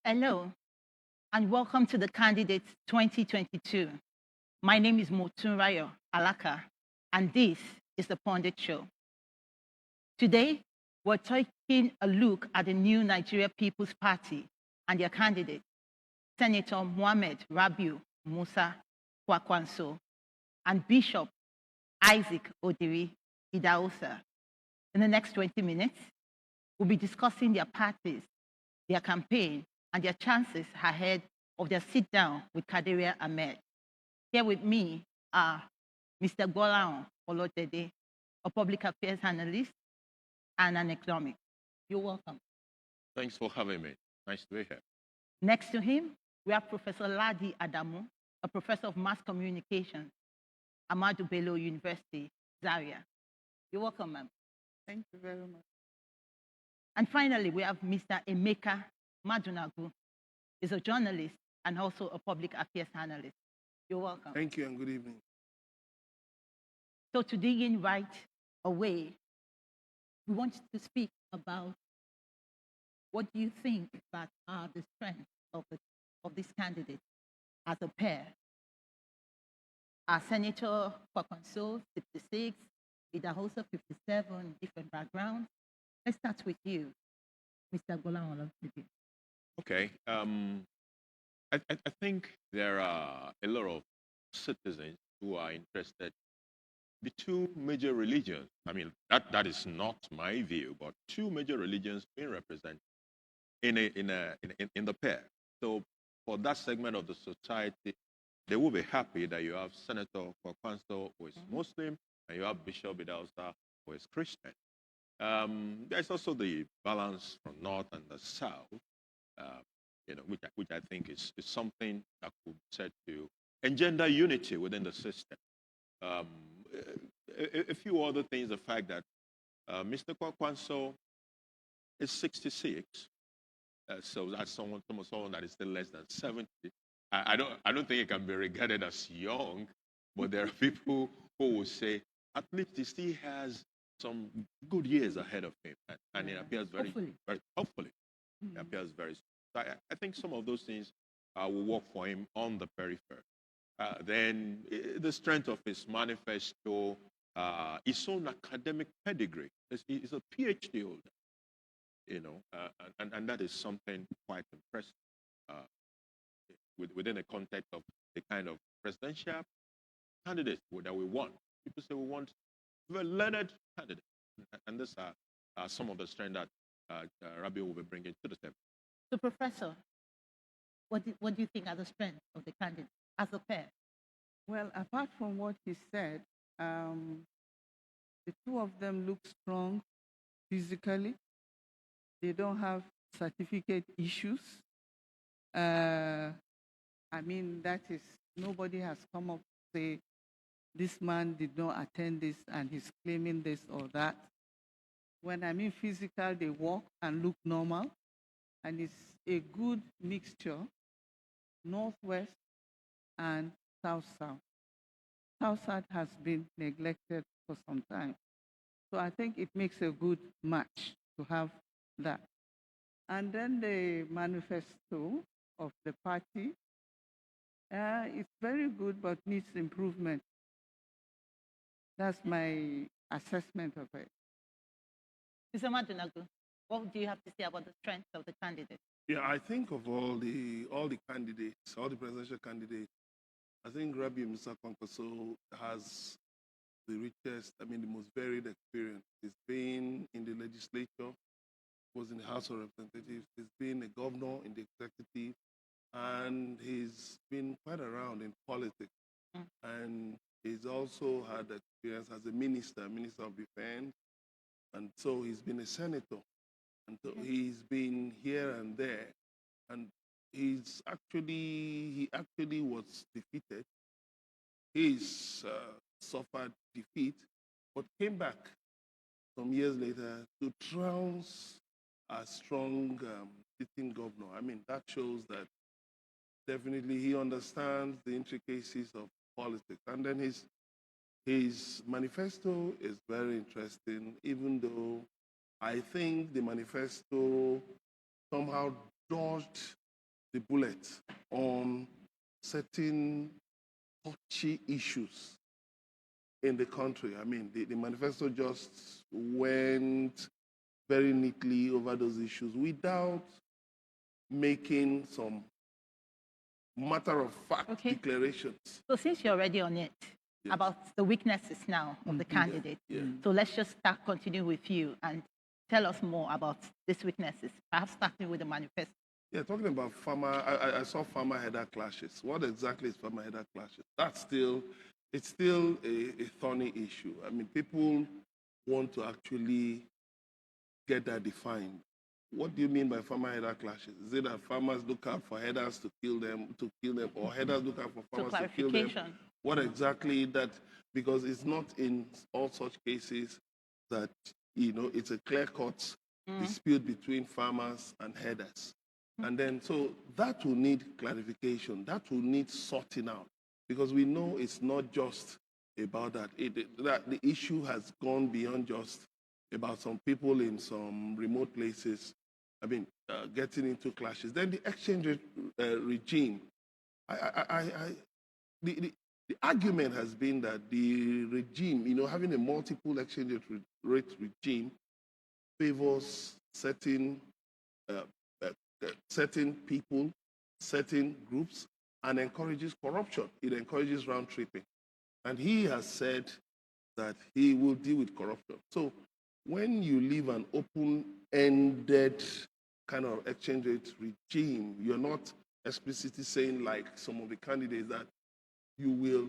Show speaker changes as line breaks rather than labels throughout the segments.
Hello, and welcome to the Candidates 2022. My name is Motunrayo Alaka, and this is the Pundit Show. Today, we're taking a look at the new Nigeria People's Party and their candidate, Senator Mohammed Rabiu Musa Kwankwaso, and Bishop Isaac Odiri Idaosa. In the next 20 minutes, we'll be discussing their parties, their campaign, and their chances ahead of their sit-down with Kaderia Ahmed. Here with me are Mr. Golaon Olotede, a public affairs analyst and an economic. You're welcome.
Thanks for having me. Nice to be here.
Next to him, we have Professor Ladi Adamu, a professor of mass communication, Ahmadu Bello University, Zaria. You're welcome, ma'am.
Thank you very much.
And finally, we have Mr. Emeka Madunagu. He's a journalist and also a public affairs analyst. You're welcome.
Thank you and good evening.
So to dig in right away, we want to speak about what do you think that are the strengths of this candidate as a pair? Senator Kwankwaso, 56, Idahosa, 57, different backgrounds. Let's start with you, Mr. Golaon.
Okay. I think there are a lot of citizens who are interested. The two major religions, I mean, that is not my view, but two major religions being represented in the pair. So for that segment of the society, they will be happy that you have Senator Kwankwaso, who is Muslim, and you have Bishop Idahosa, who is Christian. There's also the balance from north and the south, which I think is something that could set to engender unity within the system. A few other things, the fact that Mr. Kwankwaso is 66, so that's someone that is still less than 70. I don't think it can be regarded as young, but there are people who will say at least he still has some good years ahead of him, and it appears very hopefully. It appears very. So I think some of those things will work for him on the periphery. Then the strength of his manifesto, his own academic pedigree. He's a PhD holder, and that is something quite impressive within the context of the kind of presidential candidates that we want. People say we want very learned candidates, and these are some of the strength that Rabiu will be bringing to the table.
So, Professor, what do you think are the strengths of the candidate as a pair?
Well, apart from what he said, the two of them look strong physically. They don't have certificate issues. I mean, that is, nobody has come up to say, this man did not attend this and he's claiming this or that. When I mean physical, they walk and look normal. And it's a good mixture, Northwest and South-South. South-South has been neglected for some time. So I think it makes a good match to have that. And then the manifesto of the party, it's very good but needs improvement. That's my assessment of it.
Mr. Madunagu, what do you have to say about the strengths of the candidate?
Yeah, I think of all the candidates, all the presidential candidates, I think Rabiu Musa Kwankwaso has the richest, the most varied experience. He's been in the legislature, was in the House of Representatives, he's been a governor in the executive, and he's been quite around in politics. And he's also had experience as a minister of defense, and so he's been a senator. And so he's been here and there, and he actually was defeated. He's suffered defeat, but came back some years later to trounce a strong sitting governor. That shows that definitely he understands the intricacies of politics. And then his manifesto is very interesting, even though I think the manifesto somehow dodged the bullet on certain touchy issues in the country. I mean, the manifesto just went very neatly over those issues without making some matter of fact
Okay.
declarations.
So since you're already on it,
Yes.
about the weaknesses now of the candidate,
Yeah.
so let's just continue with you and tell us more about these weaknesses, perhaps starting with the manifesto.
Yeah, talking about farmer, I saw farmer header clashes. What exactly is farmer header clashes? It's still a thorny issue. I mean, people want to actually get that defined. What do you mean by farmer header clashes? Is it that farmers look out for headers to kill them, or headers look out for
So
farmers to kill them?
clarification.
What exactly that? Because it's not in all such cases that it's a clear-cut dispute between farmers and headers. And then so that will need clarification. That will need sorting out because we know it's not just about that. That the issue has gone beyond just about some people in some remote places. I mean, getting into clashes. Then the exchange rate regime. The argument has been that the regime, having a multiple exchange rate regime favors certain certain people, certain groups, and encourages corruption. It encourages round tripping. And he has said that he will deal with corruption. So when you leave an open-ended kind of exchange rate regime, you're not explicitly saying, like some of the candidates, that you will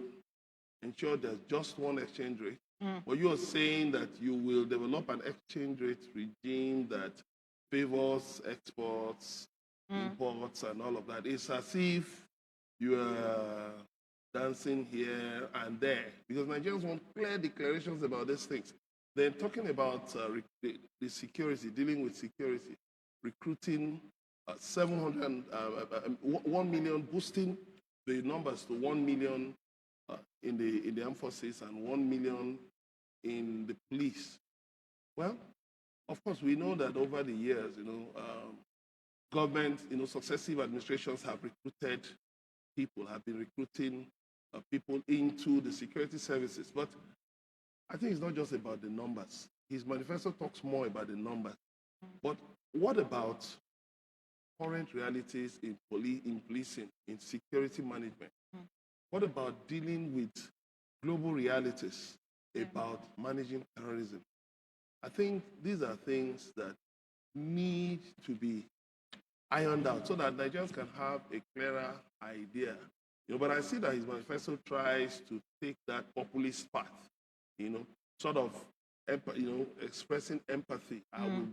ensure there's just one exchange rate. But you are saying that you will develop an exchange rate regime that favors exports, imports, and all of that. It's as if you are dancing here and there because Nigerians want clear declarations about these things. Then talking about the security, dealing with security, recruiting 1 million, boosting the numbers to 1 million in the armed forces and 1 million in the police. Well, of course, we know that over the years, government, successive administrations have recruited people, have been recruiting people into the security services. But I think it's not just about the numbers. His manifesto talks more about the numbers. But what about current realities in policing, in security management? What about dealing with global realities about managing terrorism? I think these are things that need to be ironed out so that Nigerians can have a clearer idea. But I see that his manifesto tries to take that populist path, sort of, expressing empathy. It will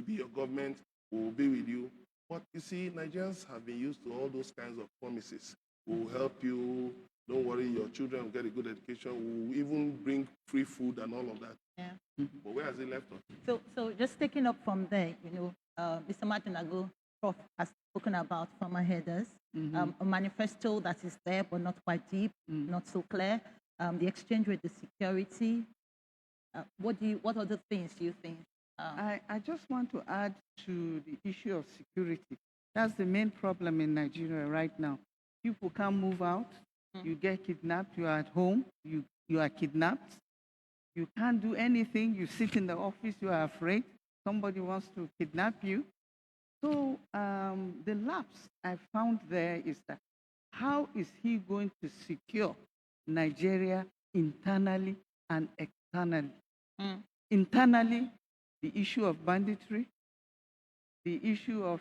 be your government, we will be with you. But you see, Nigerians have been used to all those kinds of promises. We will help you, don't worry, your children will get a good education, we will even bring free food and all of that.
Yeah.
But where has it left us?
So just taking up from there, Mr. Martin Ago, Prof, has spoken about farmer headers, a manifesto that is there but not quite deep, not so clear. The exchange with the security. What other things do you think?
I just want to add to the issue of security. That's the main problem in Nigeria right now. People can't move out. You get kidnapped. You are at home. You are kidnapped. You can't do anything. You sit in the office. You are afraid. Somebody wants to kidnap you. So the lapse I found there is that how is he going to secure Nigeria internally and externally? Internally, the issue of banditry, the issue of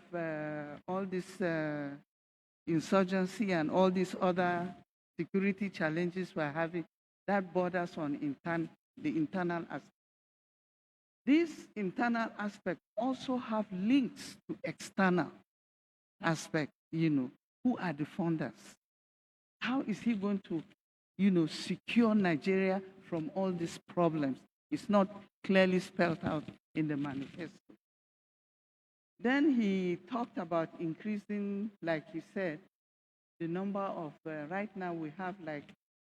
all this insurgency and all these other security challenges we're having, that borders on the internal aspect. These internal aspects also have links to external aspect, who are the funders? How is he going to, secure Nigeria from all these problems? It's not clearly spelled out in the manifesto. Then he talked about increasing, like he said, the number of, right now we have like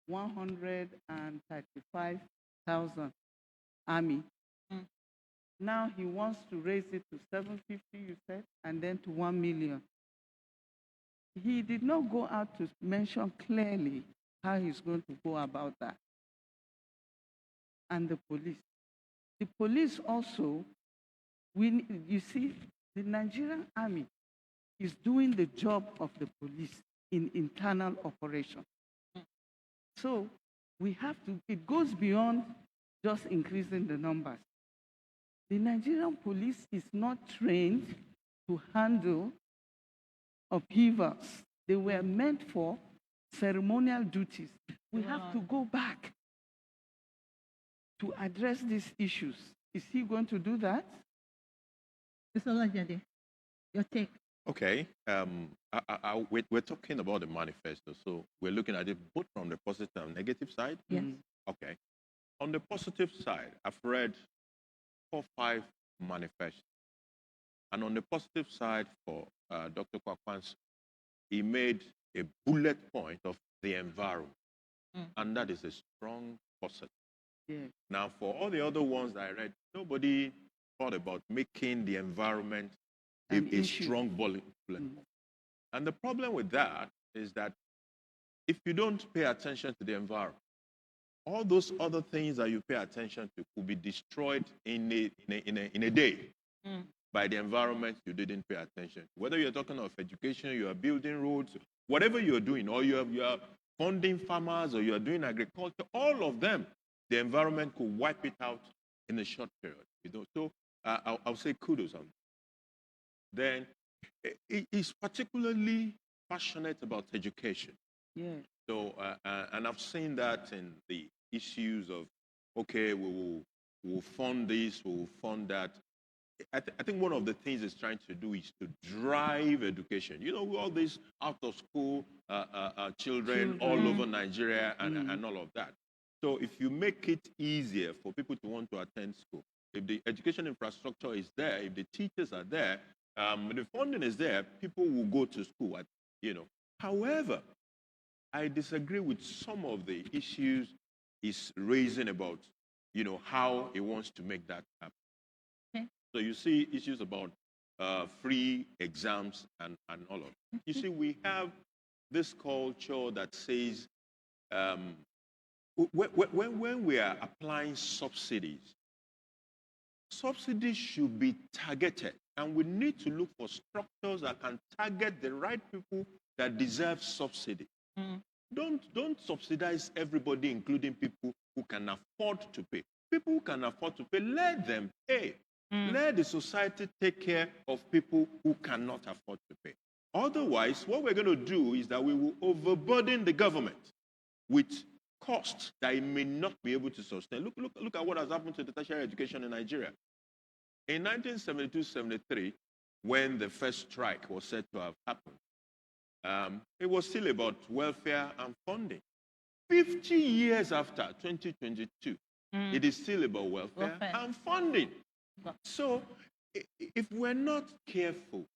135,000 army. Now he wants to raise it to 750, you said, and then to 1 million. he did not go out to mention clearly how he's going to go about that. And the police. The police also, you see, the Nigerian army is doing the job of the police in internal operation. So we have to, it goes beyond just increasing the numbers. The Nigerian police is not trained to handle upheavals. They were meant for ceremonial duties. We have to go back to address these issues. Is he going to do that?
Mr. Olajide, your take.
Okay. We're talking about the manifesto, so we're looking at it both from the positive and negative side.
Yes.
Okay. On the positive side, I've read 4 or 5 manifestos. And on the positive side for Dr. Kwankwaso, he made a bullet point of the environment. And that is a strong positive.
Yeah.
Now, for all the other ones that I read, nobody thought about making the environment a strong bullet point. And the problem with that is that if you don't pay attention to the environment, all those other things that you pay attention to could be destroyed in a day by the environment you didn't pay attention. Whether you're talking of education, you are building roads, whatever you're doing, or you are funding farmers, or you are doing agriculture, all of them, the environment could wipe it out in a short period. So I'll say kudos on that. Then he's particularly passionate about education.
Yeah.
So, and I've seen that in the issues of, okay, we'll fund this, we'll fund that. I think one of the things he's trying to do is to drive education. You know, all these out-of-school children all over Nigeria and all of that. So if you make it easier for people to want to attend school, if the education infrastructure is there, if the teachers are there, the funding is there, people will go to school. However, I disagree with some of the issues he's raising about, how he wants to make that happen.
Okay.
So you see issues about free exams and all of that. You see, we have this culture that says when we are applying subsidies should be targeted. And we need to look for structures that can target the right people that deserve subsidy. Don't subsidize everybody, including people who can afford to pay. People who can afford to pay, let them pay. Let the society take care of people who cannot afford to pay. Otherwise, what we're going to do is that we will overburden the government with costs that it may not be able to sustain. Look at what has happened to the tertiary education in Nigeria. In 1972-73, when the first strike was said to have happened, it was still about welfare and funding. 50 years after, 2022, it is still about welfare and funding. So if we're not careful,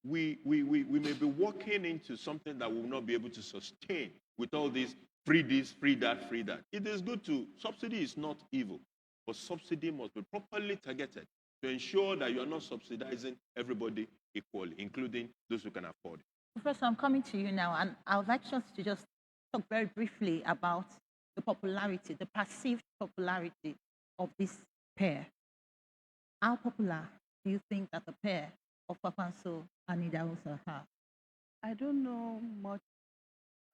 we may be walking into something that we will not be able to sustain with all these free this, free that, free that. It is good to, subsidy is not evil, but subsidy must be properly targeted to ensure that you are not subsidizing everybody equally, including those who can afford it.
Professor, I'm coming to you now, and I would like us to just talk very briefly about the popularity, the perceived popularity of this pair. How popular do you think that the pair of Kwankwaso and Idahosa are?
I don't know much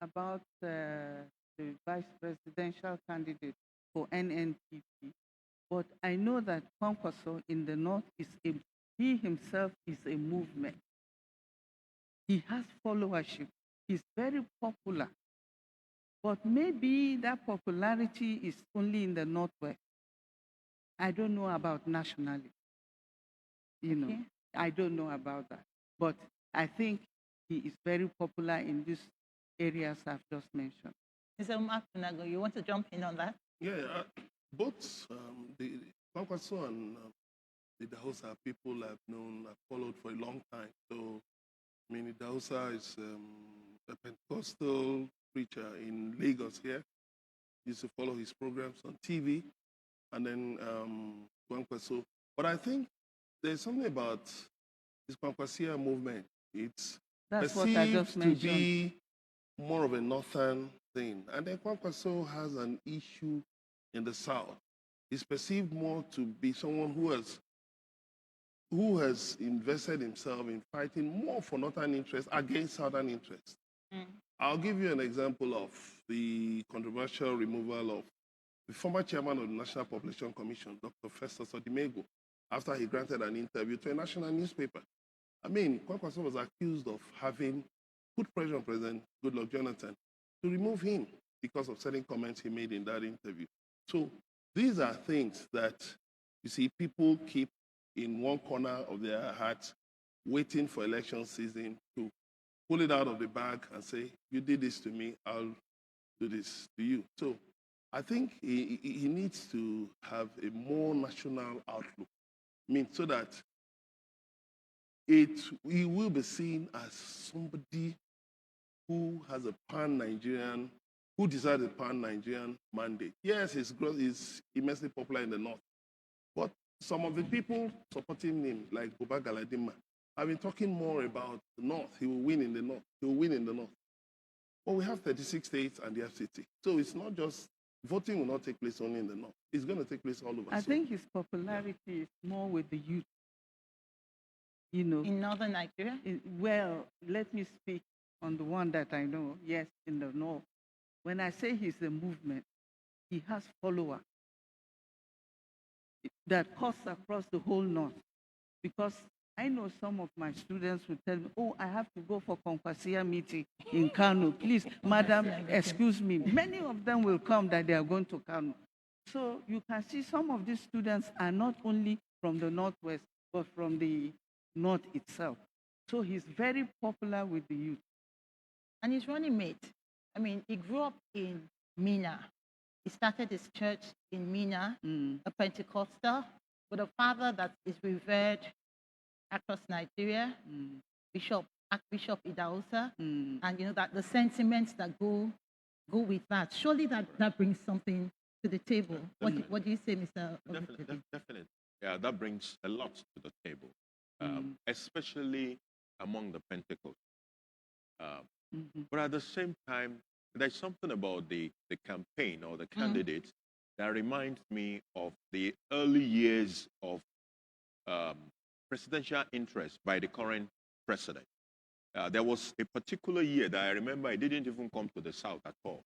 about the vice presidential candidate for NNPP, but I know that Kwankwaso in the north he himself is a movement. He has followership. He's very popular. But maybe that popularity is only in the northwest. I don't know about nationally.
Okay.
I don't know about that. But I think he is very popular in these areas I've just mentioned.
Mr. Mark Funago, you want to jump in on that?
Yeah, both the Kwankwaso and the Idahosa people I've known, I've followed for a long time. So, I mean, Idahosa is a Pentecostal preacher in Lagos here. Used to follow his programs on TV. And then Kwankwaso. But I think there's something about this Kwankwasia movement. It's
That's what I just
perceived to
mentioned.
be more of a northern thing. And then Kwankwaso has an issue in the south. He's perceived more to be someone who has invested himself in fighting more for northern interests against southern interests. I'll give you an example of the controversial removal of the former chairman of the National Population Commission, Dr. Festus Odimego, after he granted an interview to a national newspaper. I mean, Kwankwaso was accused of having put pressure on President Goodluck Jonathan to remove him because of certain comments he made in that interview. So these are things that, you see, people keep in one corner of their hearts, waiting for election season to pull it out of the bag and say, you did this to me, I'll do this to you. So I think he needs to have a more national outlook. I mean, so that he will be seen as somebody who has a pan-Nigerian, who desires a pan-Nigerian mandate. Yes, he's immensely popular in the north, but some of the people supporting him, like Buba Galadima, have been talking more about the north. He will win in the north. He will win in the north. But we have 36 states and the FCT. So it's not just, voting will not take place only in the north. It's going to take place all over.
I think his popularity is more with the youth. You know,
In northern Nigeria?
well, let me speak on the one that I know. Yes, in the north. When I say he's a movement, he has followers that cuts across the whole north. Because I know some of my students will tell me, oh, I have to go for Kwankwasia meeting in Kano. Please, madam, excuse me. Many of them will come that they are going to Kano. So you can see some of these students are not only from the northwest, but from the north itself. So he's very popular with the youth.
And his running mate, I mean, he grew up in Mina. He started his church in Mina, a Pentecostal, with a father that is revered across Nigeria, Archbishop Idahosa, and you know that the sentiments that go with that. Surely that brings something to the table. What do you say, Mr.
Definitely. Yeah, that brings a lot to the table, especially among the Pentecostals. But at the same time, there's something about the campaign or the candidate that reminds me of the early years of presidential interest by the current president. There was a particular year that I remember I didn't even come to the South at all,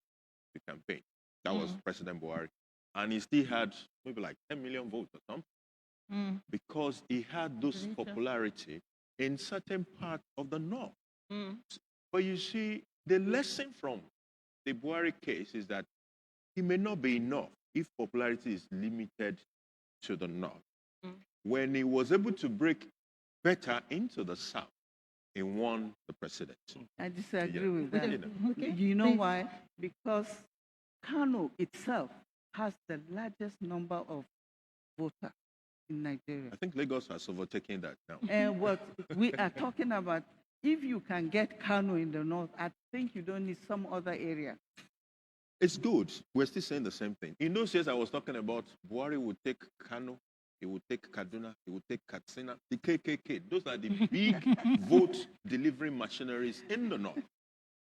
the campaign. That was President Buhari. And he still had maybe like 10 million votes or something because he had those popularity in certain parts of the North. But you see, the lesson from the Buhari case is that he may not be enough if popularity is limited to the North. When he was able to break better into the South, he won the presidency.
I disagree with that.
Okay,
You know
please.
why? Because Kano itself has the largest number of voters in Nigeria.
I think Lagos has overtaken that now.
And what we are talking about, if you can get Kano in the north, I think you don't need some other area.
It's good. We're still saying the same thing. In those years I was talking about, Buhari would take Kano, he would take Kaduna, he would take Katsina, the KKK. Those are the big vote delivering machineries in the north.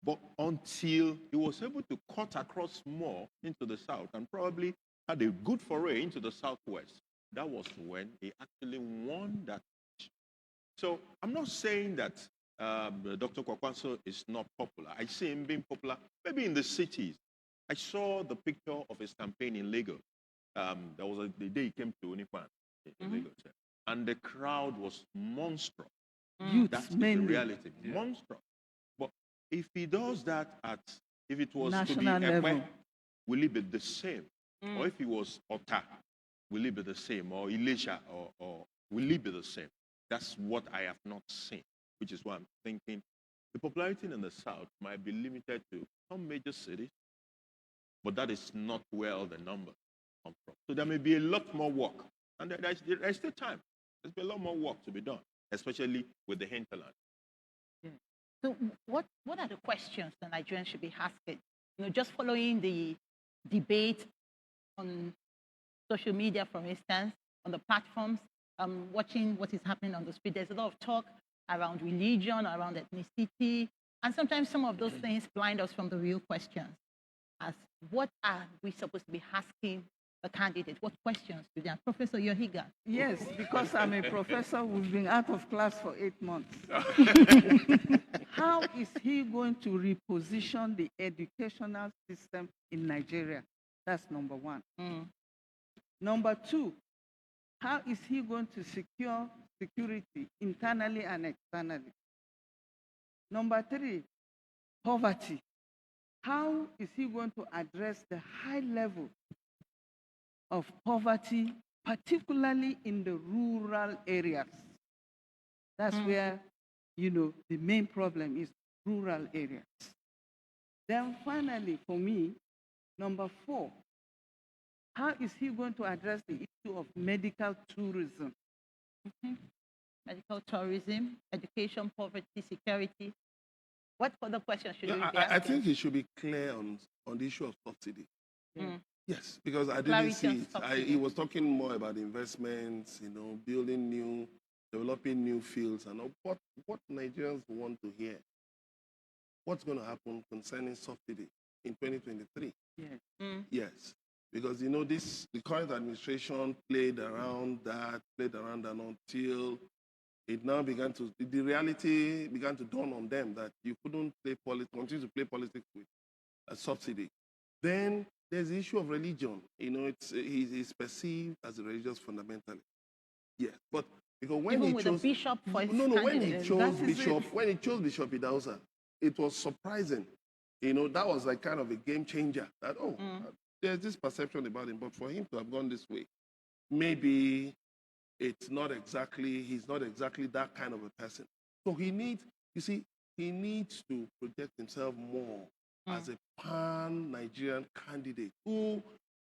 But until he was able to cut across more into the south and probably had a good foray into the southwest, that was when he actually won that. So I'm not saying that Dr. Kwankwaso is not popular. I see him being popular, maybe in the cities. I saw the picture of his campaign in Lagos. That was the day he came to Unipan in Lagos. And the crowd was monstrous. That's the reality, monstrous. But if he does that if it was
National
to be
level.
Ekwe, will it be the same? Or if it was Ota, will it be the same? Or Elisha, or will it be the same? That's what I have not seen, which is why I'm thinking the popularity in the South might be limited to some major cities, but that is not where all the numbers come from. So there may be a lot more work. And there's still time. There's a lot more work to be done, especially with the hinterland.
So what are the questions that Nigerians should be asking? You know, just following the debate on social media, for instance, on the platforms, watching what is happening on the street. There's a lot of talk around religion, around ethnicity, and sometimes some of those things blind us from the real questions. As what are we supposed to be asking the candidate? What questions do they ask? Professor Yohiga.
Yes, because I'm a professor, we've been out of class for 8 months. How is he going to reposition the educational system in Nigeria? That's number one. Number two, how is he going to secure security internally and externally? Number three, poverty. How is he going to address the high level of poverty, particularly in the rural areas? That's where, the main problem is rural areas. Then finally, for me, number four, how is he going to address the issue of medical tourism?
Medical tourism, education, poverty, security. What other questions should we be
I
asking?
think he should be clear on the issue of subsidy. Yes, because I didn't
Clarity
see
on
it.
subsidy.
He was talking more about investments, building developing new fields, and all. What Nigerians want to hear. What's going to happen concerning subsidy in 2023?
Yes.
Yes, because the current administration played around that until it now the reality began to dawn on them that you couldn't continue to play politics with a subsidy. Then there's the issue of religion. He's perceived as a religious fundamentalist. Yes, but because when
Even
he
with
chose
a bishop for his
when he
candidate.
chose
That is
Bishop
it.
when he chose Bishop Idausa, it was surprising. That was like kind of a game changer. That there's this perception about him, but for him to have gone this way, maybe he's not exactly that kind of a person. So he needs to project himself more as a pan-Nigerian candidate who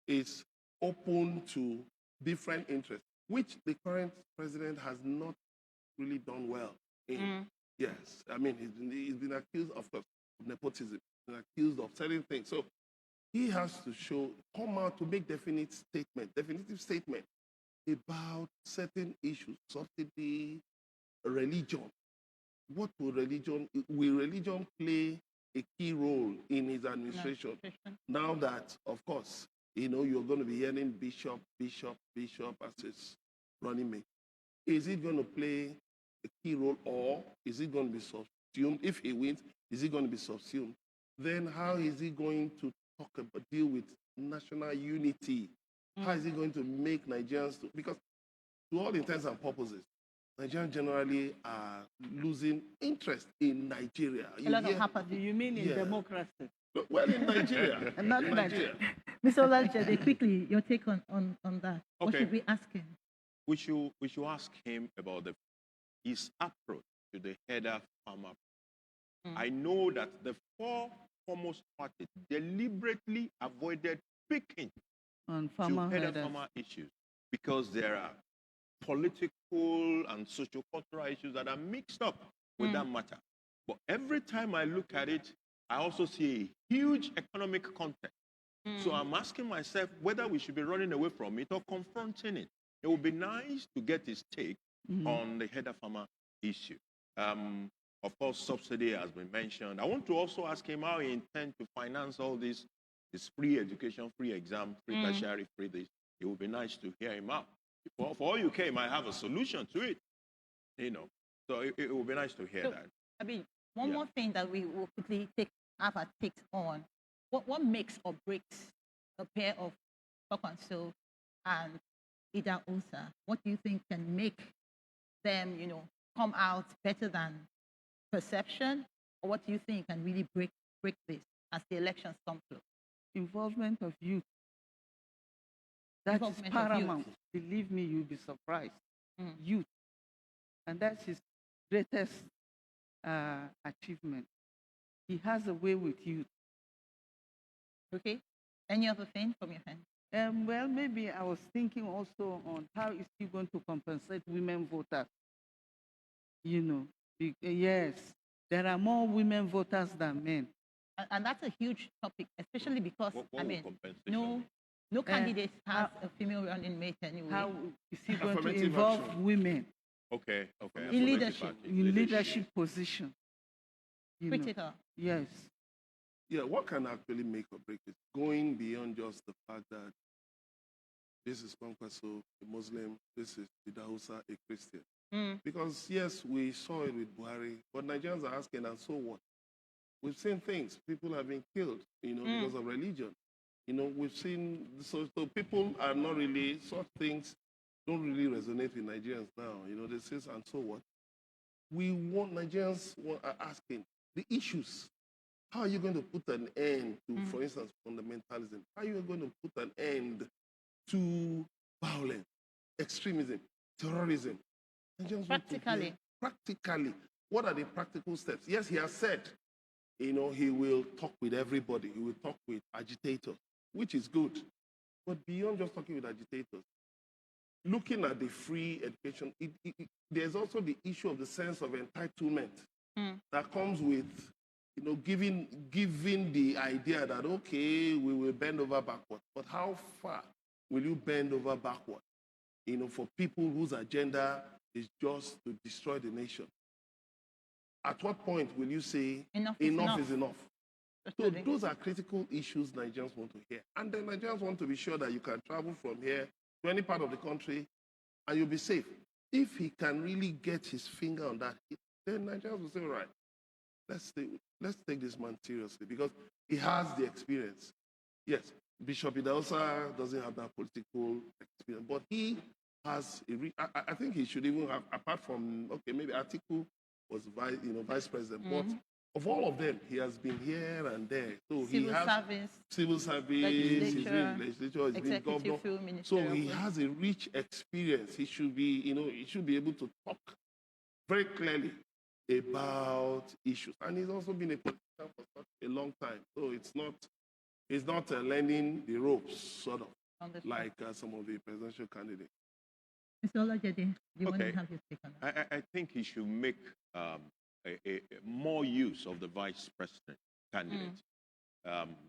is open to different interests, which the current president has not really done well in. Yes, I mean, he's been accused of nepotism, been accused of certain things. So he has to come out to make definitive statement about certain issues, subsidy, religion. Will religion play a key role in his administration? Now that, of course, you're going to be hearing bishop as his running mate. Is it going to play a key role, or is it going to be subsumed? If he wins, is it going to be subsumed? Then how is he going to deal with national unity? How is he going to make Nigerians, because to all intents and purposes, Nigerians generally are losing interest in Nigeria.
A lot of
Do
apathy.
you mean in
Yeah.
democracy?
Well, in Nigeria.
And not Nigeria.
Mr. Olalchede, quickly, your take on that. What
Okay.
should we ask him?
We should ask him about his approach to the header farmer. I know that the four foremost parties deliberately avoided speaking
On
to
farmer
header
headers.
farmer issues because there are political and socio-cultural issues that are mixed up with that matter. But every time I look at it, I also see a huge economic context. So I'm asking myself whether we should be running away from it or confronting it. It would be nice to get his take on the header farmer issue. Of course, subsidy has been mentioned. I want to also ask him how he intends to finance all this free education, free exam, free tertiary, free this. It would be nice to hear him out. For all you care, he might have a solution to it. So it would be nice to hear
So,
that.
I mean, one
Yeah.
more thing that we will quickly have our takes on. What makes or breaks a pair of Kwankwaso and Ida Osa? What do you think can make them, come out better than perception? Or what do you think can really break this as the elections come close?
Involvement of youth. That is
Involvement of
paramount. Believe me, you'll be surprised. Youth. And that's his greatest achievement. He has a way with youth.
Okay? Any other thing from your hand?
Well, maybe I was thinking also on how is he going to compensate women voters? Yes, there are more women voters than men.
And that's a huge topic, especially because,
What
I
will
mean,
compensation
no candidate has
how-
a female running mate anyway.
How is he going to
Affirmative
involve
action.
women?
Okay, okay.
In
a progressive
leadership.
party,
in leadership position. You know.
Critical.
Yes.
Yeah, what can actually make or break it? Going beyond just the fact that this is Kwankwaso, a Muslim, this is Idausa, a Christian.
Mm.
Because yes, we saw it with Buhari, but Nigerians are asking, and so what? We've seen things. People have been killed, because of religion. We've seen, so people are not really, such things don't really resonate with Nigerians now. They say, and so what? We want, Nigerians are asking, the issues. How are you going to put an end to, for instance, fundamentalism? How are you going to put an end to violence, extremism, terrorism? Nigerians want to hear practically, what are the practical steps? Yes, he has said, he will talk with everybody. He will talk with agitators, which is good. But beyond just talking with agitators, looking at the free education, there's also the issue of the sense of entitlement that comes with, giving the idea that, okay, we will bend over backward. But how far will you bend over backward, for people whose agenda is just to destroy the nation? At what point will you say enough is enough? So those are critical issues Nigerians want to hear. And then Nigerians want to be sure that you can travel from here to any part of the country and you'll be safe. If he can really get his finger on that, then Nigerians will say, all right, let's take this man seriously because he has the experience. Yes, Bishop Idahosa doesn't have that political experience, but he has I think he should even have, apart from, okay, maybe Atiku was vice president, but of all of them, he has been here and there. So he has civil service, he's been in legislature, he's been governor. So he has a rich experience. He should be, he should be able to talk very clearly about issues. And he's also been a politician for such a long time. So he's not learning the ropes, sort of, like some of the presidential candidates.
Mr. Olajede, do you want to have your take on that?
I think he should make more use of the vice president candidate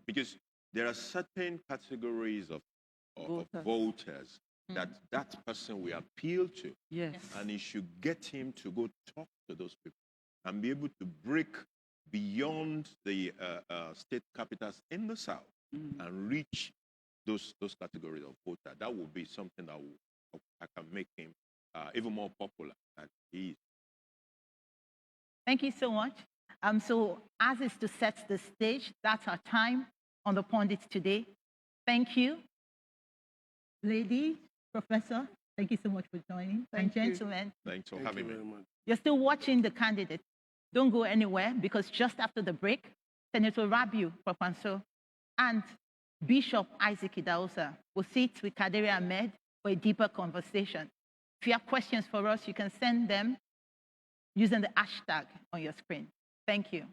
because there are certain categories of voters that person will appeal to.
Yes.
And he should get him to go talk to those people and be able to break beyond the state capitals in the south and reach those categories of voters. That will be something that can make him even more popular than he is.
Thank you so much. So as is to set the stage, that's our time on the pundit today. Thank you. Lady, Professor, thank you so much for joining. And gentlemen,
thanks for having me.
You're still watching the candidate. Don't go anywhere because just after the break, Senator Rabiu, Kwankwaso, and Bishop Isaac Idahosa will sit with Kaderi Ahmed for a deeper conversation. If you have questions for us, you can send them using the hashtag on your screen. Thank you.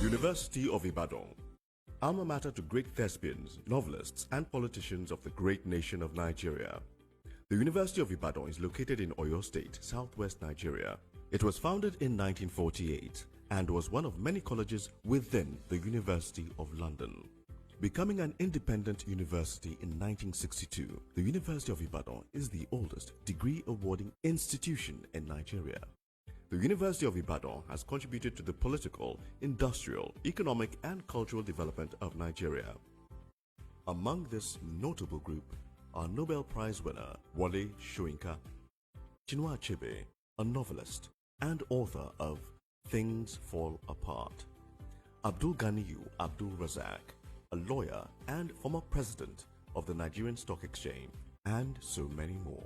University of Ibadan, alma mater to great thespians, novelists, and politicians of the great nation of Nigeria. The University of Ibadan is located in Oyo State, southwest Nigeria. It was founded in 1948 and was one of many colleges within the University of London. Becoming an independent university in 1962, the University of Ibadan is the oldest degree-awarding institution in Nigeria. The University of Ibadan has contributed to the political, industrial, economic, and cultural development of Nigeria. Among this notable group are Nobel Prize winner Wole Soyinka, Chinua Achebe, a novelist and author of Things Fall Apart, Abdul Ganiyu Abdul Razak, a lawyer and former president of the Nigerian Stock Exchange, and so many more.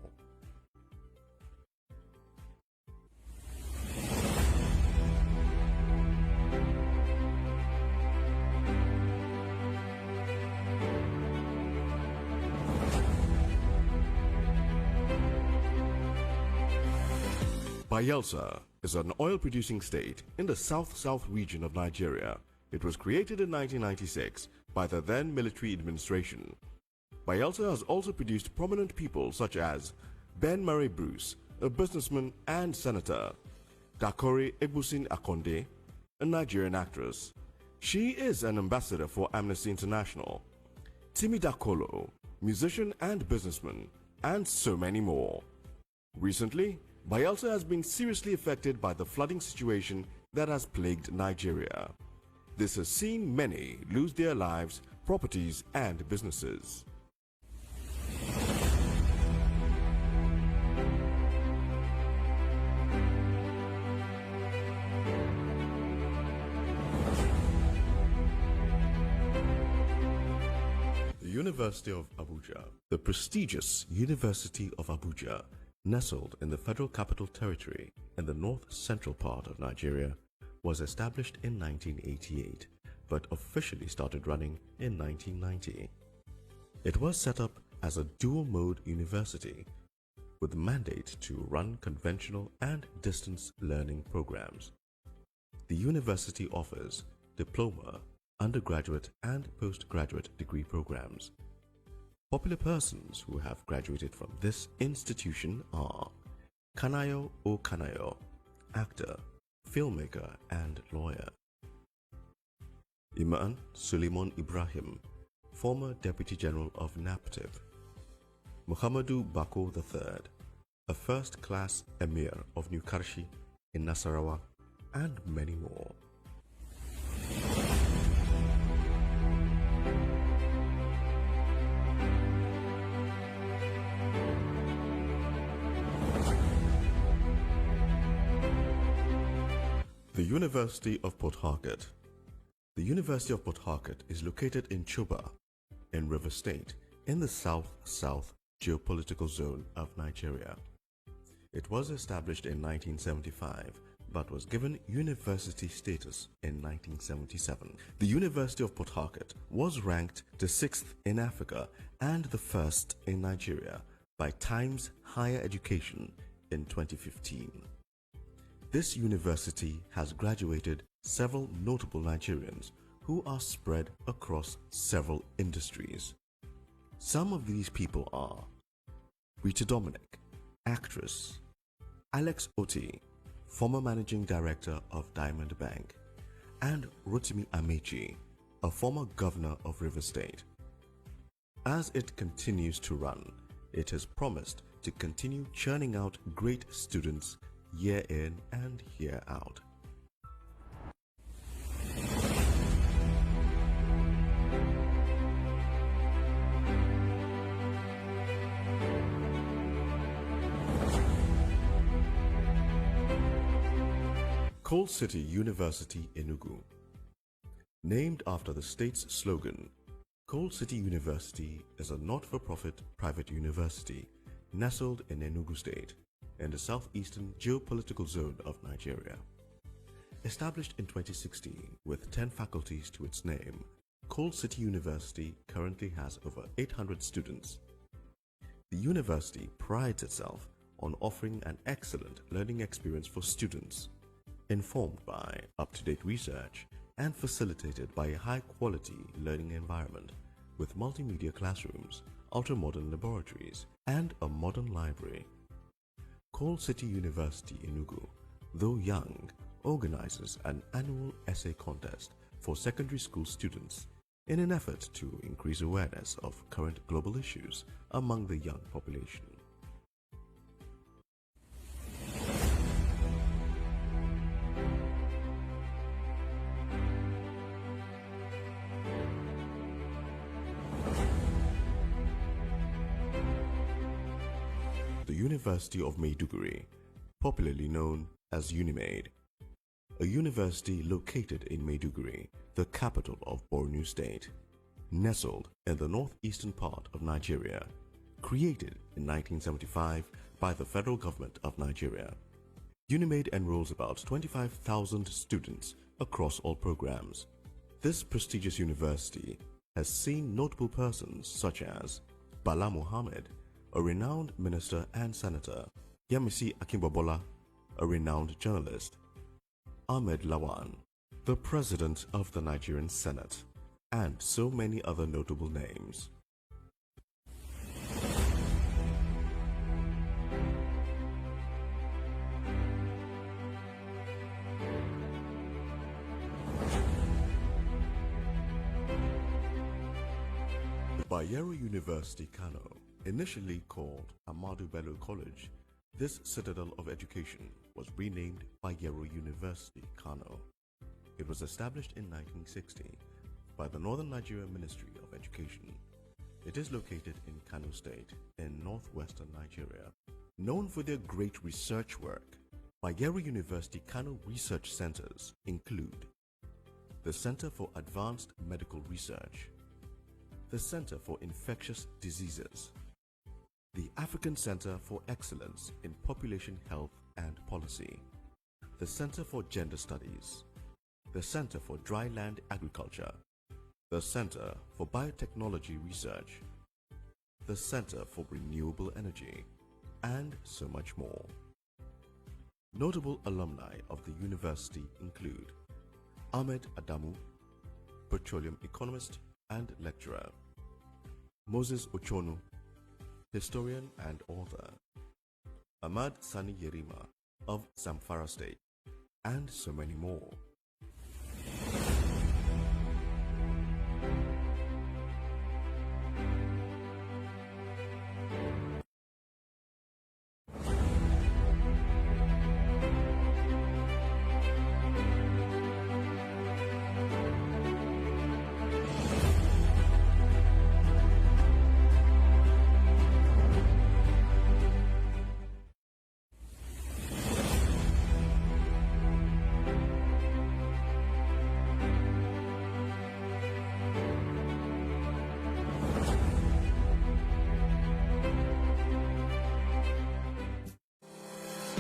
Bayelsa is an oil-producing state in the south-south region of Nigeria. It was created in 1996 by the then military administration. Bayelsa has also produced prominent people such as Ben Murray Bruce, a businessman and senator, Dakore Egbusin Akonde, a Nigerian actress. She is an ambassador for Amnesty International, Timi Dakolo, musician and businessman, and so many more. Recently, Bayelsa has been seriously affected by the flooding situation that has plagued Nigeria. This has seen many lose their lives, properties, and businesses. The University of Abuja, the prestigious University of Abuja, nestled in the Federal Capital Territory in the north-central part of Nigeria, was established in 1988 but officially started running in 1990. It was set up as a dual-mode university with the mandate to run conventional and distance learning programs. The university offers diploma, undergraduate and postgraduate degree programs. Popular persons who have graduated from this institution are Kanayo O. Kanayo, actor, filmmaker and lawyer. Iman Suleiman Ibrahim, former Deputy General of NAPTIP. Muhammadu Bako III, a first-class Emir of New Karshi in Nasarawa, and many more. The University of Port Harcourt. The University of Port Harcourt is located in Chuba, in Rivers State, in the south-south geopolitical zone of Nigeria. It was established in 1975 but was given university status in 1977. The University of Port Harcourt was ranked the 6th in Africa and the 1st in Nigeria by Times Higher Education in 2015. This university has graduated several notable Nigerians who are spread across several industries. Some of these people are Rita Dominic, actress; Alex Oti, former managing director of Diamond Bank; and Rotimi Amechi, a former governor of Rivers State. As it continues to run, it has promised to continue churning out great students year in and year out. Coal City University, Enugu. Named after the state's slogan, Coal City University is a not-for-profit private university nestled in Enugu State, in the southeastern geopolitical zone of Nigeria. Established in 2016 with 10 faculties to its name, Coal City University currently has over 800 students. The university prides itself on offering an excellent learning experience for students, informed by up-to-date research and facilitated by a high-quality learning environment with multimedia classrooms, ultra-modern laboratories, and a modern library. Coal City University Enugu, though young, organizes an annual essay contest for secondary school students in an effort to increase awareness of current global issues among the young population. The University of Maiduguri, popularly known as UNIMAID, a university located in Maiduguri, the capital of Borno State, nestled in the northeastern part of Nigeria, created in 1975 by the federal government of Nigeria. UNIMAID enrolls about 25,000 students across all programs. This prestigious university has seen notable persons such as Bala Mohammed, a renowned minister and senator; Yemisi Akimbobola, a renowned journalist. Ahmed Lawan, the President of the Nigerian Senate, and so many other notable names. Bayero University, Kano, initially called Ahmadu Bello College, this citadel of education was renamed Bayero University, Kano. It was established in 1960 by the Northern Nigeria Ministry of Education. It is located in Kano State in northwestern Nigeria. Known for their great research work, Bayero University Kano research centers include the Center for Advanced Medical Research, the Center for Infectious Diseases, the African Center for Excellence in Population Health and Policy, the Center for Gender Studies, the Center for Dryland Agriculture, the Center for Biotechnology Research, the Center for Renewable Energy, and so much more. Notable alumni of the university include Ahmed Adamu, petroleum economist and lecturer, Moses Ochonu, historian and author, Ahmad Sani Yerima of Zamfara State, and so many more.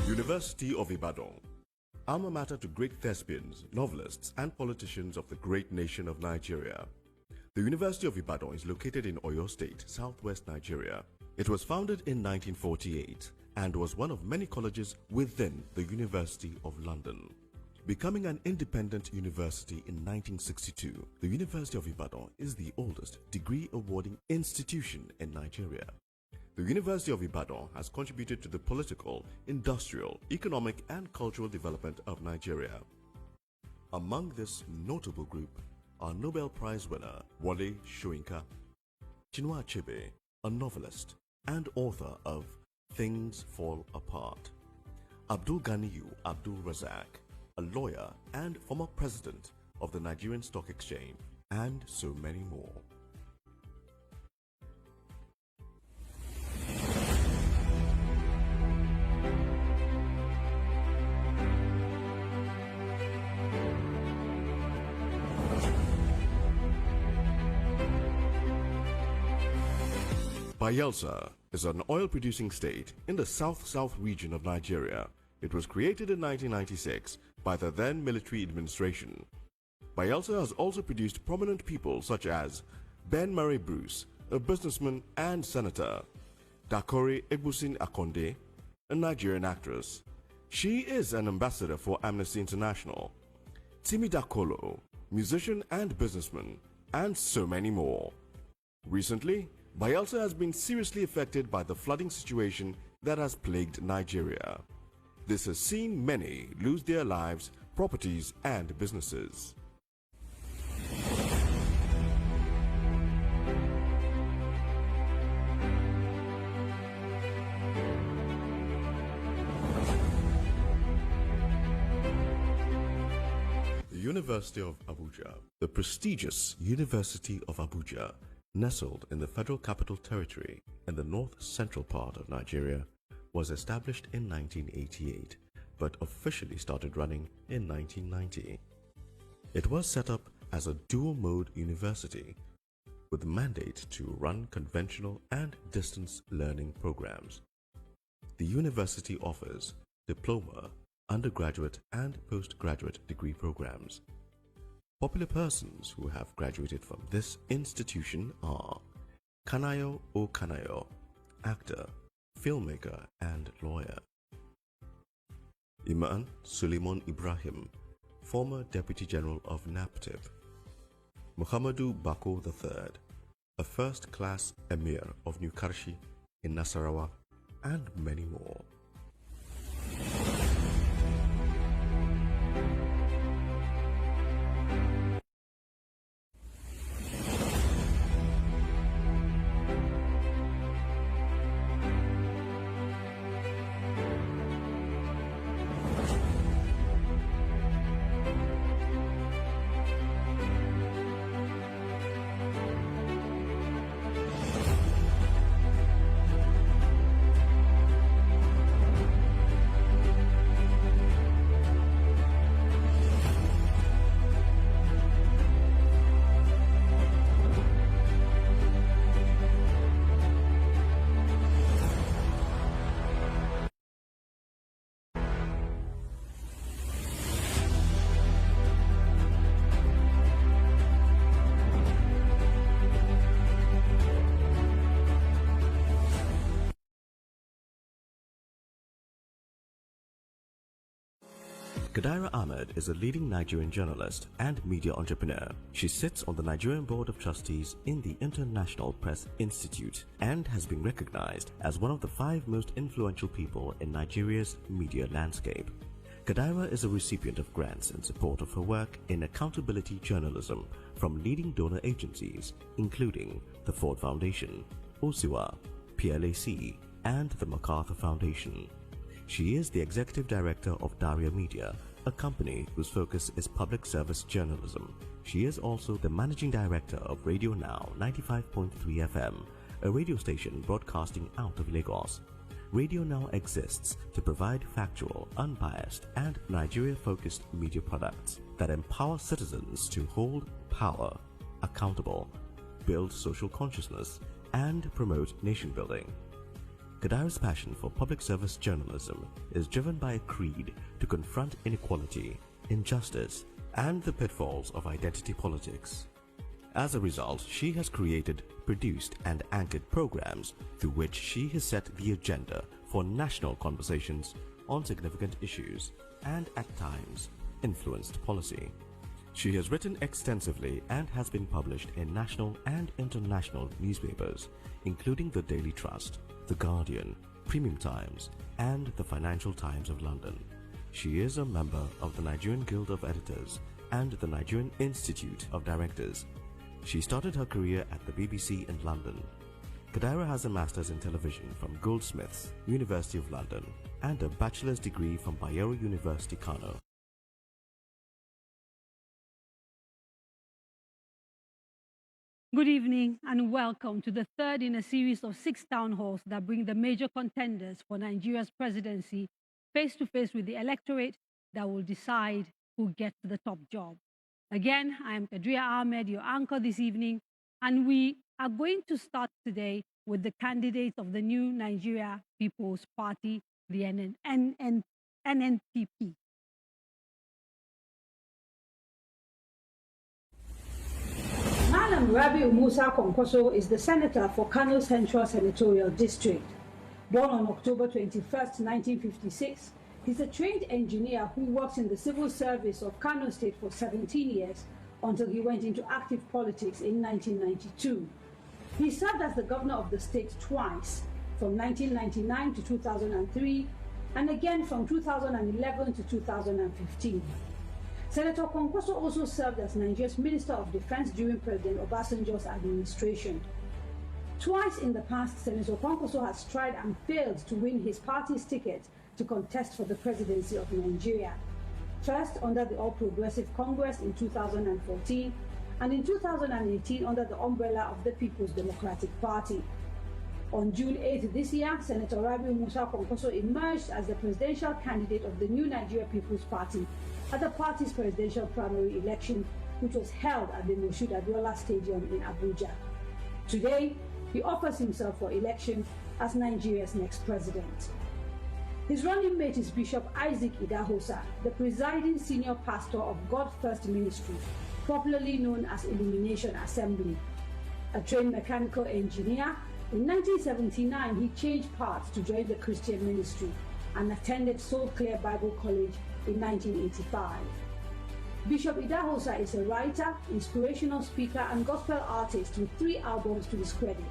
University of Ibadan, alma mater to great thespians, novelists, and politicians of the great nation of Nigeria. The University of Ibadan is located in Oyo State, southwest Nigeria. It was founded in 1948 and was one of many colleges within the University of London. Becoming an independent university in 1962, the University of Ibadan is the oldest degree-awarding institution in Nigeria. The University of Ibadan has contributed to the political, industrial, economic, and cultural development of Nigeria. Among this notable group are Nobel Prize winner Wole Soyinka, Chinua Achebe, a novelist and author of Things Fall Apart, Abdul Ganiyu Abdul Razak, a lawyer and former president of the Nigerian Stock Exchange, and so many more. Bayelsa is an oil-producing state in the south-south region of Nigeria. It was created in 1996 by the then military administration. Bayelsa has also produced prominent people such as Ben Murray Bruce, a businessman and senator, Dakore Egbusin Akonde, a Nigerian actress. She is an ambassador for Amnesty International, Timi Dakolo, musician and businessman, and so many more. Recently, Bayelsa has been seriously affected by the flooding situation that has plagued Nigeria. This has seen many lose their lives, properties, and businesses. The University of Abuja, the prestigious University of Abuja, nestled in the Federal Capital Territory in the north-central part of Nigeria, was established in 1988 but officially started running in 1990. It was set up as a dual-mode university with the mandate to run conventional and distance learning programs. The university offers diploma, undergraduate and postgraduate degree programs. Popular persons who have graduated from this institution are Kanayo O. Kanayo, actor, filmmaker, and lawyer. Iman Suleiman Ibrahim, former Deputy General of NAPTIP. Muhammadu Bako III, a first-class Emir of New Karshi in Nasarawa, and many more. Kadaira Ahmed is a leading Nigerian journalist and media entrepreneur. She sits on the Nigerian Board of Trustees in the International Press Institute and has been recognized as one of the 5 most influential people in Nigeria's media landscape. Kadaira is a recipient of grants in support of her work in accountability journalism from leading donor agencies including the Ford Foundation, OSIWA, PLAC, and the MacArthur Foundation. She is the Executive Director of Daria Media, a company whose focus is public service journalism. She is also the Managing Director of Radio Now 95.3 FM, a radio station broadcasting out of Lagos. Radio Now exists to provide factual, unbiased, and Nigeria-focused media products that empower citizens to hold power accountable, build social consciousness, and promote nation building. Kadaira's passion for public service journalism is driven by a creed to confront inequality, injustice, and the pitfalls of identity politics. As a result, she has created, produced, and anchored programs through which she has set the agenda for national conversations on significant issues and, at times, influenced policy. She has written extensively and has been published in national and international newspapers, including the Daily Trust, The Guardian, Premium Times, and the Financial Times of London. She is a member of the Nigerian Guild of Editors and the Nigerian Institute of Directors. She started her career at the BBC in London. Kadaira has a master's in television from Goldsmiths, University of London, and a bachelor's degree from Bayero University, Kano.
Good evening and welcome to the third in a series of 6 town halls that bring the major contenders for Nigeria's presidency face to face with the electorate that will decide who gets the top job. Again, I am Kadria Ahmed, your anchor this evening, and we are going to start today with the candidates of the new Nigeria People's Party, the NNPP. Malam Rabiu Musa Kwankwaso is the senator for Kano Central Senatorial District. Born on October 21, 1956, he's a trained engineer who works in the civil service of Kano State for 17 years until he went into active politics in 1992. He served as the governor of the state twice, from 1999 to 2003, and again from 2011 to 2015. Senator Kwankwaso also served as Nigeria's Minister of Defense during President Obasanjo's administration. Twice in the past, Senator Kwankwaso has tried and failed to win his party's ticket to contest for the presidency of Nigeria. First under the All Progressive Congress in 2014, and in 2018 under the umbrella of the People's Democratic Party. On June 8 this year, Senator Rabiu Musa Kwankwaso emerged as the presidential candidate of the new Nigeria People's Party at the party's presidential primary election, which was held at the Moshood Abiola Stadium in Abuja. Today, he offers himself for election as Nigeria's next president. His running mate is Bishop Isaac Idahosa, the presiding senior pastor of God First Ministry, popularly known as Illumination Assembly. A trained mechanical engineer, in 1979 he changed paths to join the Christian ministry. and attended Soul Clear Bible College in 1985. Bishop Idahosa is a writer, inspirational speaker, and gospel artist with 3 albums to his credit.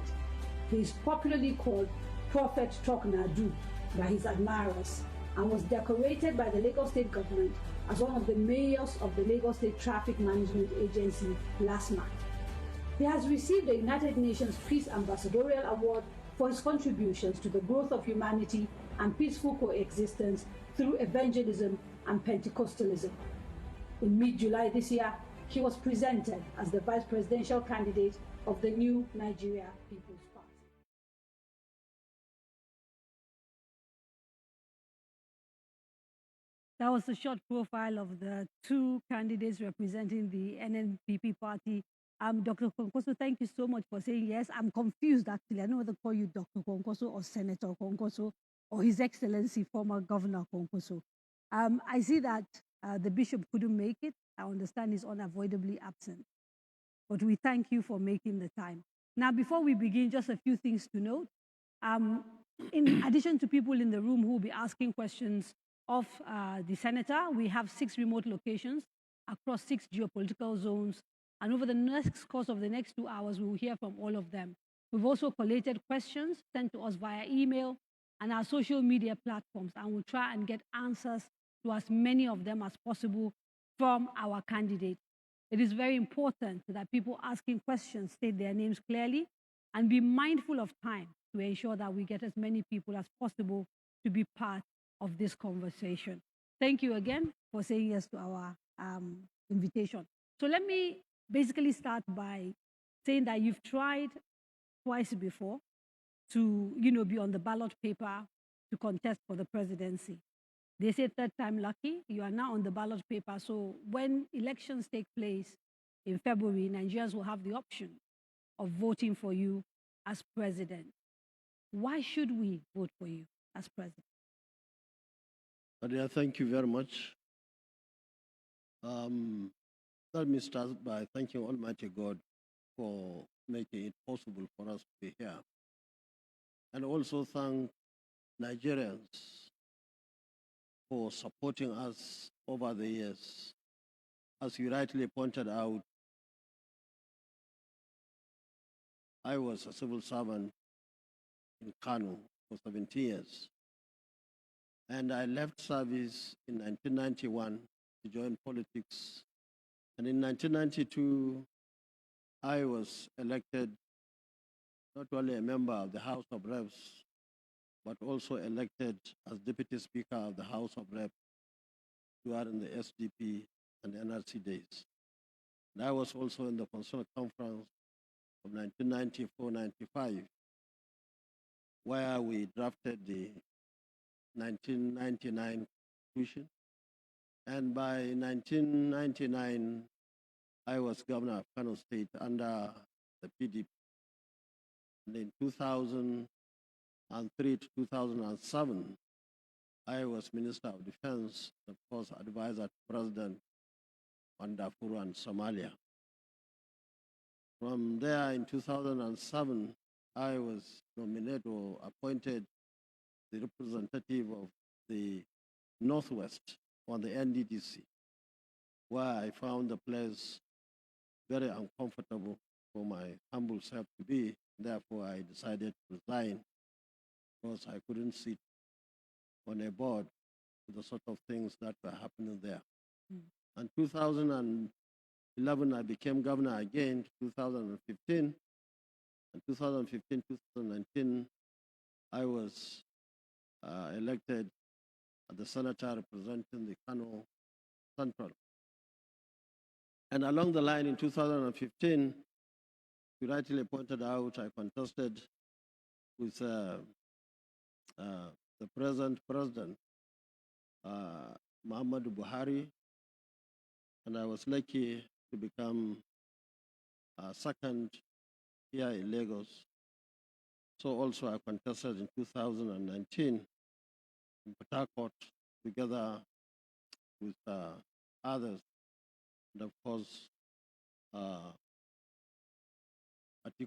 He is popularly called Prophet Toknadu by his admirers and was decorated by the Lagos State government as one of the mayors of the Lagos State Traffic Management Agency last month. He has received the United Nations Peace Ambassadorial Award for his contributions to the growth of humanity and peaceful coexistence through evangelism and Pentecostalism. In mid-July this year, he was presented as the vice presidential candidate of the new Nigeria People's Party. That was a short profile of the 2 candidates representing the NNPP party. Dr. Kwankwaso, thank you so much for saying yes. I'm confused, actually. I don't know whether to call you Dr. Kwankwaso or Senator Kwankwaso or His Excellency, former Governor Kwankwaso. I see that the bishop couldn't make it. I understand he's unavoidably absent. But we thank you for making the time. Now, before we begin, just a few things to note. In addition to people in the room who will be asking questions of the senator, we have 6 remote locations across 6 geopolitical zones. And over the next course of the next 2 hours, we will hear from all of them. We've also collated questions sent to us via email and our social media platforms, and we'll try and get answers to as many of them as possible from our candidates. It is very important that people asking questions state their names clearly and be mindful of time to ensure that we get as many people as possible to be part of this conversation. Thank you again for saying yes to our invitation. So let me basically start by saying that you've tried twice before to, be on the ballot paper to contest for the presidency. They say 3rd time lucky. You are now on the ballot paper. So when elections take place in February, Nigerians will have the option of voting for you as president. Why should we vote for you as president?
Maria, thank you very much. Let me start by thanking Almighty God for making it possible for us to be here. And also thank Nigerians for supporting us over the years. As you rightly pointed out, I was a civil servant in Kano for 17 years. And I left service in 1991 to join politics. And in 1992, I was elected not only a member of the House of Reps, but also elected as Deputy Speaker of the House of Reps during the SDP and NRC days. And I was also in the Constitutional Conference of 1994-95, where we drafted the 1999 Constitution. And by 1999, I was governor of Kano State under the PDP. And in 2003 to 2007, I was Minister of Defense, of course, advisor to President Mandafuru and Somalia. From there, in 2007, I was nominated or appointed the representative of the Northwest on the NDDC, where I found the place very uncomfortable for my humble self to be. Therefore, I decided to resign because I couldn't sit on a board with the sort of things that were happening there. And 2011, I became governor again, 2015. And 2015, 2019, I was elected as the senator representing the Kano Central. And along the line in 2015, you rightly pointed out, I contested with the present president, Muhammadu Buhari, and I was lucky to become second here in Lagos. So also I contested in 2019 in Port Harcourt together with others. And of course, Atiku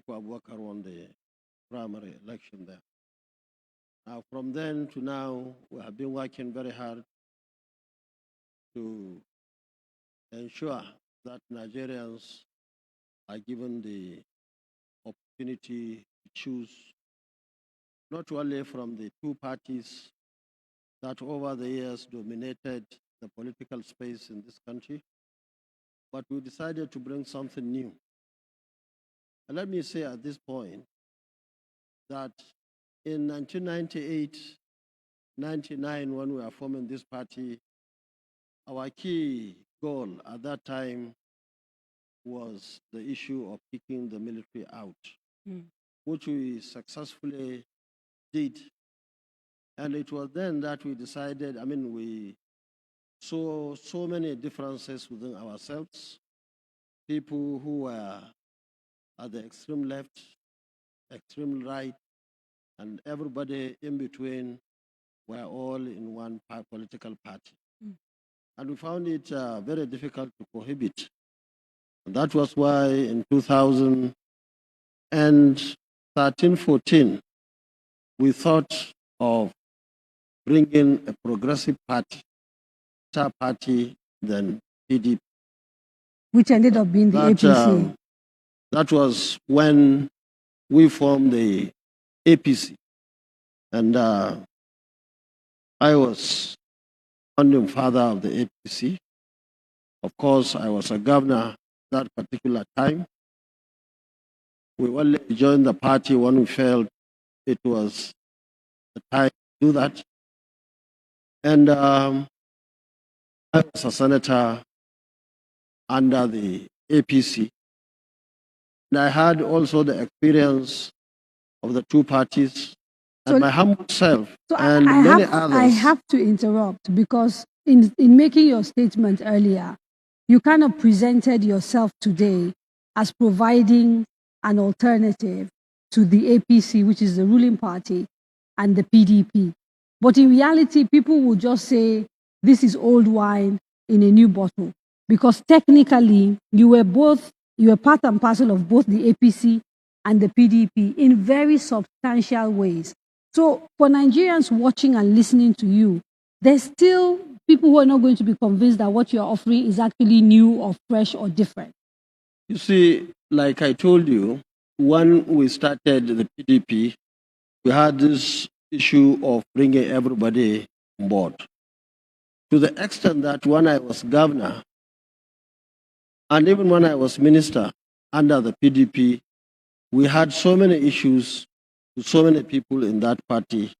Abubakar won the primary election there. From then to now, we have been working very hard to ensure that Nigerians are given the opportunity to choose not only from the two parties that over the years dominated the political space in this country, but we decided to bring something new. And let me say at this point that in 1998, 99, when we were forming this party, our key goal at that time was the issue of kicking the military out, which we successfully did. And it was then that we decided, we saw so many differences within ourselves, people who were at the extreme left, extreme right, and everybody in between were all in one political party. And we found it very difficult to cohabit. And that was why in 2013-14, we thought of bringing a progressive party, better party than PDP.
Which ended up being the APC.
That was when we formed the APC. And I was founding father of the APC. Of course, I was a governor that particular time. We only joined the party when we felt it was the time to do that. And I was a senator under the APC. And I had also the experience of the two parties and my humble self and many others.
I have to interrupt because in making your statement earlier, you kind of presented yourself today as providing an alternative to the APC, which is the ruling party, and the PDP. But in reality, people will just say, this is old wine in a new bottle. Because technically, you were part and parcel of both the APC and the PDP in very substantial ways. So for Nigerians watching and listening to you, there's still people who are not going to be convinced that what you're offering is actually new or fresh or different.
You see, like I told you, when we started the PDP, we had this issue of bringing everybody on board. To the extent that when I was governor, and even when I was minister under the PDP, we had so many issues with so many people in that party,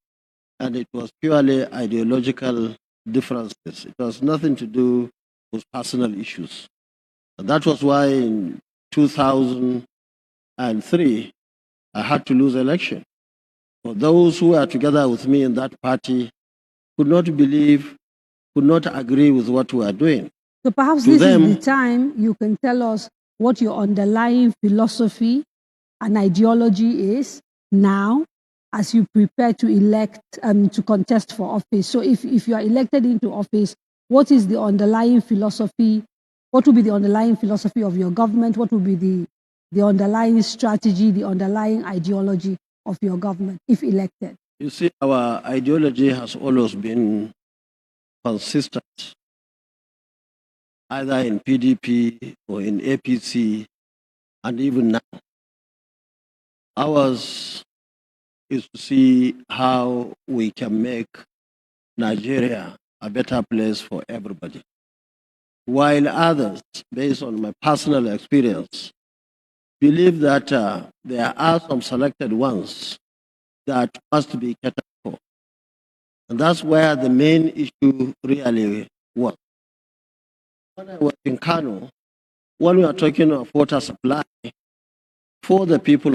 and it was purely ideological differences. It was nothing to do with personal issues. And that was why in 2003, I had to lose election. For those who were together with me in that party could not believe, could not agree with what we are doing.
So perhaps this is the time you can tell us what your underlying philosophy and ideology is now as you prepare to elect, to contest for office. So if you are elected into office, what is the underlying philosophy? What will be the underlying philosophy of your government? What will be the underlying strategy, the underlying ideology of your government if elected?
You see, our ideology has always been consistent, either in PDP or in APC, and even now. Ours is to see how we can make Nigeria a better place for everybody. While others, based on my personal experience, believe that there are some selected ones that must be catered for. And that's where the main issue really was. When I was in Kano, when we are talking of water supply for the people,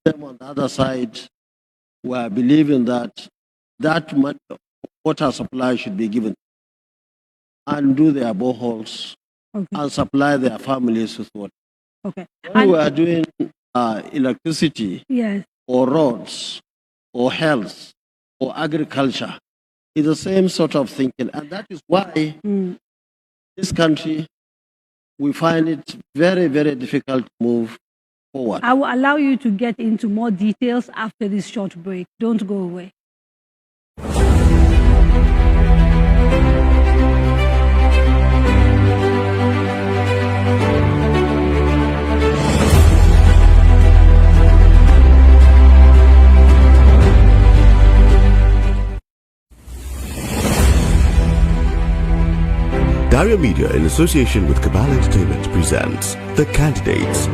them on the other side were believing that money of water supply should be given and do their boreholes and supply their families with water.
Okay.
When we are doing electricity,
yes,
or roads, or health, or agriculture, it's the same sort of thinking. And that is why this country, we find it very, very difficult to move forward.
I will allow you to get into more details after this short break. Don't go away.
Daria Media, in association with Cabal Entertainment, presents The Candidates,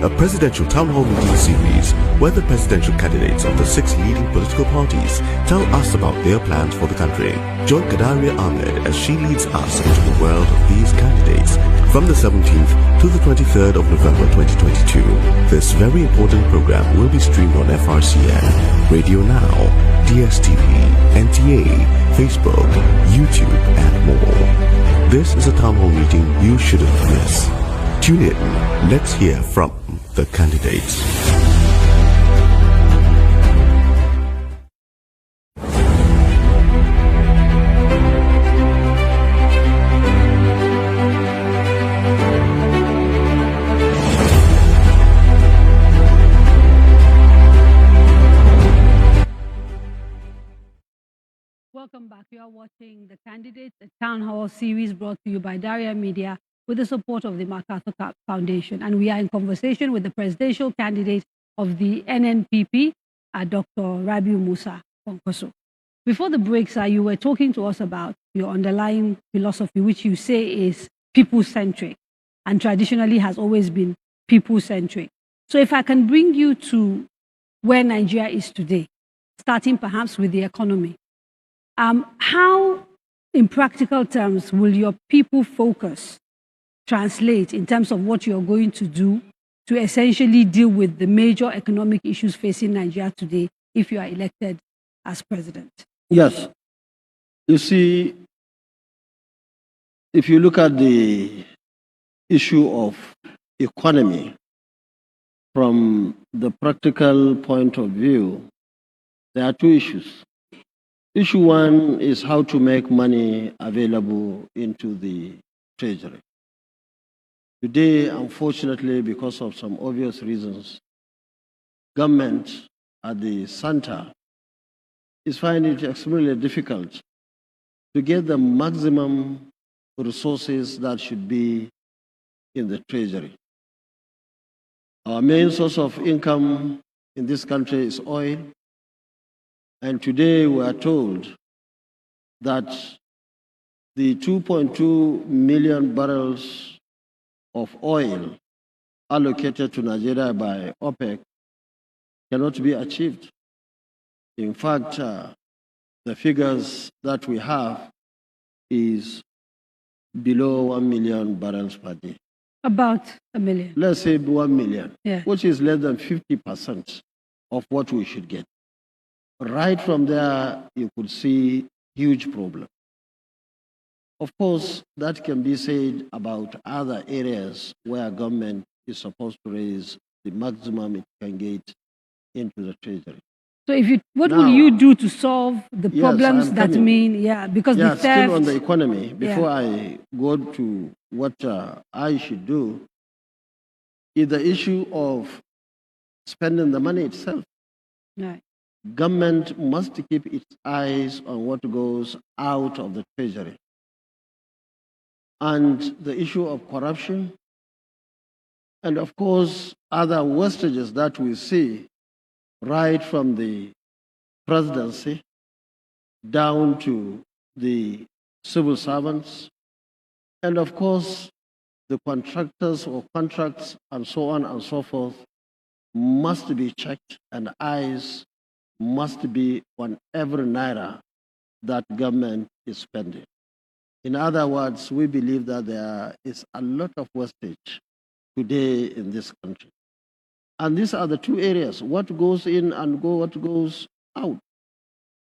a presidential town hall meeting series where the presidential candidates of the 6 leading political parties tell us about their plans for the country. Join Kadaria Ahmed as she leads us into the world of these candidates from the 17th to the 23rd of November 2022. This very important program will be streamed on FRCN, Radio Now, DSTV, NTA, Facebook, YouTube, and more. This is a town hall meeting you shouldn't miss. Tune in. Let's hear from the candidates.
Welcome back. You are watching The Candidates, a town hall series brought to you by Daria Media with the support of the MacArthur Foundation. And we are in conversation with the presidential candidate of the NNPP, Dr. Rabiu Musa Kwankwaso. Before the break, sir, you were talking to us about your underlying philosophy, which you say is people-centric and traditionally has always been people-centric. So if I can bring you to where Nigeria is today, starting perhaps with the economy, how, in practical terms, will your people focus translate in terms of what you're going to do to essentially deal with the major economic issues facing Nigeria today if you are elected as president?
Yes. You see, if you look at the issue of economy from the practical point of view, there are 2 issues. Issue 1 is how to make money available into the treasury. Today, unfortunately, because of some obvious reasons, government at the center is finding it extremely difficult to get the maximum resources that should be in the treasury. Our main source of income in this country is oil. And today we are told that the 2.2 million barrels of oil allocated to Nigeria by OPEC cannot be achieved. In fact, the figures that we have is below 1 million barrels per day.
About 1 million.
Let's say 1 million,
Yeah.
which is less than 50% of what we should get. Right from there, you could see huge problem. Of course, that can be said about other areas where government is supposed to raise the maximum it can get into the treasury.
So what
Now,
will you do to solve the
yes,
problems
I'm
that
coming.
mean, because the theft...
Still on the economy, before I go to what I should do, is the issue of spending the money itself.
Right.
Government must keep its eyes on what goes out of the treasury. And the issue of corruption, and of course, other wastages that we see right from the presidency down to the civil servants, and of course, the contractors or contracts and so on and so forth must be checked, and eyes must be on every naira that government is spending. In other words, we believe that there is a lot of wastage today in this country. And these are the 2 areas, what goes in and what goes out.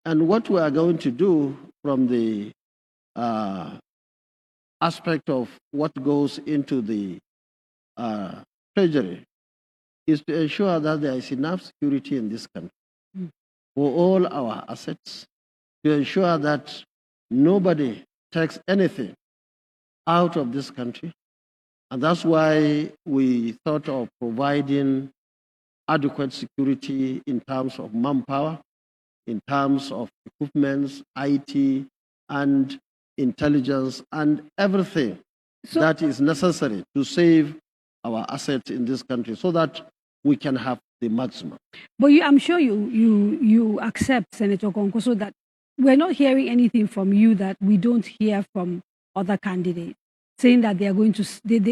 And what we are going to do from the aspect of what goes into the treasury is to ensure that there is enough security in this country for all our assets, to ensure that nobody takes anything out of this country, And that's why we thought of providing adequate security in terms of manpower, in terms of equipment, IT, and intelligence, and everything that is necessary to save our assets in this country so that we can have the maximum.
But I'm sure you accept, Senator Kwankwaso, that we're not hearing anything from you that we don't hear from other candidates, saying that they are going to,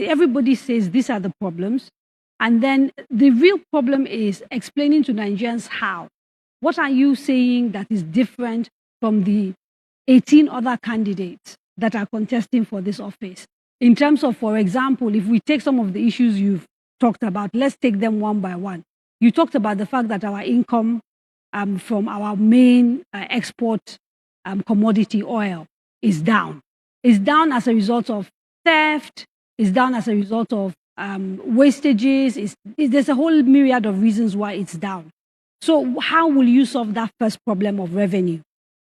everybody says these are the problems. And then the real problem is explaining to Nigerians how. What are you saying that is different from the 18 other candidates that are contesting for this office? In terms of, for example, if we take some of the issues you've talked about, let's take them one by one. You talked about the fact that our income from our main export commodity oil is down. It's down as a result of theft, it's down as a result of wastages. There's a whole myriad of reasons why it's down. So how will you solve that first problem of revenue?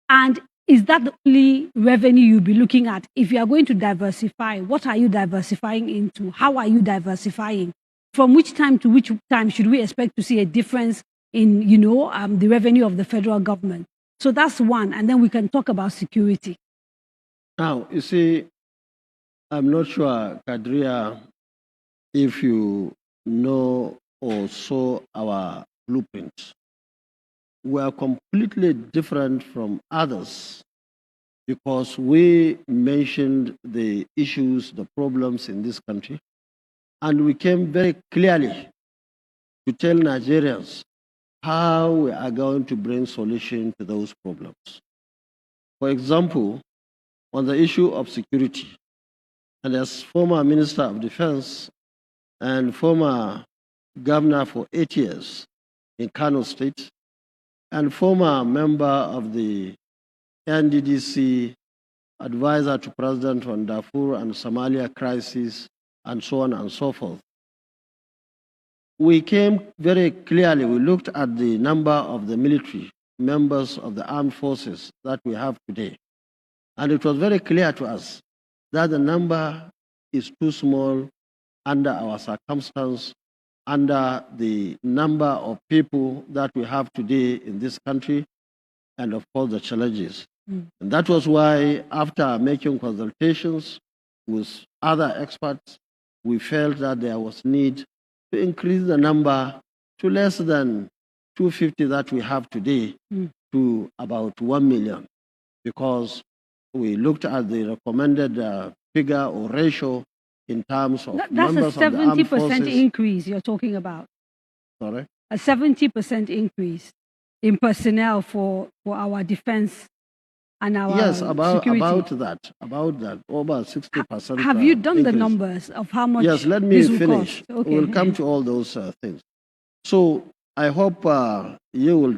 And is that the only revenue you'll be looking at? If you are going to diversify, what are you diversifying into? How are you diversifying? From which time to which time should we expect to see a difference in, the revenue of the federal government? So that's one, and then we can talk about security.
Now, you see, I'm not sure, Kadria, if you know or saw our blueprint. We are completely different from others because we mentioned the issues, the problems in this country, and we came very clearly to tell Nigerians how we are going to bring solution to those problems. For example, on the issue of security, and as former Minister of Defense and former governor for 8 years in Kano State, and former member of the NDDC, advisor to President on Darfur and Somalia crisis, and so on and so forth. We came very clearly, we looked at the number of the military members of the armed forces that we have today. And it was very clear to us that the number is too small under our circumstance, under the number of people that we have today in this country, and of course the challenges. And that was why, after making consultations with other experts, we felt that there was need to increase the number to less than 250 that we have today to about 1 million, because we looked at the recommended figure or ratio in terms of members of the armed forces.
That's a 70% increase you're talking about.
Sorry?
A 70% increase in personnel for our defense and our security.
About that, over 60%.
Have you done the numbers of how much?
Yes, let me finish.
Okay.
We'll come to all those things. So I hope you will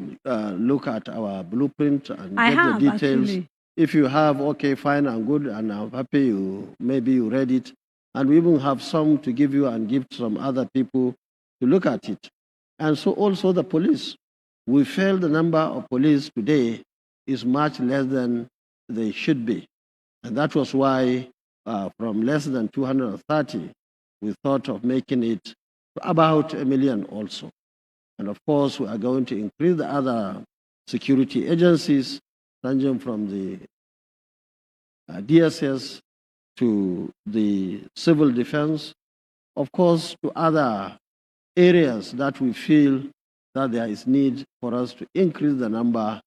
look at our blueprint and get the details.
Actually.
If you have, okay, fine and good, and I'm happy maybe you read it. And we even have some to give you and give some other people to look at it. And so also the police. We feel the number of police today is much less than they should be. And that was why from less than 230, we thought of making it about 1 million also. And of course, we are going to increase the other security agencies, ranging from the DSS to the civil defense, of course, to other areas that we feel that there is need for us to increase the number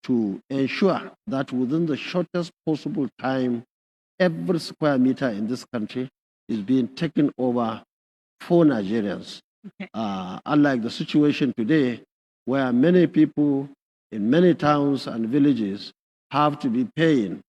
to ensure that within the shortest possible time, every square meter in this country is being taken over for Nigerians. Okay. Unlike the situation today, where many people in many towns and villages have to be paying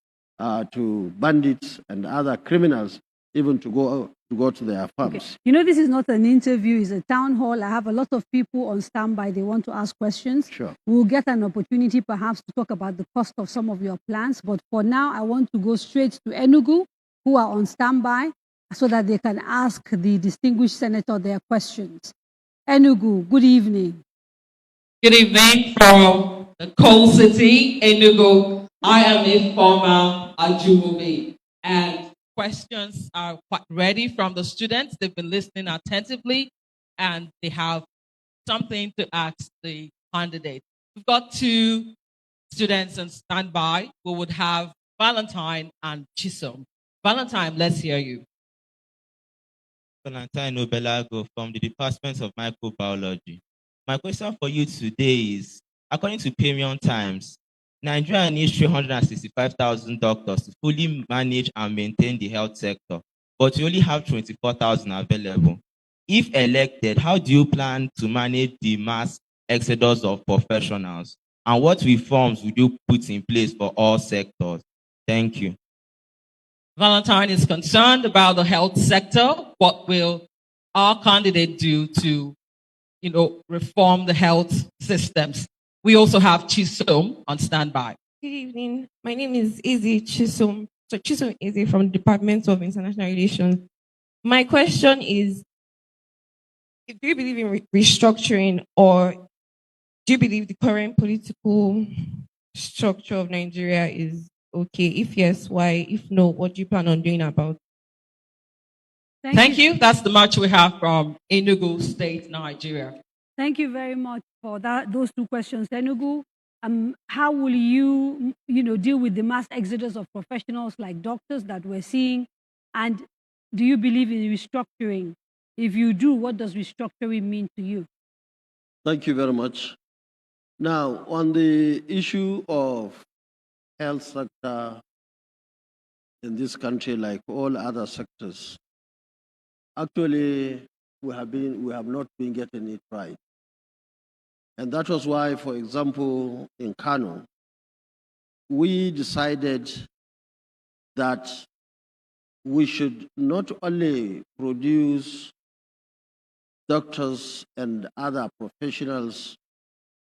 to bandits and other criminals even to go to their farms.
Okay. You know, this is not an interview, it's a town hall. I have a lot of people on standby. They want to ask questions.
Sure.
We'll get an opportunity perhaps to talk about the cost of some of your plans. But for now, I want to go straight to Enugu, who are on standby, so that they can ask the distinguished senator their questions. Enugu, good evening.
Good evening from the coal city, Enugu. I am a former Ajumobi, and questions are quite ready from the students. They've been listening attentively and they have something to ask the candidate. We've got two students on standby. We would have Valentine and Chisom. Valentine, let's hear you.
Valentine Obelago from the Department of Microbiology. My question for you today is, according to Premium Times, Nigeria needs 365,000 doctors to fully manage and maintain the health sector, but we only have 24,000 available. If elected, how do you plan to manage the mass exodus of professionals? And what reforms would you put in place for all sectors? Thank you.
Valentine is concerned about the health sector. What will our candidate do to, reform the health systems? We also have Chisom on standby.
Good evening. My name is Izzy Chisom. So Chisom Izzy from the Department of International Relations. My question is, do you believe in restructuring, or do you believe the current political structure of Nigeria is okay? If yes, why? If no, what do you plan on doing about it?
Thank you. That's the much we have from Enugu State, Nigeria.
Thank you very much for those two questions. Enugu, how will you, deal with the mass exodus of professionals like doctors that we're seeing? And do you believe in restructuring? If you do, what does restructuring mean to you?
Thank you very much. Now, on the issue of health sector in this country, like all other sectors, actually, we have not been getting it right. And that was why, for example, in Kano, we decided that we should not only produce doctors and other professionals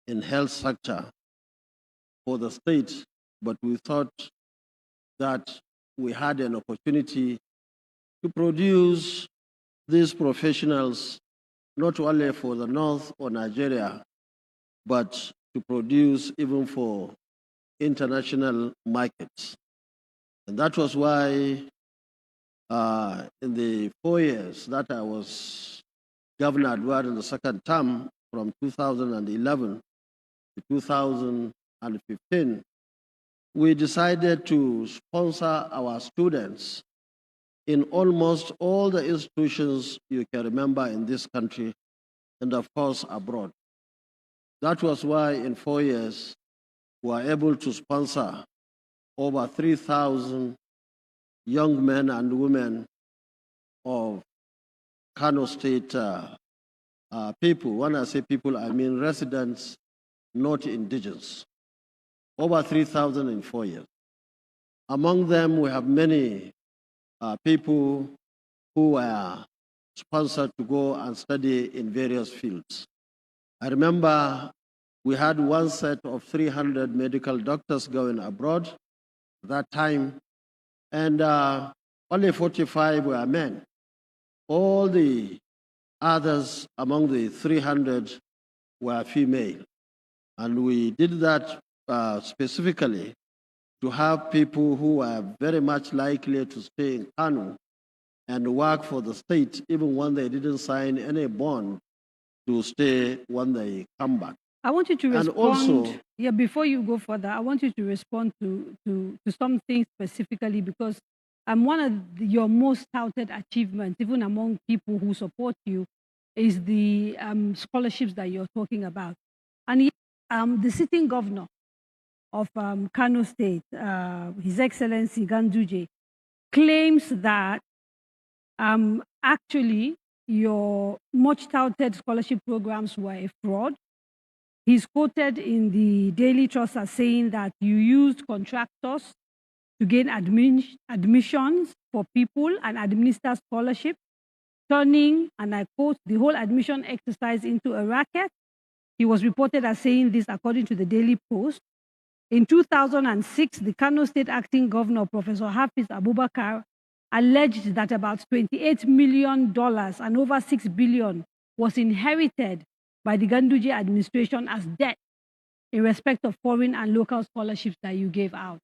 in health sector for the state, but we thought that we had an opportunity to produce these professionals not only for the North or Nigeria, but to produce even for international markets. And that was why in the 4 years that I was governor during the second term, from 2011 to 2015, we decided to sponsor our students in almost all the institutions you can remember in this country, and of course abroad. That was why in 4 years, we were able to sponsor over 3,000 young men and women of Kano State people. When I say people, I mean residents, not indigenous. Over 3,000 in 4 years. Among them, we have many people who were sponsored to go and study in various fields. I remember we had one set of 300 medical doctors going abroad at that time, and only 45 were men. All the others among the 300 were female. And we did that specifically to have people who were very much likely to stay in Kano and work for the state, even when they didn't sign any bond to stay when they come back.
I want you to respond.
And also,
before you go further, I want you to respond to something specifically, because one of your most touted achievements, even among people who support you, is the scholarships that you're talking about. And the sitting governor of Kano State, His Excellency Ganduje, claims that actually your much touted scholarship programs were a fraud. He's quoted in the Daily Trust as saying that you used contractors to gain admissions for people and administer scholarship, turning, and I quote, the whole admission exercise into a racket. He was reported as saying this according to the Daily Post. In 2006, the Kano State Acting Governor, Professor Hafiz Abubakar, alleged that about $28 million and over $6 billion was inherited by the Ganduje administration as debt in respect of foreign and local scholarships that you gave out.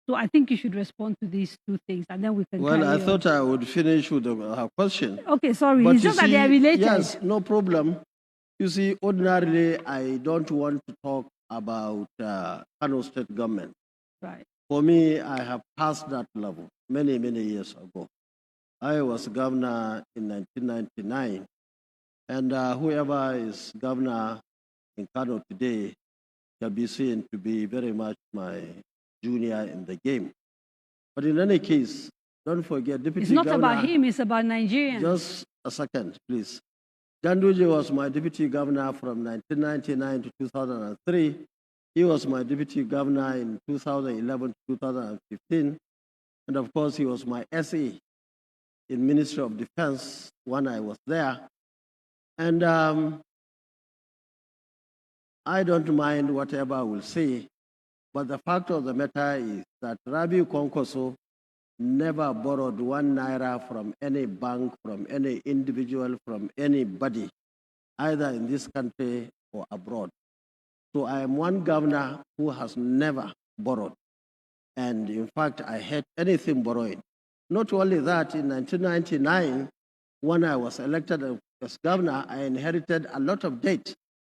So I think you should respond to these two things, and then we can
Well,
carry
I
on.
thought I would finish with her question.
Okay, sorry.
But
It's
you
just that they are
see,
related.
yes, no problem. You see, ordinarily, I don't want to talk about Kano state government.
Right.
For me, I have passed that level many, many years ago. I was governor in 1999, and whoever is governor in Kano today can be seen to be very much my junior in the game. But in any case, don't forget, Deputy
It's not
Governor.
about him, it's about Nigerians.
Just a second, please. Ganduje was my deputy governor from 1999 to 2003. He was my deputy governor in 2011 to 2015. And of course, he was my SE in Ministry of Defense when I was there. And I don't mind whatever I will say, but the fact of the matter is that Rabiu Kwankwaso never borrowed 1 naira from any bank, from any individual, from anybody, either in this country or abroad. So I am one governor who has never borrowed. And in fact, I hate anything borrowing. Not only that, in 1999, when I was elected as governor, I inherited a lot of debt,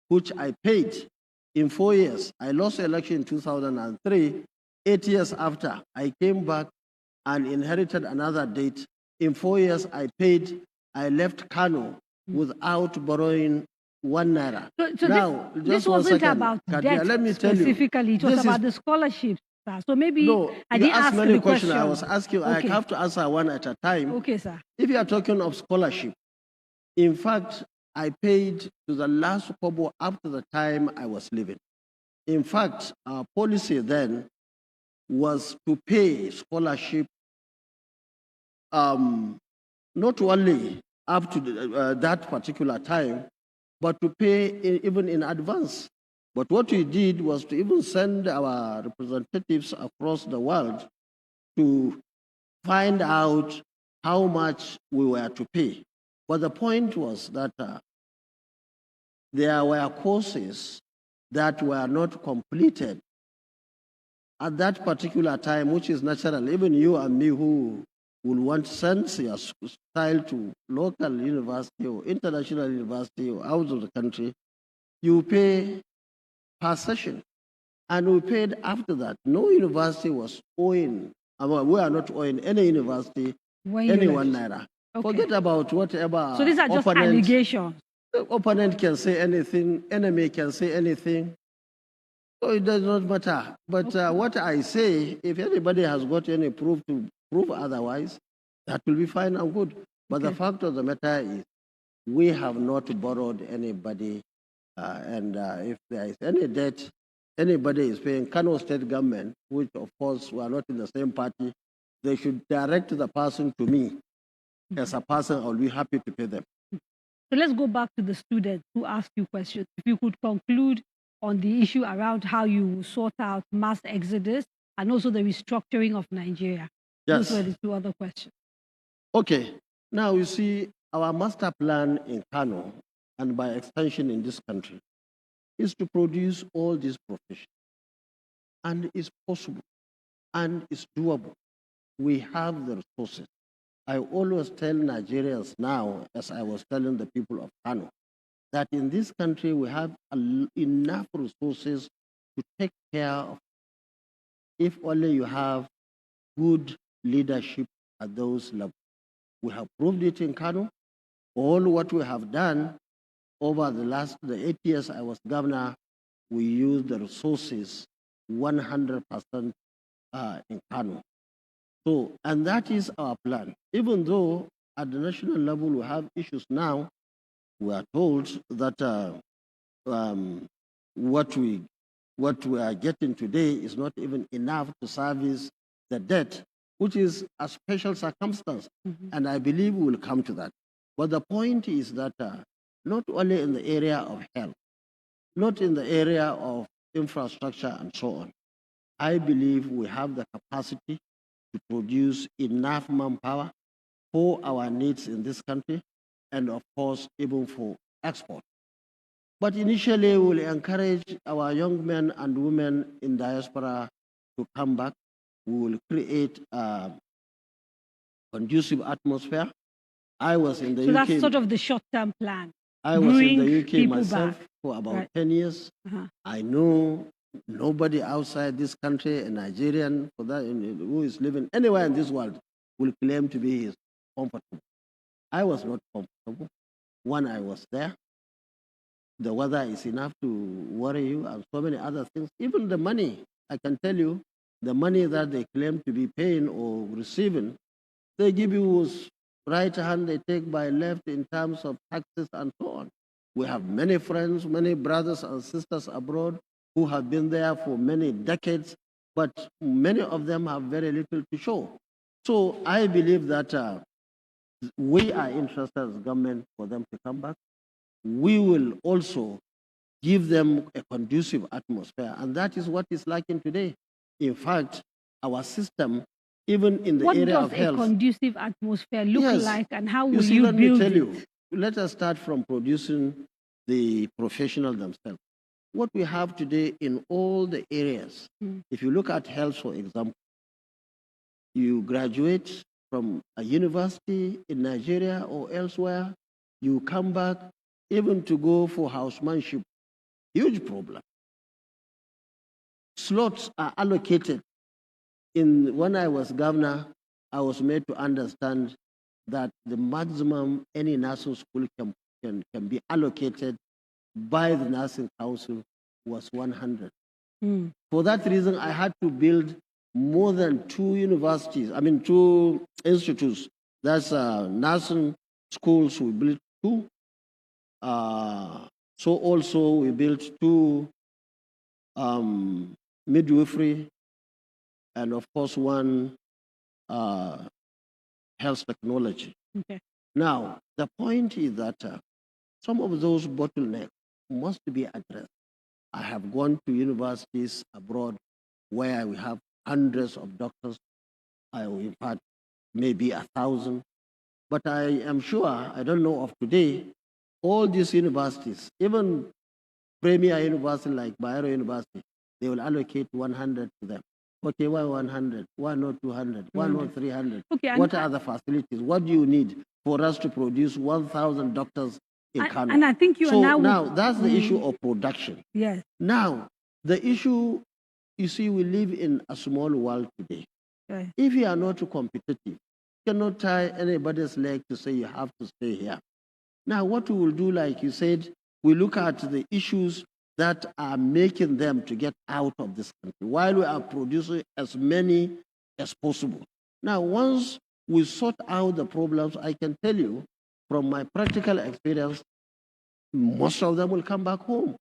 which I paid in 4 years. I lost the election in 2003. 8 years after, I came back and inherited another debt. In 4 years, I paid. I left Kano without borrowing 1 naira.
So
now,
this
just 1
wasn't
second,
about
Kadia,
debt
let me tell you.
specifically. It was
this
about
is,
the scholarships. Sir. So maybe
no,
I
you
didn't
asked
ask
many
the
questions.
question.
I was asking,
Okay.
I have to answer one at a time.
Okay, sir.
If you are talking of scholarship, in fact, I paid to the last kobo up to the time I was leaving. In fact, our policy then was to pay scholarship not only up to that particular time, but to pay even in advance. But what we did was to even send our representatives across the world to find out how much we were to pay. But the point was that there were courses that were not completed at that particular time, which is natural. Even you and me who will want to send your child to local university or international university or out of the country, you pay per session. And we paid after that. No university was owing, we are not owing any university any 1 naira. Okay. Forget about whatever.
So these are just allegations.
The opponent can say anything, enemy can say anything. So it does not matter. But what I say, if anybody has got any proof to prove otherwise, that will be fine and good. But the fact of the matter is, we have not borrowed anybody. And if there is any debt, anybody is paying Kano state government, which of course we are not in the same party, they should direct the person to me. As a person, I'll be happy to pay them.
So let's go back to the students who asked you questions. If you could conclude on the issue around how you sort out mass exodus and also the restructuring of Nigeria.
Yes.
Those were the two other questions.
Okay. Now you see, our master plan in Kano, and by extension in this country, is to produce all these professions. And it's possible, and it's doable. We have the resources. I always tell Nigerians now, as I was telling the people of Kano, that in this country we have enough resources to take care of, if only you have good leadership at those levels. We have proved it in Kano. All what we have done over the 8 years I was governor, we used the resources 100% in Kano. So, and that is our plan. Even though at the national level we have issues now, we are told that what we are getting today is not even enough to service the debt, which is a special circumstance. And I believe we will come to that. But the point is that not only in the area of health, not in the area of infrastructure and so on, I believe we have the capacity to produce enough manpower for our needs in this country and of course even for export. But initially we'll encourage our young men and women in diaspora to come back. we will create a conducive atmosphere. I was in the
So
UK.
that's sort of the short-term plan.
I was in the
Bring
UK
people
myself
back.
for about
Right.
10 years.
Uh-huh.
I know nobody outside this country, a Nigerian for that, who is living anywhere in this world, will claim to be comfortable. I was not comfortable when I was there. The weather is enough to worry you and so many other things. Even the money, I can tell you, the money that they claim to be paying or receiving, they give you right hand, they take by left in terms of taxes and so on. We have many friends, many brothers and sisters abroad who have been there for many decades, but many of them have very little to show. So I believe that we are interested as government for them to come back. We will also give them a conducive atmosphere, and that is what is lacking today. In fact, our system, even in the
What
area
does
of
a
health,
conducive atmosphere look
Yes.
like, and how will
you see,
you
let me
build
tell
it?
you, let us start from producing the professionals themselves. What we have today in all the areas, if you look at health, for example, you graduate from a university in Nigeria or elsewhere, you come back, even to go for housemanship, huge problem. Slots are allocated. When I was governor, I was made to understand that the maximum any nursing school can be allocated by the nursing council was 100. For that reason, I had to build more than 2 universities, 2 institutes. That's nursing schools, we built 2. So also we built 2 midwifery, and of course 1 health technology.
Okay.
Now, the point is that some of those bottlenecks must be addressed. I have gone to universities abroad where we have hundreds of doctors. We've had maybe 1,000. But I am sure, I don't know of today, all these universities, even premier university like Bayero University, they will allocate 100 to them. Okay, why 100? Why not 200? Why not 300?
Okay,
What are the facilities? What do you need for us to produce 1,000 doctors in Kano?
And I think you
so
are
now that's the issue of production.
Yes.
Now, the issue, you see, we live in a small world today.
Right.
If you are not competitive, you cannot tie anybody's leg to say you have to stay here. Now, what we will do, like you said, we look at the issues that are making them to get out of this country while we are producing as many as possible. Now, once we sort out the problems, I can tell you from my practical experience, most of them will come back home.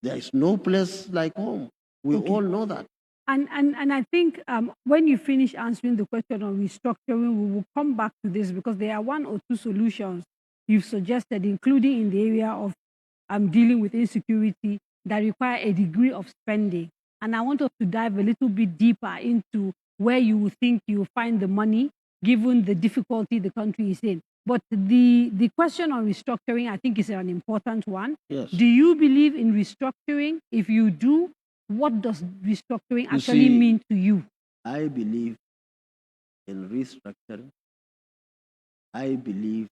There is no place like home. We all know that.
And I think when you finish answering the question on restructuring, we will come back to this, because there are 1 or 2 solutions you've suggested, including in the area of dealing with insecurity, that require a degree of spending. And I want us to dive a little bit deeper into where you think you find the money, given the difficulty the country is in. But the question on restructuring, I think, is an important one.
Yes.
Do you believe in restructuring? If you do, what does restructuring actually mean to you?
I believe in restructuring. I believe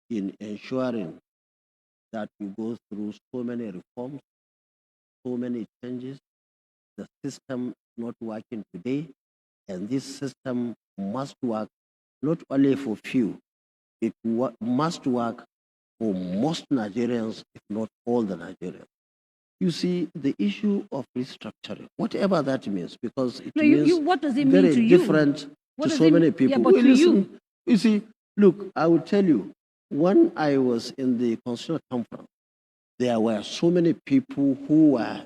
in ensuring that we go through so many reforms, so many changes. The system is not working today, and this system must work not only for few, it must work for most Nigerians, if not all the Nigerians. You see, the issue of restructuring, whatever that means, because it means
what does it
very
mean to you?
different
What
to
does
so
it
many
mean?
people.
Yeah, but
Well,
to
listen,
you.
you see, look, I will tell you, when I was in the Constitutional Conference, there were so many people who were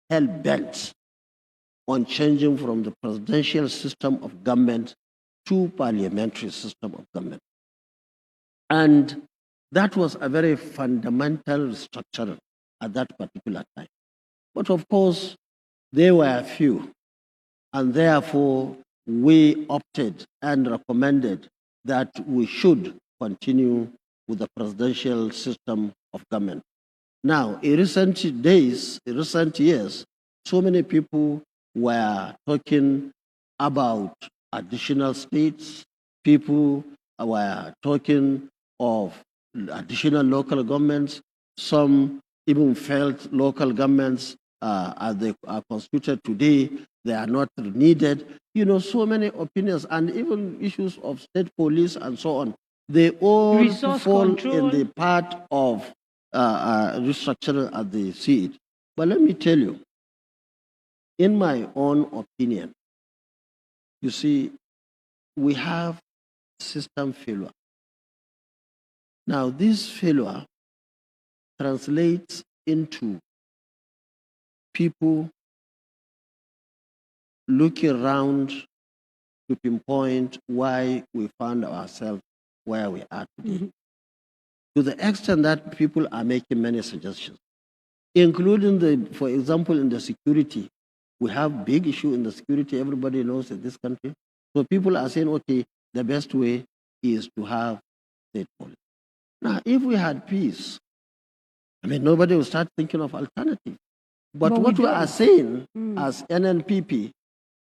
hell-bent on changing from the presidential system of government to parliamentary system of government. And that was a very fundamental restructuring at that particular time. But of course, they were few, and therefore we opted and recommended that we should continue with the presidential system of government. Now, in recent days, in recent years, so many people were talking about additional states. People were talking of additional local governments. Some even felt local governments, as they are constituted today, they are not needed. You know, so many opinions, and even issues of state police and so on. They all
Resource
fall
control.
in the part of restructuring as they see it. But let me tell you, in my own opinion, you see, we have system failure. Now, this failure translates into people looking around to pinpoint why we found ourselves where we are today. To the extent that people are making many suggestions, including for example, in the security. We have big issue in the security, everybody knows in this country. So people are saying, okay, the best way is to have state police. Now, if we had peace, I mean, nobody will start thinking of alternative. But what we are saying as NNPP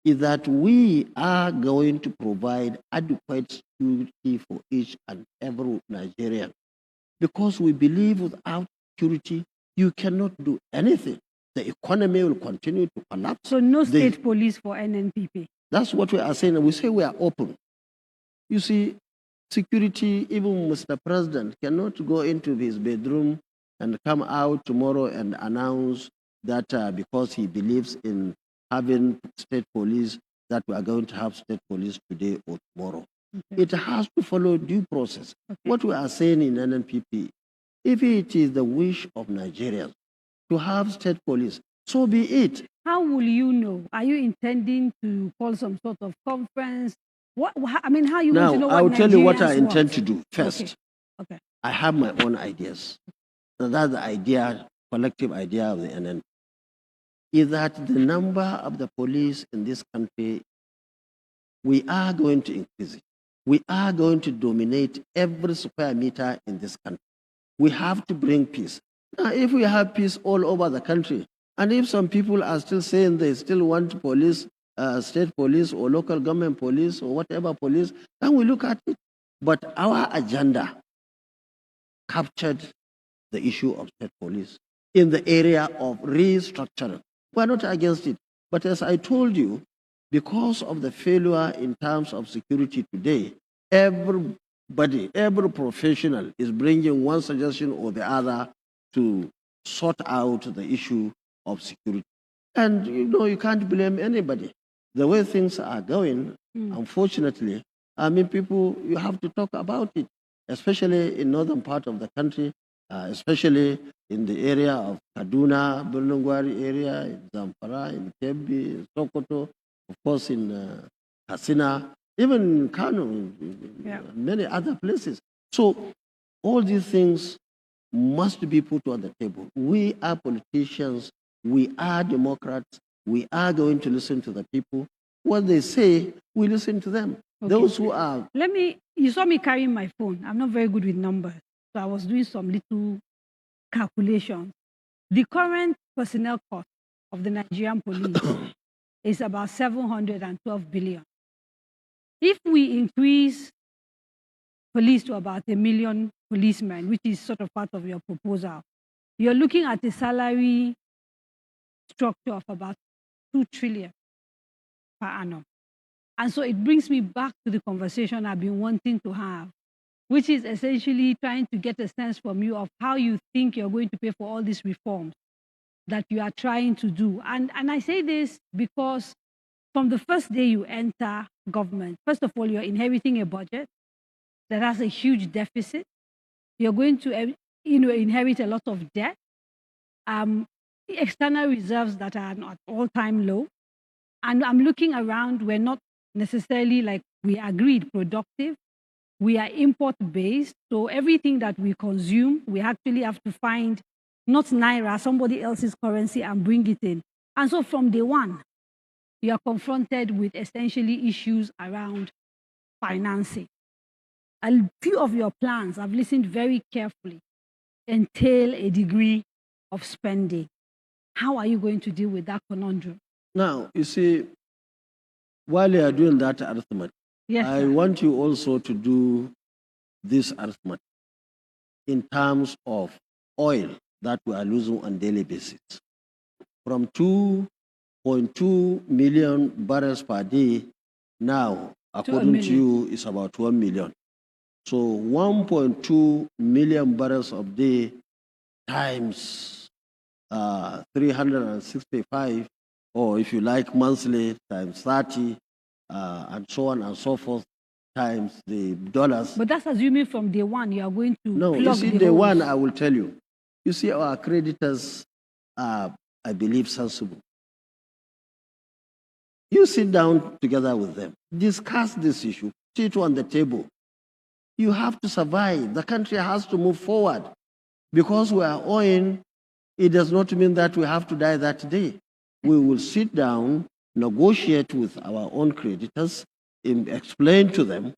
is that we are going to provide adequate security for each and every Nigerian, because we believe without security, you cannot do anything. The economy will continue to collapse.
So no state police for NNPP.
That's what we are saying. And we say we are open. You see, security, even Mr. President cannot go into his bedroom and come out tomorrow and announce that because he believes in having state police, that we are going to have state police today or tomorrow. Okay. It has to follow due process. Okay. What we are saying in NNPP, if it is the wish of Nigerians to have state police, so be it.
How will you know? Are you intending to call some sort of conference? I mean, how you want to know what
I'll tell you what I
Nigerians
intend
want?
to do first.
Okay.
I have my own ideas. That's the idea, collective idea of the NNPP, is that the number of the police in this country, we are going to increase it. We are going to dominate every square meter in this country. We have to bring peace. Now, if we have peace all over the country, and if some people are still saying they still want police, state police or local government police or whatever police, then we look at it. But our agenda captured the issue of state police in the area of restructuring. We're not against it. But as I told you, because of the failure in terms of security today, everybody, every professional is bringing one suggestion or the other to sort out the issue of security. And you know, you can't blame anybody. The way things are going, unfortunately, I mean, people, you have to talk about it, especially in northern part of the country, especially in the area of Kaduna, Bulungwari area, in Zamfara, in Kebbi, in Sokoto, of course in Katsina, even in Kano, many other places. So all these things must be put on the table. We are politicians, we are Democrats, we are going to listen to the people. What they say, we listen to them. Okay. Those who are...
You saw me carrying my phone. I'm not very good with numbers. So I was doing some little calculations. The current personnel cost of the Nigerian police is about 712 billion. If we increase police to about 1 million policemen, which is sort of part of your proposal, you're looking at a salary structure of about 2 trillion per annum. And so it brings me back to the conversation I've been wanting to have, which is essentially trying to get a sense from you of how you think you're going to pay for all these reforms that you are trying to do. And I say this because from the first day you enter government, first of all, you're inheriting a budget that has a huge deficit. You're going to inherit a lot of debt, external reserves that are at all-time low. And I'm looking around, we're not necessarily, like we agreed, productive. We are import-based, so everything that we consume, we actually have to find not Naira, somebody else's currency, and bring it in. And so from day one, you are confronted with essentially issues around financing. A few of your plans, I've listened very carefully, entail a degree of spending. How are you going to deal with that conundrum?
Now, you see, While you are doing that arithmetic,
Yes,
I
sir.
want you also to do this arithmetic in terms of oil that we are losing on daily basis. From 2.2 million barrels per day, now, according to you, is about 1 million. So 1.2 million barrels of day times 365, or if you like monthly, times 30, and so on and so forth, times the dollars.
But that's assuming from day one you are going to
No, you
plug
see,
the
the
holes.
one I will tell you. You see, our creditors are, I believe, sensible. You sit down together with them, discuss this issue, put it on the table. You have to survive. The country has to move forward. Because we are owing, it does not mean that we have to die that day. We will sit down, negotiate with our own creditors, explain to them,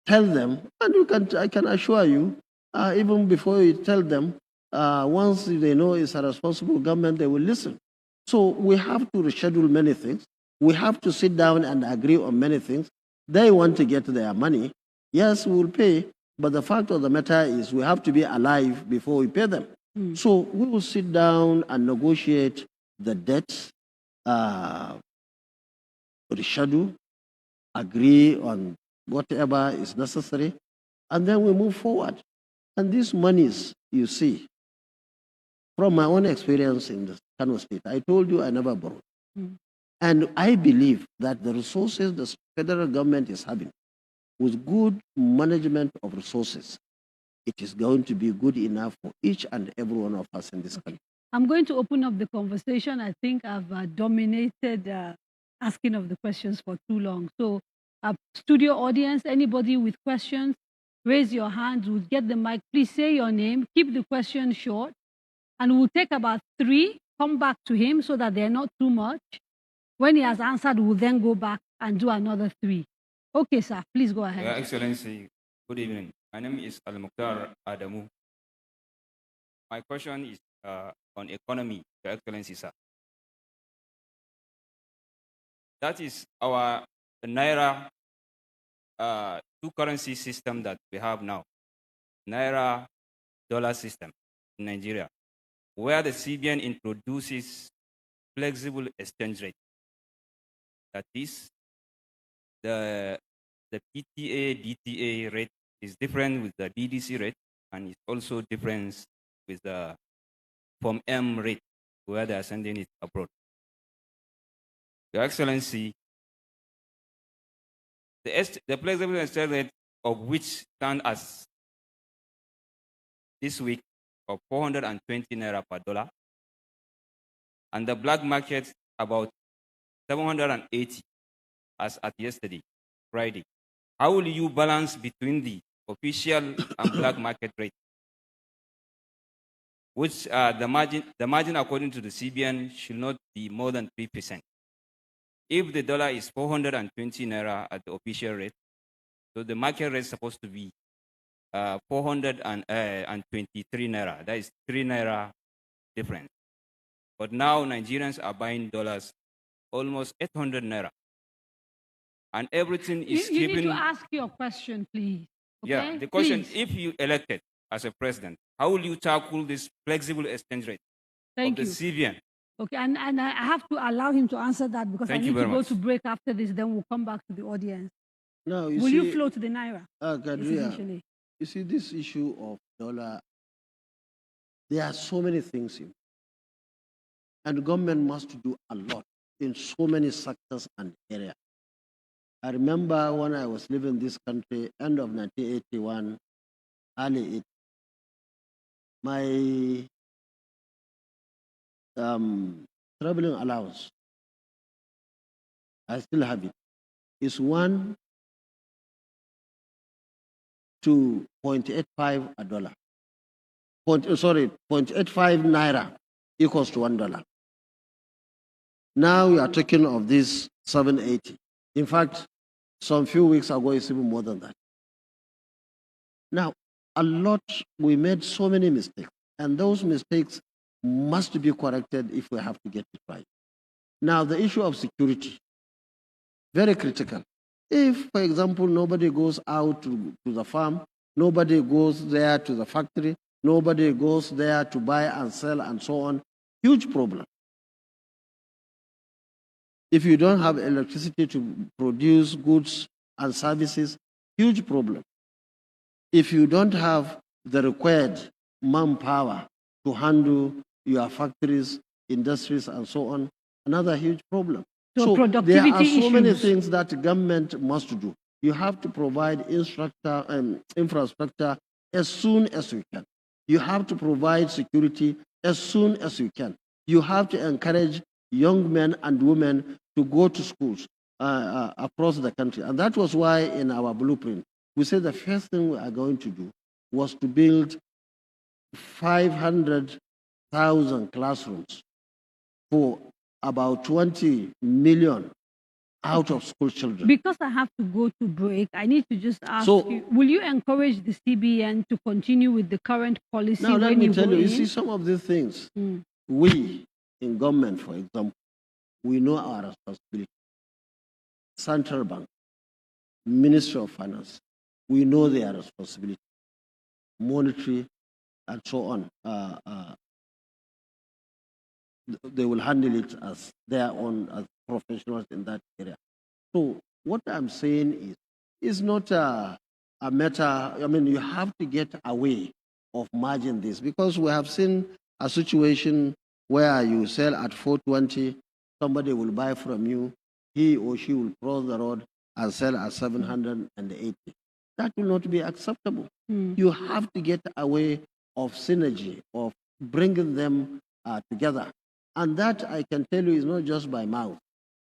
tell them, and I can assure you, even before you tell them, once they know it's a responsible government, they will listen. So we have to reschedule many things. We have to sit down and agree on many things. They want to get their money. Yes, we will pay, but the fact of the matter is we have to be alive before we pay them. So we will sit down and negotiate the debts, reschedule, agree on whatever is necessary, and then we move forward. And these monies, you see, from my own experience in the Kano State, I told you I never borrowed. And I believe that the resources the federal government is having, with good management of resources, it is going to be good enough for each and every one of us in this country.
I'm going to open up the conversation. I think I've dominated asking of the questions for too long. So, studio audience, anybody with questions, raise your hand. We'll get the mic. Please say your name. Keep the question short. And we'll take about 3, come back to him so that they're not too much. When he has answered, we'll then go back and do another 3. Okay, sir, please go ahead.
Your Excellency, good evening. My name is Al-Mukhtar Adamu. My question is on economy, Your Excellency, sir. That is our Naira two-currency system that we have now, Naira dollar system in Nigeria, where the CBN introduces flexible exchange rate. That is, the PTA, DTA rate is different with the DDC rate, and it's also different with the Form M rate, where they are sending it abroad. Your Excellency, the flexible exchange rate of which stand as this week of 420 naira per dollar, and the black market about 780 as at yesterday, Friday. How will you balance between the official and black market rate? Which the margin according to the CBN should not be more than 3%. If the dollar is 420 naira at the official rate, so the market rate is supposed to be 423 naira. That is 3 naira difference. But now Nigerians are buying dollars almost 800 naira. And everything is
You
keeping...
need to ask your question, please. Okay?
Yeah, the question,
please.
if you elected as a president, how will you tackle this flexible exchange rate of the CBN?
Okay, and I have to allow him to answer that because I need to go to break after this, then we'll come back to the audience.
Now,
Will you flow to the Naira?
Gadria, you see, this issue of dollar, there are so many things in, and the government must do a lot in so many sectors and areas. I remember when I was living in this country, end of 1981, early 80, my traveling allowance, I still have it, is 1 to 0.85 a dollar. 0.85 naira equals to $1. Now we are talking of this 780. In fact, some few weeks ago, it's even more than that. Now, we made so many mistakes, and those mistakes must be corrected if we have to get it right. Now, the issue of security. Very critical. If, for example, nobody goes out to the farm, nobody goes there to the factory, nobody goes there to buy and sell and so on, huge problem. If you don't have electricity to produce goods and services, huge problem. If you don't have the required manpower to handle your factories, industries, and so on, another huge problem.
So
there are
productivity
so many
issues.
things that the government must do. You have to provide infrastructure as soon as you can. You have to provide security as soon as you can. You have to encourage young men and women to go to schools across the country. And that was why in our blueprint, we said the first thing we are going to do was to build 500,000 classrooms for about 20 million out of school children.
Because I have to go to break, I need to just ask you, will you encourage the CBN to continue with the current policy?
Now, let me tell you, you
in?
see some of these things, we in government, for example, we know our responsibility. Central Bank, Ministry of Finance, we know their responsibility. Monetary and so on. They will handle it as their own as professionals in that area. So what I'm saying is not a matter, I mean, you have to get away of merging this because we have seen a situation where you sell at 420, somebody will buy from you, he or she will cross the road and sell at 780. That will not be acceptable. You have to get away of synergy, of bringing them together. And that, I can tell you, is not just by mouth.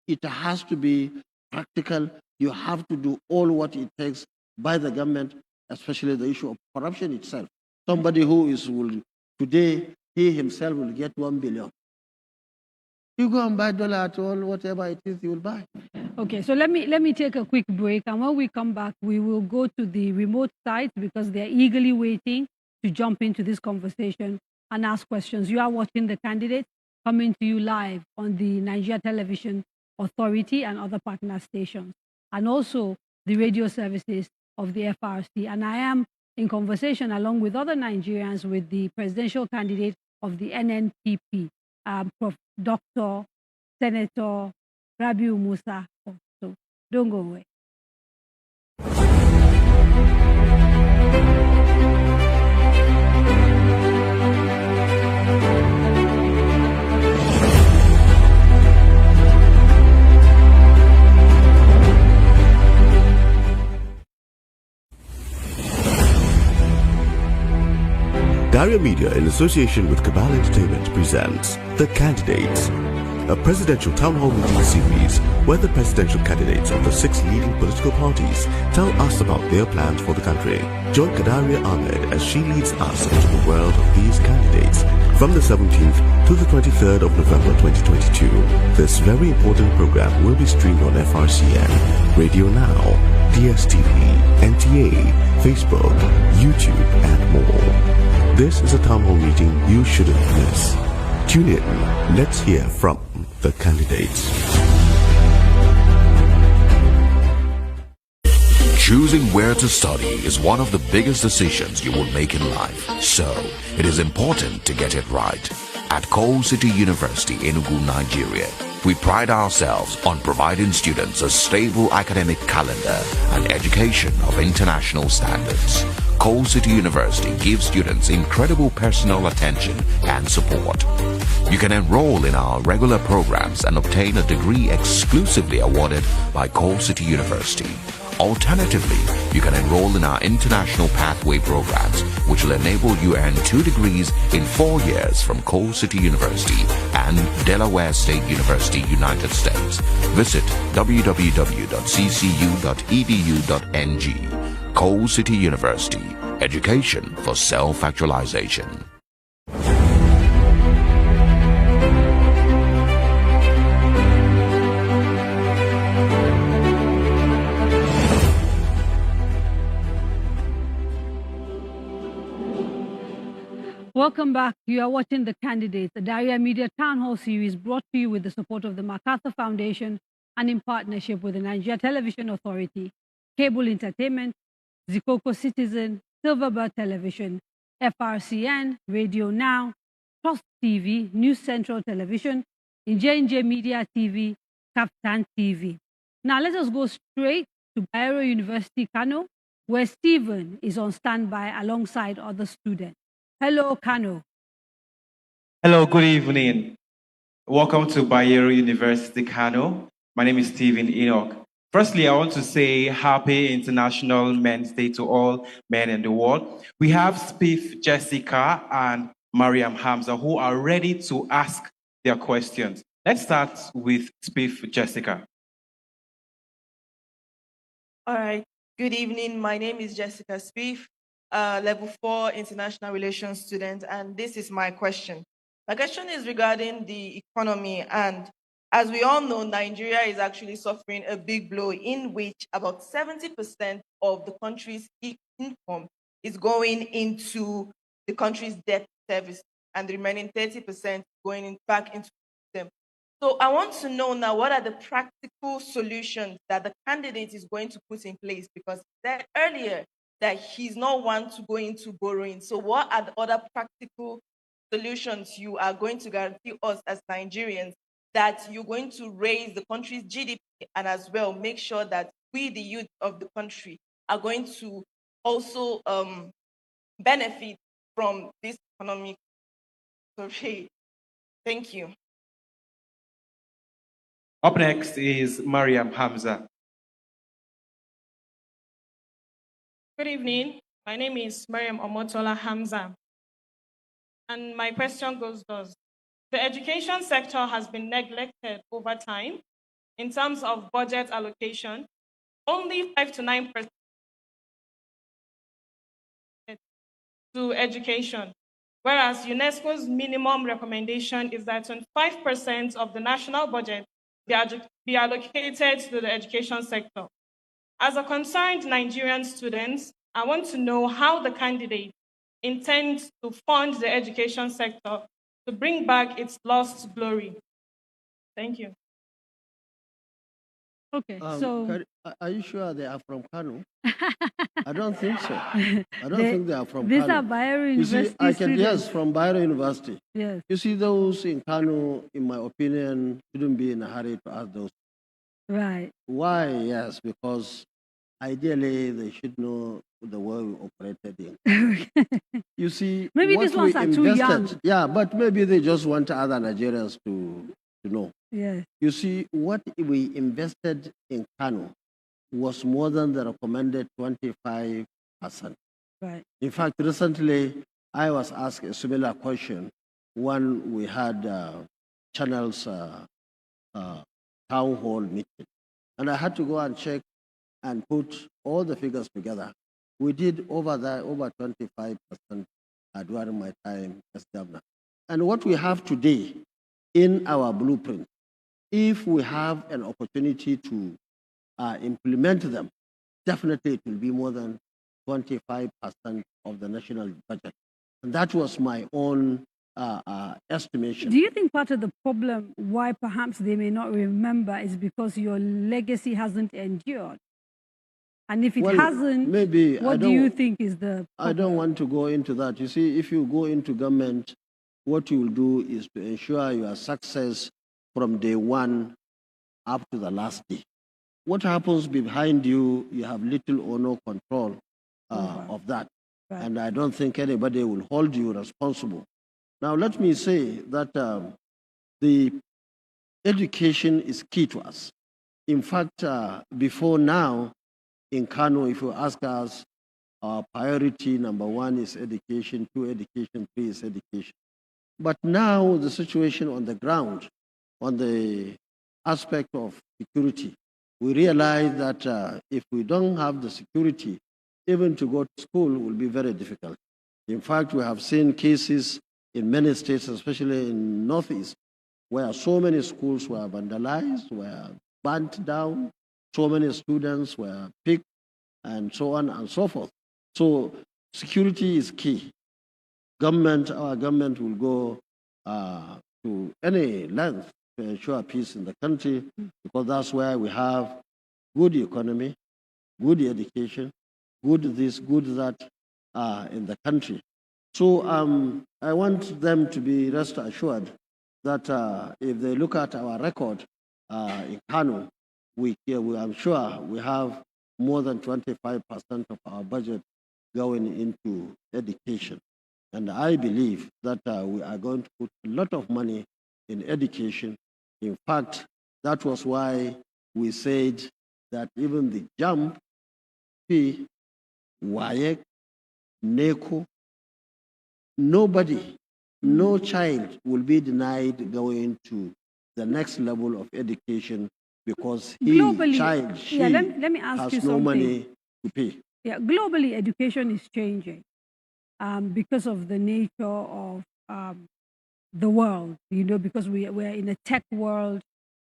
It has to be practical. You have to do all what it takes by the government, especially the issue of corruption itself. Somebody who today, he himself will get 1 billion. You go and buy dollar at all, whatever it is, you will buy.
Okay, so let me take a quick break, and when we come back, we will go to the remote site because they're eagerly waiting to jump into this conversation and ask questions. You are watching The Candidate coming to you live on the Nigeria Television Authority and other partner stations, and also the radio services of the FRC. And I am in conversation along with other Nigerians with the presidential candidate of the NNPP, Dr. Senator Rabiu Musa. So don't go away.
Daria Media, in association with Cabal Entertainment, presents The Candidates, a presidential town hall meeting series where the presidential candidates of the 6 leading political parties tell us about their plans for the country. Join Kadaria Ahmed as she leads us into the world of these candidates from the 17th to the 23rd of November 2022. This very important program will be streamed on FRCN, Radio Now, DSTV, NTA, Facebook, YouTube, and more. This is a town hall meeting you shouldn't miss. Tune in. Let's hear from the candidates.
Choosing where to study is one of the biggest decisions you will make in life. So, it is important to get it right. At Coal City University, Enugu, Nigeria, we pride ourselves on providing students a stable academic calendar and education of international standards. Coal City University gives students incredible personal attention and support. You can enroll in our regular programs and obtain a degree exclusively awarded by Coal City University. Alternatively, you can enroll in our international pathway programs, which will enable you earn 2 degrees in 4 years from Coal City University and Delaware State University, United States. Visit www.ccu.edu.ng. Coal City University, education for self-actualization.
Welcome back. You are watching The Candidates, a Daria Media Town Hall series brought to you with the support of the MacArthur Foundation and in partnership with the Nigeria Television Authority, Cable Entertainment, Zikoko Citizen, Silverbird Television, FRCN, Radio Now, Plus TV, News Central Television, J&J Media TV, Captain TV. Now let us go straight to Bayero University, Kano, where Stephen is on standby alongside other students. Hello, Kano.
Hello, good evening. Welcome to Bayero University, Kano. My name is Stephen Enoch. Firstly, I want to say happy International Men's Day to all men in the world. We have Spiff Jessica and Mariam Hamza who are ready to ask their questions. Let's start with Spiff Jessica.
All right. Good evening. My name is Jessica Spiff, level 4 international relations student, and this is my question. My question is regarding the economy, and as we all know, Nigeria is actually suffering a big blow in which about 70% of the country's income is going into the country's debt service, and the remaining 30% going back into them. So I want to know now, what are the practical solutions that the candidate is going to put in place? Because he said earlier that he's not one to go into borrowing. So what are the other practical solutions you are going to guarantee us as Nigerians that you're going to raise the country's GDP and as well make sure that we, the youth of the country, are going to also benefit from this economic survey? Thank you.
Up next is Mariam Hamza.
Good evening. My name is Mariam Omotola Hamza. And my question goes thus. The education sector has been neglected over time in terms of budget allocation. Only 5 to 9% to education, whereas UNESCO's minimum recommendation is that 25% of the national budget be allocated to the education sector. As a concerned Nigerian student, I want to know how the candidate intends to fund the education sector to bring back its lost glory. Thank you.
Okay,
Are you sure they are from Kano? I don't think so. I don't think they are from Kano.
These are Bayero University students.
Yes, from Bayero University.
Yes.
You see, those in Kano, in my opinion, shouldn't be in a hurry to ask those.
Right.
Why? Yes, because ideally they should know the way we operated in. You see,
maybe these ones are too young.
Yeah, but maybe they just want other Nigerians to know.
Yes.
You see, what we invested in Kano was more than the recommended 25%.
Right.
In fact, recently I was asked a similar question when we had Channel's town hall meeting. And I had to go and check and put all the figures together. We did over 25% during my time as governor. And what we have today in our blueprint, if we have an opportunity to implement them, definitely it will be more than 25% of the national budget. And that was my own estimation.
Do you think part of the problem why perhaps they may not remember is because your legacy hasn't endured? And if it hasn't,
maybe,
what do you think is the problem?
I don't want to go into that. You see, if you go into government, what you will do is to ensure your success from day one up to the last day. What happens behind you, you have little or no control of that.
Right.
And I don't think anybody will hold you responsible. Now, let me say that the education is key to us. In fact, before now, in Kano, if you ask us, our priority number 1 is education, 2 education, 3 is education. But now the situation on the ground, on the aspect of security, we realize that if we don't have the security, even to go to school will be very difficult. In fact, we have seen cases in many states, especially in Northeast, where so many schools were vandalized, were burnt down, so many students were picked, and so on and so forth. So security is key. Our government will go to any length to ensure peace in the country, because that's where we have good economy, good education, good this, good that in the country. So I want them to be rest assured that if they look at our record in Kano, I'm sure we have more than 25% of our budget going into education. And I believe that we are going to put a lot of money in education. In fact, that was why we said that even the JAMB fee, WAEC, NECO, nobody, no child will be denied going to the next level of education because
Globally,
she
let me ask
has
you
no
something.
money to pay.
Yeah, globally, education is changing because of the nature of the world, because we're in a tech world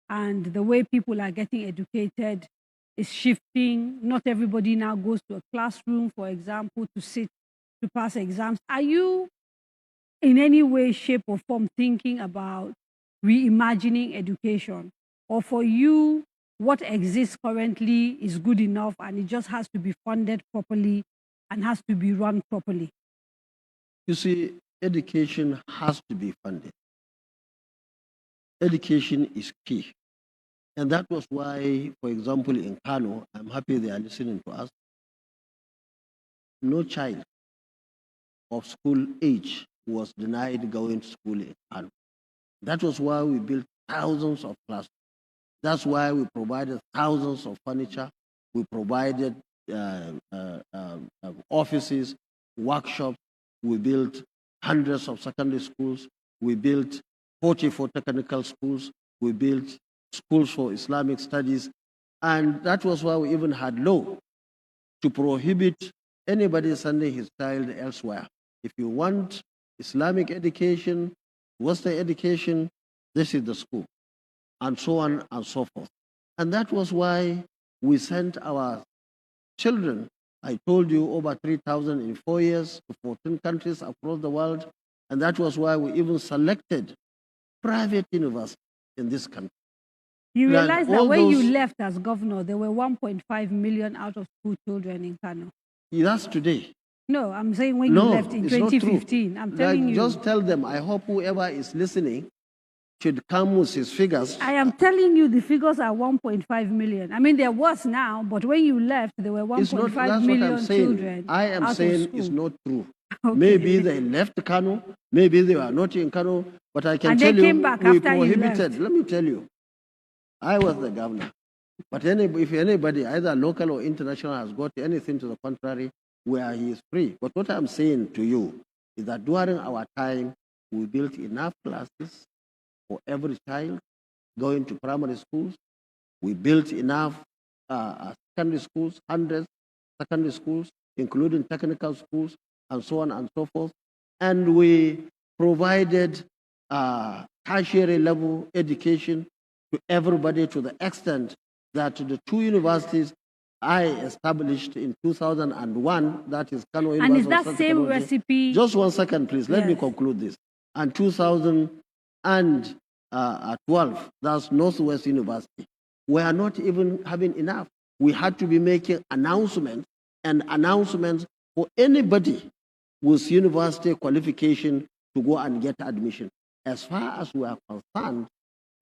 and the way people are getting educated is shifting. Not everybody now goes to a classroom, for example, to pass exams. Are you in any way, shape, or form thinking about reimagining education? Or for you, what exists currently is good enough and it just has to be funded properly and has to be run properly?
You see, education has to be funded. Education is key. And that was why, for example, in Kano, I'm happy they are listening to us. No child of school age was denied going to school in Kano. That was why we built thousands of classrooms. That's why we provided thousands of furniture. We provided offices, workshops. We built hundreds of secondary schools. We built 44 technical schools. We built schools for Islamic studies. And that was why we even had law to prohibit anybody sending his child elsewhere. If you want Islamic education, Western education, this is the school, and so on and so forth. And that was why we sent our children, I told you, over 3,000 in 4 years to 14 countries across the world. And that was why we even selected private universities in this country.
You realize that when you left as governor, there were 1.5 million out of school children in Kano.
That's today.
No, I'm saying when you left in 2015. I'm telling you.
Just tell them, I hope whoever is listening should come with his figures.
I am telling you the figures are 1.5 million. I mean, there was now, but when you left, there were 1.5 million children.
I am saying it's not true.
Okay.
Maybe they left Kano, maybe they were not in Kano, but I can
and
tell
they came back
we
after
prohibited.
You left.
Let me tell you, I was the governor. But if anybody, either local or international, has got anything to the contrary, where he is free. But what I'm saying to you is that during our time, we built enough classes for every child going to primary schools. We built enough secondary schools, hundreds secondary schools, including technical schools, and so on and so forth. And we provided tertiary level education to everybody to the extent that the two universities I established in 2001, that is Kano University.
And is that same recipe?
Just 1 second, please. Let me conclude this. And 2012, that's Northwest University. We are not even having enough. We had to be making announcements for anybody with university qualification to go and get admission. As far as we are concerned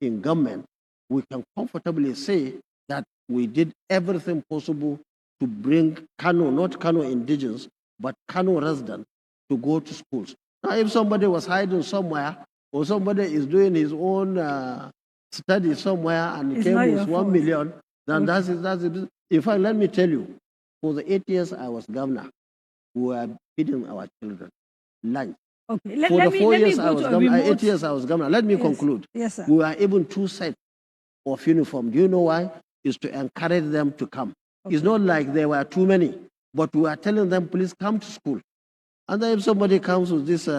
in government, we can comfortably say that we did everything possible to bring Kano, not Kano indigenous, but Kano residents to go to schools. Now, if somebody was hiding somewhere or somebody is doing his own study somewhere and came with 1 million, then that's it. In fact, let me tell you, for the 8 years I was governor, we were feeding our children lunch.
Okay.
For the 4 years I was governor, 8 years I was governor. Let me conclude.
Yes, sir.
We were even 2 sets of uniform. Do you know why? It's to encourage them to come. Okay. It's not like there were too many, but we are telling them, please come to school. And then if somebody comes with this...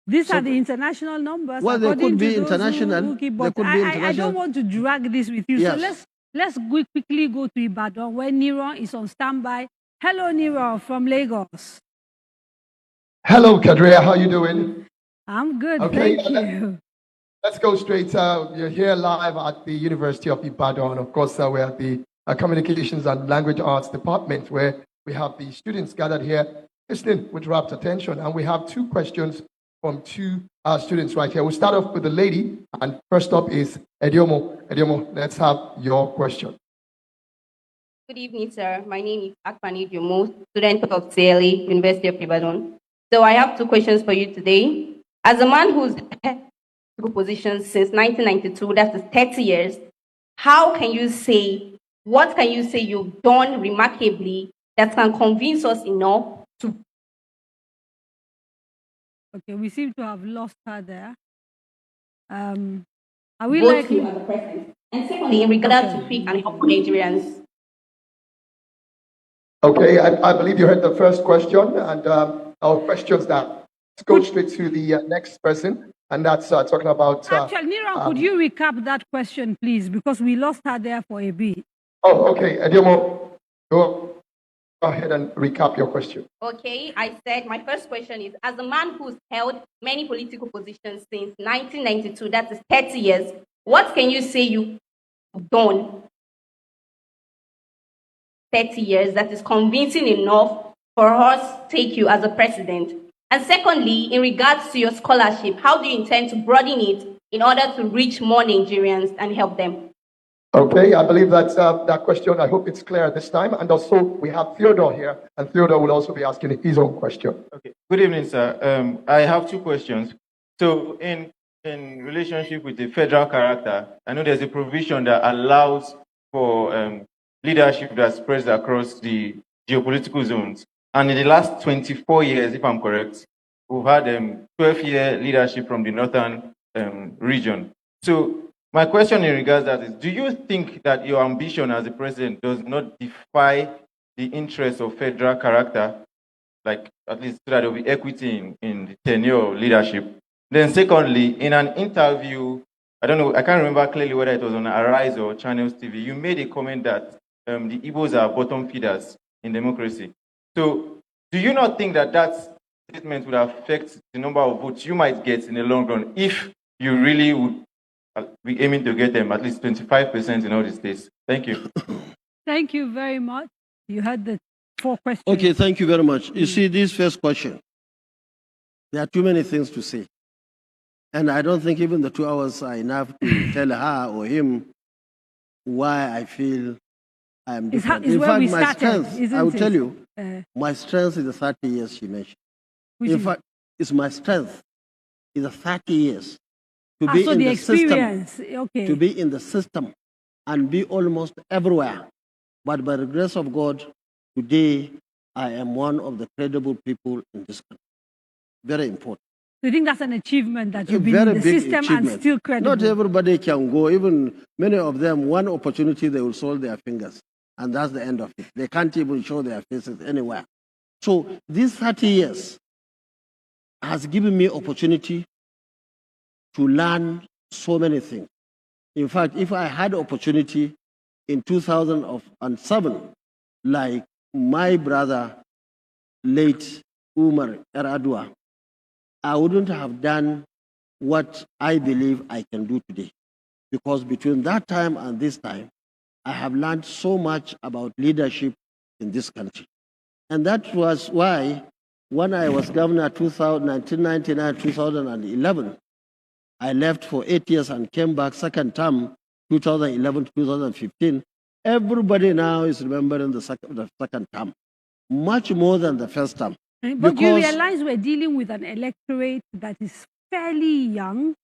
These are the international numbers.
Well, they could be international.
I don't want to drag this with you. Yes. So let's quickly go to Ibadan, where Niron is on standby. Hello, Niron from Lagos.
Hello, Kadria. How are you doing?
I'm good. Okay. Thank you.
Let's go straight. We're here live at the University of Ibadan. Of course, we're at the Communications and Language Arts Department, where we have the students gathered here listening with rapt attention. And we have two questions from two students right here. We'll start off with the lady. And first up is Ediomo. Ediomo, let's have your question.
Good evening, sir. My name is Akpani Jomo, student of CLE, University of Ibadan. So I have two questions for you today. As a man who's held position since 1992, that's 30 years, what can you say you've done remarkably that can convince us enough to...
Okay, we seem to have lost her there. Are we
vote
likely?
you as a president? And secondly, in regard to pick and help Nigerians.
Okay, I believe you heard the first question, and our questions now. Let's go straight to the next person, and that's talking about...
Actually, Niran, could you recap that question, please? Because we lost her there for a bit.
Oh, okay. Ediomo, go ahead and recap your question.
Okay, I said my first question is, as a man who's held many political positions since 1992, that is 30 years, what can you say you've done 30 years that is convincing enough for us to take you as a president? And secondly, in regards to your scholarship, how do you intend to broaden it in order to reach more Nigerians and help them?
Okay, I believe that's that question. I hope it's clear this time. And also, we have Theodore here, and Theodore will also be asking his own question.
Okay. Good evening, sir. I have two questions. So, in relationship with the federal character, I know there's a provision that allows for leadership that's spreads across the geopolitical zones. And in the last 24 years, if I'm correct, we've had 12-year leadership from the northern region. So my question in regards to that is, do you think that your ambition as a president does not defy the interests of federal character, like at least so that there will be equity in the tenure of leadership? Then secondly, in an interview, I don't know, I can't remember clearly whether it was on Arise or Channels TV, you made a comment that the Igbos are bottom feeders in democracy. So do you not think that that statement would affect the number of votes you might get in the long run if you really would be aiming to get them at least 25% in all the states? Thank you.
Thank you very much. You had the 4 questions.
Okay, thank you very much. You see, this first question, there are too many things to say. And I don't think even the 2 hours are enough to tell her or him why I feel I am different. In fact, my strength, I will tell you, my strength is the 30 years she mentioned. In fact, it's my strength is the 30 years to be in the system, to be in the system and be almost everywhere. But by the grace of God, today I am one of the credible people in this country. Very important.
So you think that's an achievement that you've been in the system and still credible?
Not everybody can go. Even many of them, one opportunity, they will soil their fingers. And that's the end of it. They can't even show their faces anywhere. So these 30 years has given me opportunity to learn so many things. In fact, if I had opportunity in 2007, like my brother, late Umar Eradua, I wouldn't have done what I believe I can do today. Because between that time and this time, I have learned so much about leadership in this country. And that was why when I was governor 1999-2011, I left for 8 years and came back second term, 2011-2015. Everybody now is remembering the second term, much more than the first term.
But you realize we're dealing with an electorate that is fairly young.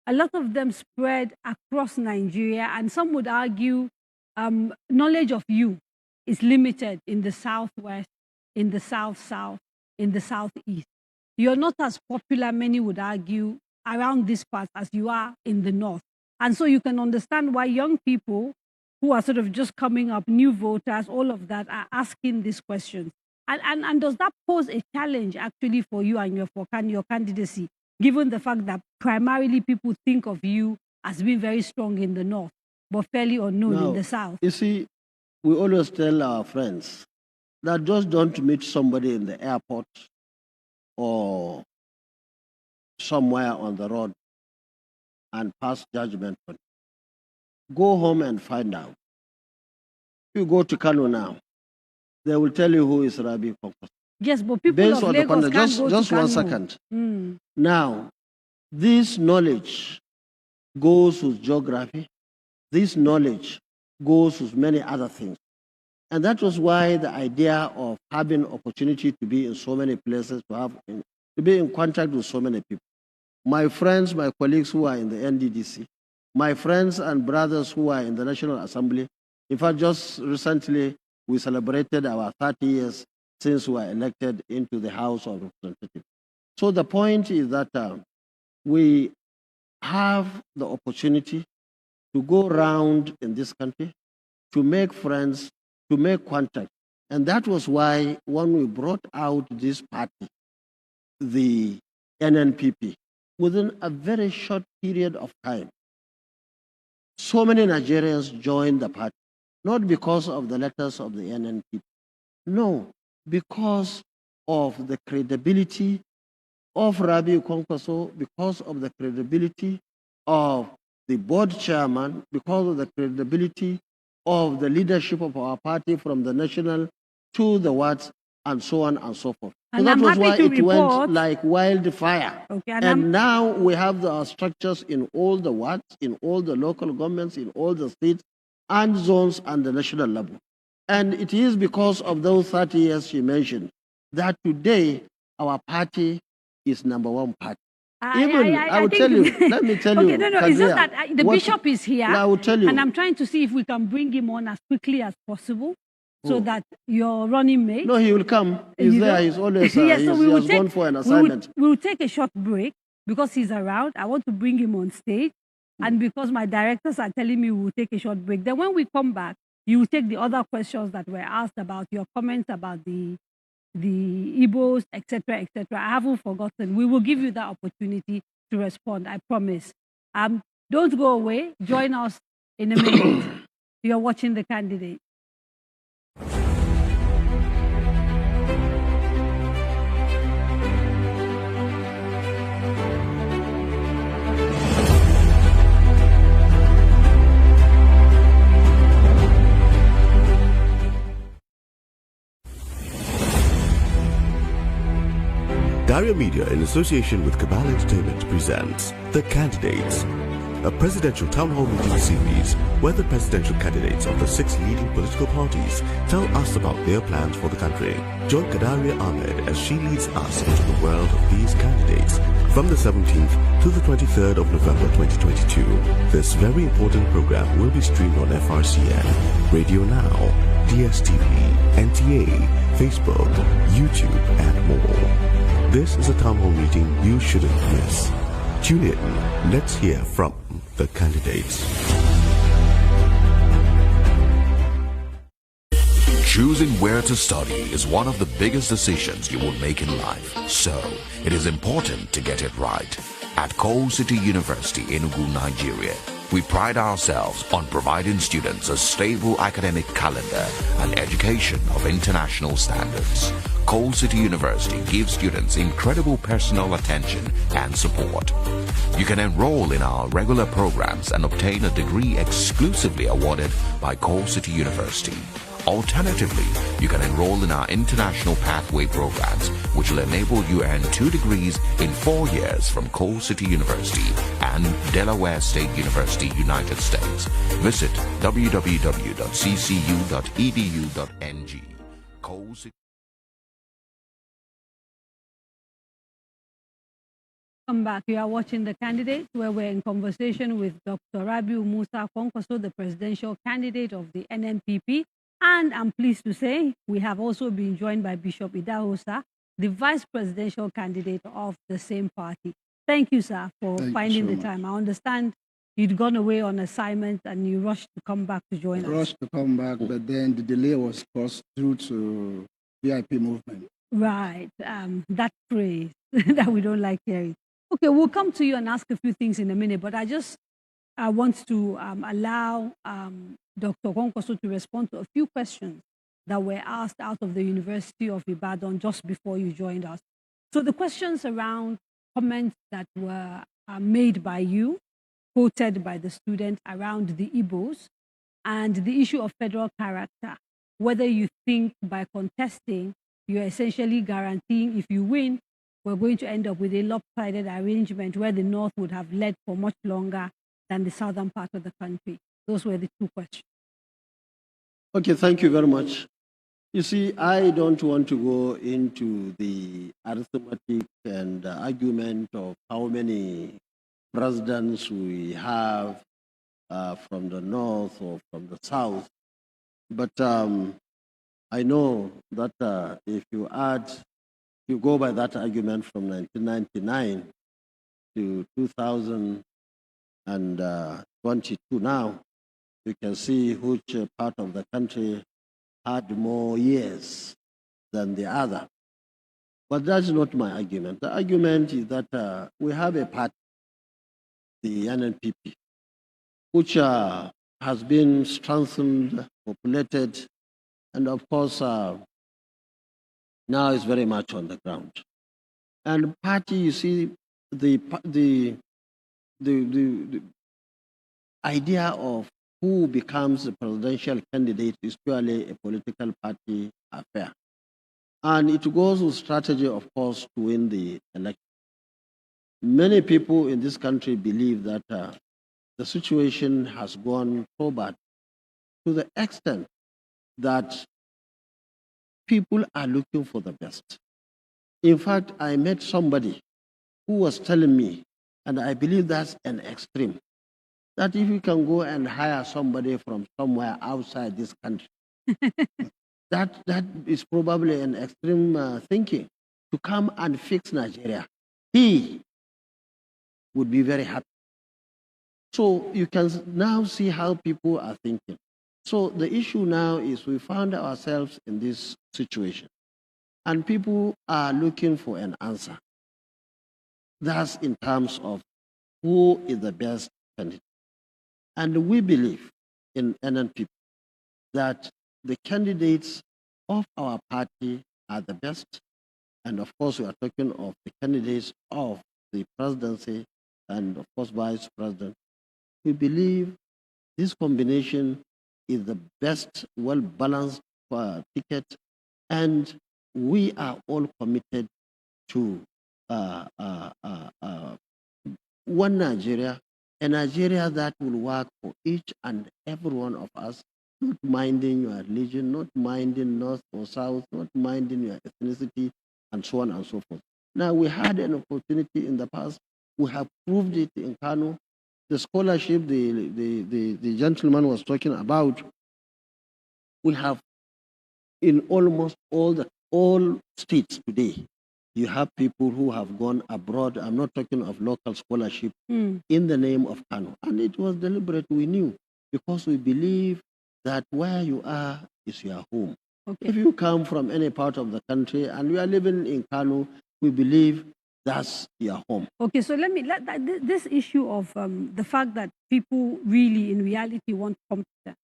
A lot of them spread across Nigeria, and some would argue knowledge of you is limited in the Southwest, in the South-South, in the Southeast. You're not as popular, many would argue, around this part as you are in the North. And so you can understand why young people who are sort of just coming up, new voters, all of that, are asking these questions. And does that pose a challenge actually for you and your candidacy, given the fact that primarily people think of you as being very strong in the North, but fairly unknown in the South?
You see, we always tell our friends that just don't meet somebody in the airport or somewhere on the road and pass judgment on it. Go home and find out. If you go to Kano now, they will tell you who is Rabiu Kwankwaso.
Yes, but people
Based
of
on the
Lagos
content,
can't go
just
to
one
Kano.
second.
Mm.
Now, this knowledge goes with geography. This knowledge goes with many other things. And that was why the idea of having opportunity to be in so many places, to be in contact with so many people. My friends, my colleagues who are in the NDDC, my friends and brothers who are in the National Assembly. In fact, just recently, we celebrated our 30 years since we were elected into the House of Representatives. So the point is that we have the opportunity to go around in this country, to make friends, to make contact. And that was why when we brought out this party, the NNPP, within a very short period of time, so many Nigerians joined the party, not because of the letters of the NNPP, no, because of the credibility of Rabiu Kwankwaso, because of the credibility of the board chairman, because of the credibility of the leadership of our party from the national to the wards, and so on and so forth.
And
so that
I'm
was
happy
why
to
it
report,
went like wildfire.
Okay,
and now we have the structures in all the wards, in all the local governments, in all the states and zones and the national level. And it is because of those 30 years she mentioned that today our party is number one party. I will tell you, let me tell you.
Okay, no, it's just that the bishop is here.
I will tell you.
And I'm trying to see if we can bring him on as quickly as possible so
Who?
that your running mate.
No, he will come. He's there. He's always
Yes, so
he has gone for an assignment.
We will take a short break because he's around. I want to bring him on stage. And because my directors are telling me we will take a short break. Then when we come back, you will take the other questions that were asked about your comments about the Igbos, etc., etc. I haven't forgotten. We will give you that opportunity to respond. I promise. Don't go away. Join us in a minute. You're watching The Candidate.
Daria Media, in association with Cabal Entertainment, presents The Candidates, a presidential town hall meeting series where the presidential candidates of the 6 leading political parties tell us about their plans for the country. Join Kadaria Ahmed as she leads us into the world of these candidates from the 17th to the 23rd of November 2022. This very important program will be streamed on FRCN, Radio Now, DSTV, NTA, Facebook, YouTube, and more. This is a town hall meeting you shouldn't miss. Tune in. Let's hear from the candidates.
Choosing where to study is one of the biggest decisions you will make in life. So, it is important to get it right. At Coal City University, Enugu, Nigeria, we pride ourselves on providing students a stable academic calendar and education of international standards. Coal City University gives students incredible personal attention and support. You can enroll in our regular programs and obtain a degree exclusively awarded by Coal City University. Alternatively, you can enroll in our international pathway programs, which will enable you earn 2 degrees in 4 years from Coal City University and Delaware State University, United States. Visit www.ccu.edu.ng. Coal City.
Welcome back. You are watching The Candidate, where we're in conversation with Dr. Rabiu Musa Kwankwaso, the presidential candidate of the NNPP. And I'm pleased to say we have also been joined by Bishop Idahosa, the vice presidential candidate of the same party. Thank you, sir, for finding the time. I understand you'd gone away on assignment and you rushed to come back to join us.
Rushed to come back, but then the delay was caused due to VIP movement.
Right. That phrase that we don't like hearing. Okay, we'll come to you and ask a few things in a minute, but I want to allow Dr. Kwankwaso to respond to a few questions that were asked out of the University of Ibadan just before you joined us. So the questions around comments that were made by you quoted by the student around the Igbos and the issue of federal character, whether you think by contesting, you're essentially guaranteeing if you win, we're going to end up with a lopsided arrangement where the North would have led for much longer than the southern part of the country. Those were the two questions.
Okay, thank you very much. You see, I don't want to go into the arithmetic and argument of how many presidents we have from the North or from the South, but I know that if you go by that argument from 1999 to 2022 now, you can see which part of the country had more years than the other. But that's not my argument. The argument is that we have a party, the NNPP, which has been strengthened, populated, and of course now is very much on the ground. And the party, you see, the idea of who becomes the presidential candidate is purely a political party affair. And it goes with strategy, of course, to win the election. Many people in this country believe that the situation has gone so bad to the extent that people are looking for the best. In fact, I met somebody who was telling me, and I believe that's an extreme, that if you can go and hire somebody from somewhere outside this country, that is probably an extreme thinking, to come and fix Nigeria. He would be very happy. So you can now see how people are thinking. So the issue now is we found ourselves in this situation, and people are looking for an answer. That's in terms of who is the best candidate. And we believe in NNPP that the candidates of our party are the best. And of course, we are talking of the candidates of the presidency and of course, vice president. We believe this combination is the best, well-balanced ticket, and we are all committed to one Nigeria, a Nigeria that will work for each and every one of us, not minding your religion, not minding north or south, not minding your ethnicity, and so on and so forth. Now, we had an opportunity in the past. We have proved it in Kano. The scholarship the gentleman was talking about, we have in almost all states today. You have people who have gone abroad. I'm not talking of local scholarship in the name of Kano. And it was deliberate, we knew, because we believe that where you are is your home. Okay. If you come from any part of the country and you are living in Kano, we believe that's your home.
Okay, so this issue of the fact that people really in reality want competence,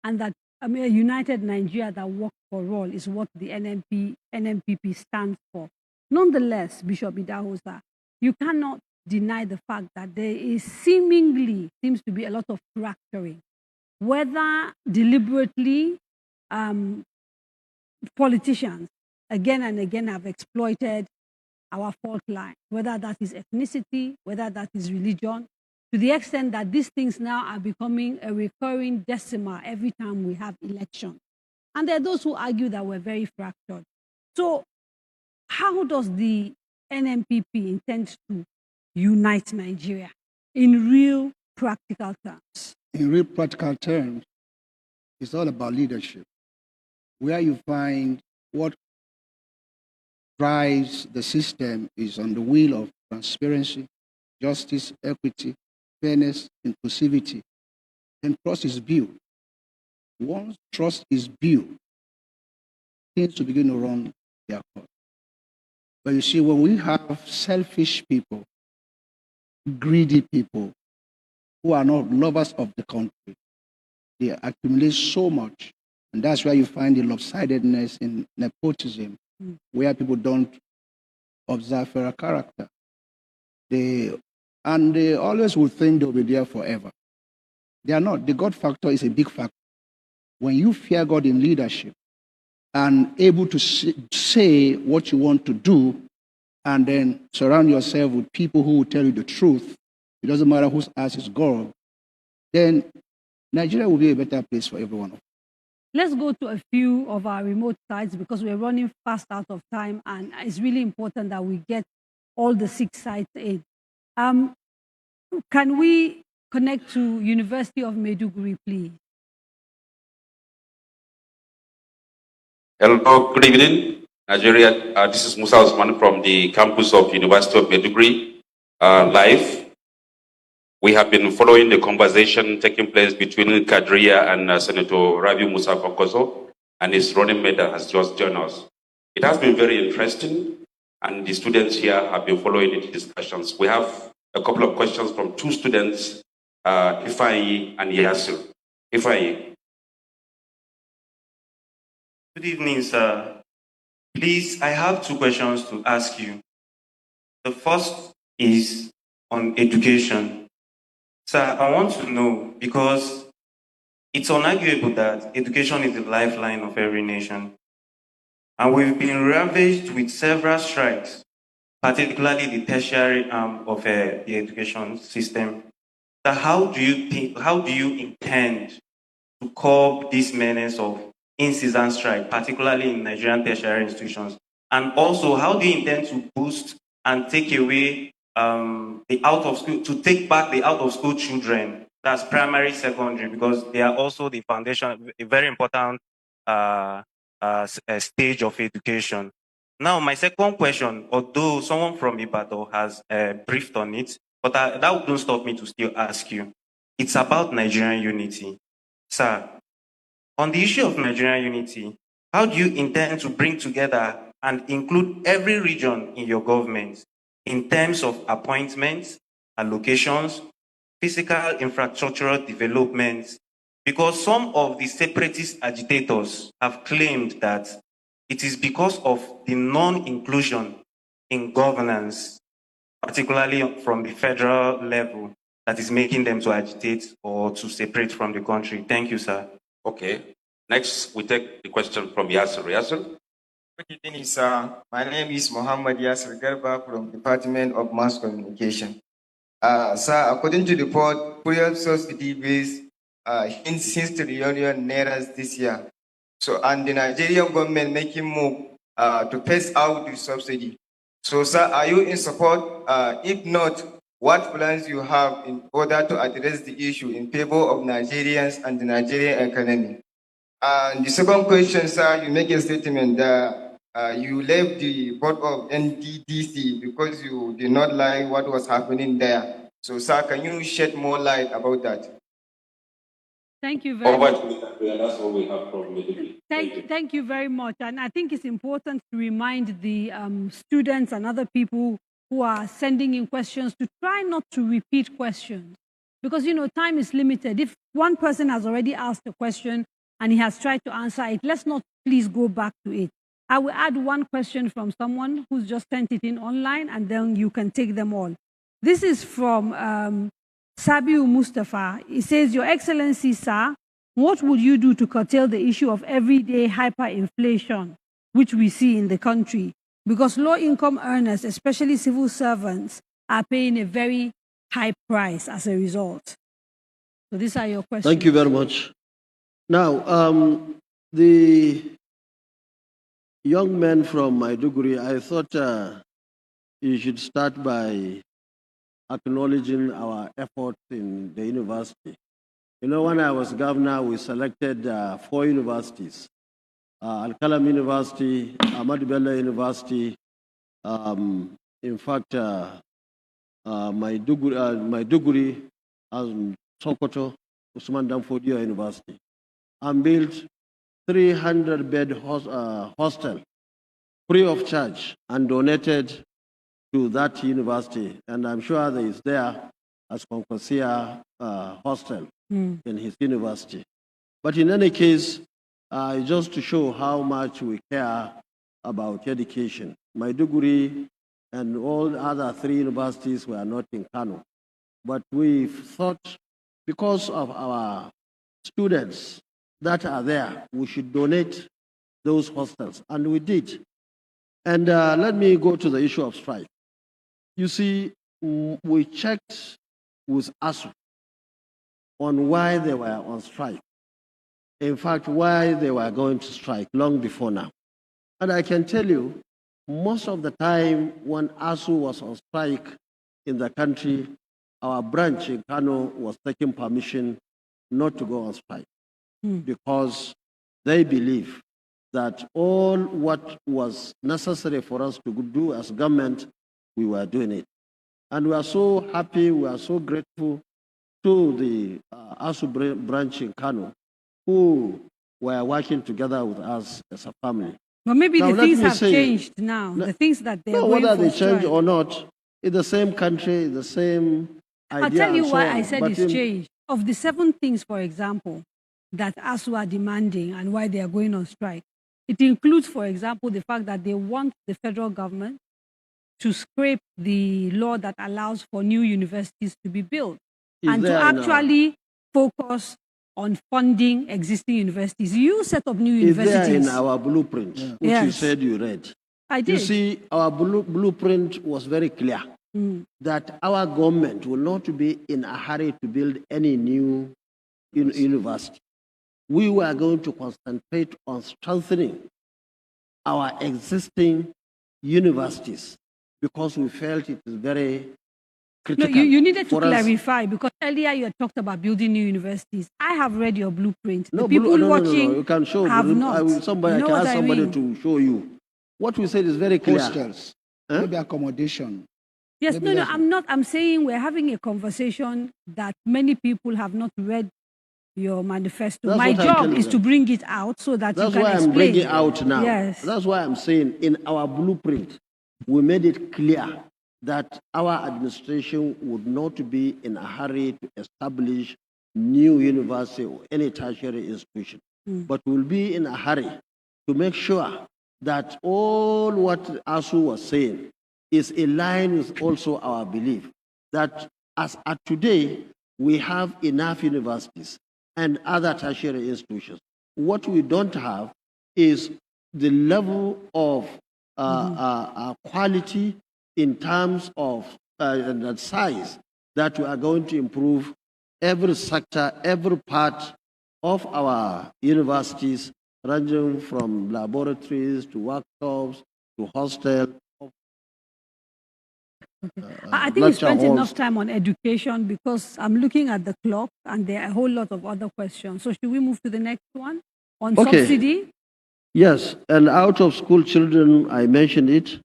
and that a united Nigeria that works for all is what the NNPP stands for. Nonetheless, Bishop Idahosa, you cannot deny the fact that there seems to be a lot of fracturing, whether deliberately politicians again and again have exploited our fault line, whether that is ethnicity, whether that is religion, to the extent that these things now are becoming a recurring decimal every time we have elections. And there are those who argue that we're very fractured. So how does the NNPP intend to unite Nigeria in real practical terms?
In real practical terms, it's all about leadership, where you find what drives the system is on the wheel of transparency, justice, equity, fairness, inclusivity, and trust is built. Once trust is built, things will begin to run their course. But you see, when we have selfish people, greedy people, who are not lovers of the country, they accumulate so much. And that's why you find the lopsidedness in nepotism, where people don't observe federal character. They And they always will think they'll be there forever. They are not. The God factor is a big factor. When you fear God in leadership and able to say what you want to do, and then surround yourself with people who will tell you the truth, it doesn't matter whose ass is God, then Nigeria will be a better place for everyone.
Let's go to a few of our remote sites because we're running fast out of time, and it's really important that we get all the 6 sites in. Can we connect to University of Maiduguri, please?
Hello, good evening, Nigeria. This is Musa Osman from the campus of University of Maiduguri, live. We have been following the conversation taking place between Kadria and Senator Rabiu Musa Kwankwaso, and his running mate that has just joined us. It has been very interesting, and the students here have been following the discussions. We have a couple of questions from 2 students, Ifeanyi and Yasir. Ifeanyi.
Good evening, sir. Please, I have 2 questions to ask you. The first is on education. Sir, I want to know, because it's unarguable that education is the lifeline of every nation. And we've been ravaged with several strikes, particularly the tertiary arm of the education system. So how do you intend to curb this menace of in-season strike, particularly in Nigerian tertiary institutions? And also, how do you intend to boost and take away the out of school, to take back the out of school children, that's primary, secondary, because they are also the foundation, a very important stage of education. Now, my second question, although someone from Ibadan has briefed on it, but that wouldn't stop me to still ask you. It's about Nigerian unity. Sir, on the issue of Nigerian unity, how do you intend to bring together and include every region in your government in terms of appointments, allocations, physical infrastructural developments? Because some of the separatist agitators have claimed that it is because of the non-inclusion in governance, particularly from the federal level, that is making them to agitate or to separate from the country. Thank you, sir.
Okay. Next, we take the question from Yasser. Yasser?
Good evening, sir. My name is Muhammad Yasser Garba from Department of Mass Communication. Sir, according to the report, fuel subsidy base hints since the reunion naira this year. So, and the Nigerian government making move to phase out the subsidy. So, sir, are you in support? If not, what plans you have in order to address the issue in favor of Nigerians and the Nigerian economy? And the second question, sir, you make a statement that you left the board of NDDC because you did not like what was happening there. So, sir, can you shed more light about that?
Thank you very much.
That's all we have from Maiduguri.
Thank you very much. And I think it's important to remind the students and other people who are sending in questions to try not to repeat questions. Because, you know, time is limited. If one person has already asked a question and he has tried to answer it, let's not please go back to it. I will add one question from someone who's just sent it in online, and then you can take them all. This is from Rabiu Mustafa. He says, Your Excellency, sir, what would you do to curtail the issue of everyday hyperinflation, which we see in the country? Because low-income earners, especially civil servants, are paying a very high price as a result. So these are your questions.
Thank you very much. Now, the young man from Maiduguri, I thought you should start by acknowledging our efforts in the university. You know, when I was governor, we selected 4 universities. Al-Kalam University, Ahmadu Bello University, in fact, Maiduguri, Sokoto, Usman Danfodio University, and built 300-bed hostel free of charge and donated to that university. And I'm sure that is there as Kwankwaso hostel in his university. But in any case, just to show how much we care about education, Maiduguri and all other 3 universities were not in Kano. But we thought because of our students that are there, we should donate those hostels, and we did. And let me go to the issue of strike. You see, we checked with ASU on why they were on strike. In fact, why they were going to strike long before now. And I can tell you, most of the time when ASU was on strike in the country, our branch in Kano was taking permission not to go on strike because they believe that all what was necessary for us to do as government, we were doing it. And we are so happy, we are so grateful to the ASU branch in Kano, who were working together with us as a family.
But maybe
Now,
the things have changed now. The things that they are going
whether
for
they change
strike.
or not, in the same country, the same idea.
I'll tell you
and so
why
on.
I said
But
it's changed. Of the 7 things, for example, that ASU are demanding and why they are going on strike, it includes, for example, the fact that they want the federal government to scrape the law that allows for new universities to be built and to
there in our-
actually focus on funding existing universities. You set up new
Is there
universities.
in our blueprint, which you
Yes.
said you read.
I did.
You see, our blueprint was very clear that our government will not be in a hurry to build any new university. We were going to concentrate on strengthening our existing universities because we felt it is very
No,
critical.
you needed to
for us.
clarify because earlier you had talked about building new universities. I have read your blueprint.
No,
The people
no,
watching
you can show.
have
I
not.
will, somebody,
You know
I can
what
ask
I
somebody
mean?
to show you. What we said is very clear.
Hostels, maybe accommodation.
Yes,
Maybe
no,
that's-
I'm not. I'm saying we're having a conversation that many people have not read your manifesto.
That's
My
what I'm
job
telling
is
them.
to bring it out so that
That's
you can
why
explain.
I'm bringing out now.
Yes.
That's why I'm saying in our blueprint, we made it clear that our administration would not be in a hurry to establish new university or any tertiary institution, but will be in a hurry to make sure that all what ASU was saying is in line with also our belief that as at today, we have enough universities and other tertiary institutions. What we don't have is the level of quality in terms of the size that we are going to improve every sector, every part of our universities, ranging from laboratories to workshops to hostels.
I think we spent enough time on education because I'm looking at the clock and there are a whole lot of other questions. So should we move to the next one on subsidy?
Yes, and out of school children, I mentioned it.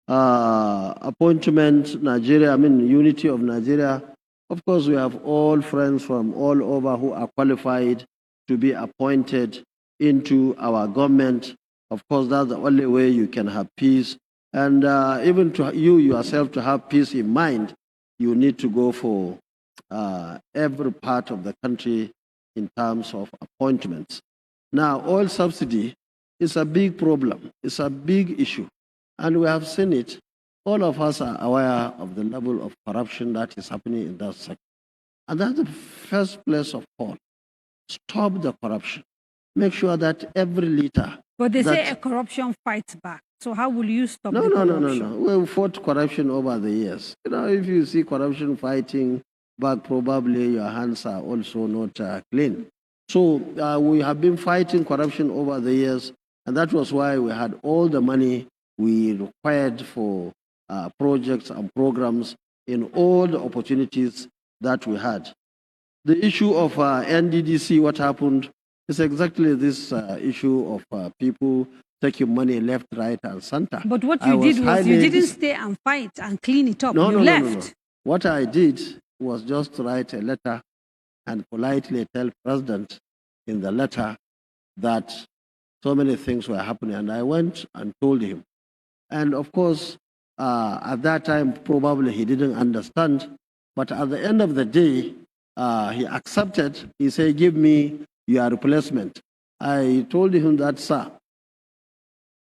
Appointment, Nigeria, unity of Nigeria. Of course, we have all friends from all over who are qualified to be appointed into our government. Of course, that's the only way you can have peace. And even to you yourself to have peace in mind, you need to go for every part of the country in terms of appointments. Now, oil subsidy is a big problem. It's a big issue. And we have seen it. All of us are aware of the level of corruption that is happening in that sector. And that's the first place of all. Stop the corruption. Make sure that every liter.
But they say
that-
a corruption fights back. So how will you stop
No,
the
no, no,
corruption?
no. We fought corruption over the years. If you see corruption fighting back, probably your hands are also not clean. So we have been fighting corruption over the years, and that was why we had all the money we required for projects and programs in all the opportunities that we had. The issue of NDDC, what happened, is exactly this issue of people taking money left, right, and center.
But what
I
you did was
highly
you didn't stay and fight and clean it up.
No,
you
no, no,
left.
no, no. What I did was just write a letter and politely tell President in the letter that so many things were happening. And I went and told him. And of course, at that time, probably he didn't understand. But at the end of the day, he accepted. He said, give me your replacement. I told him that, sir,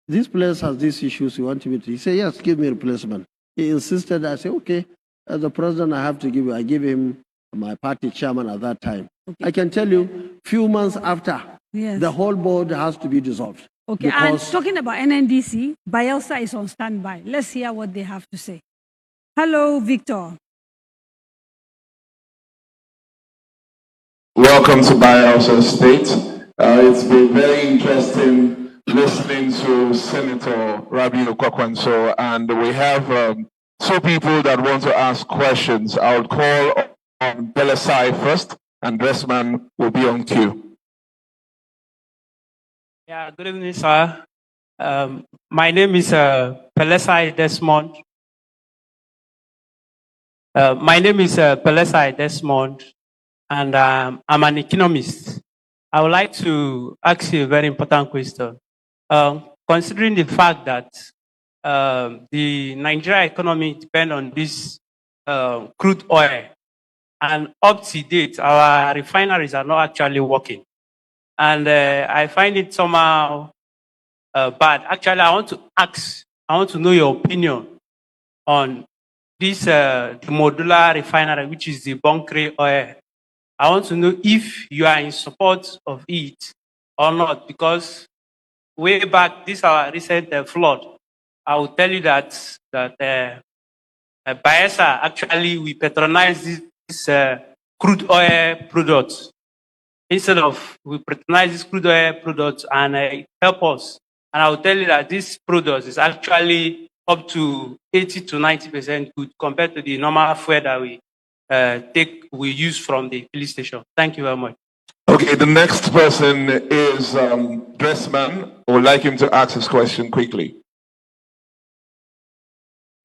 this place has these issues you want me to. He said, yes, give me a replacement. He insisted. I said, okay, As the president, I have to give you, I give him my party chairman at that time. Okay. I can tell you, few months after,
Yes.
the whole board has to be dissolved.
Okay, and talking about NNDC, Bielsa is on standby. Let's hear what they have to say. Hello, Victor.
Welcome to Bielsa State. It's been very interesting listening to Senator Rabiu Kwankwaso, and we have two people that want to ask questions. I'll call on Belasai first, and Dressman will be on cue.
Yeah, good evening, sir. My name is Pelesai Desmond. Desmond, and I'm an economist. I would like to ask you a very important question. Considering the fact that the Nigeria economy depends on this crude oil, and up to date, our refineries are not actually working. And I find it somehow bad. Actually, I want to know your opinion on this the modular refinery, which is the bunkering oil. I want to know if you are in support of it or not, because way back, this our recent flood, I will tell you that Bayelsa actually we patronize this crude oil products. Instead of we patronize this crude oil products and it help us. And I will tell you that this product is actually up to 80 to 90% good compared to the normal fuel that we use from the filling station. Thank you very much.
Okay, the next person is Dressman. I would like him to ask his question quickly.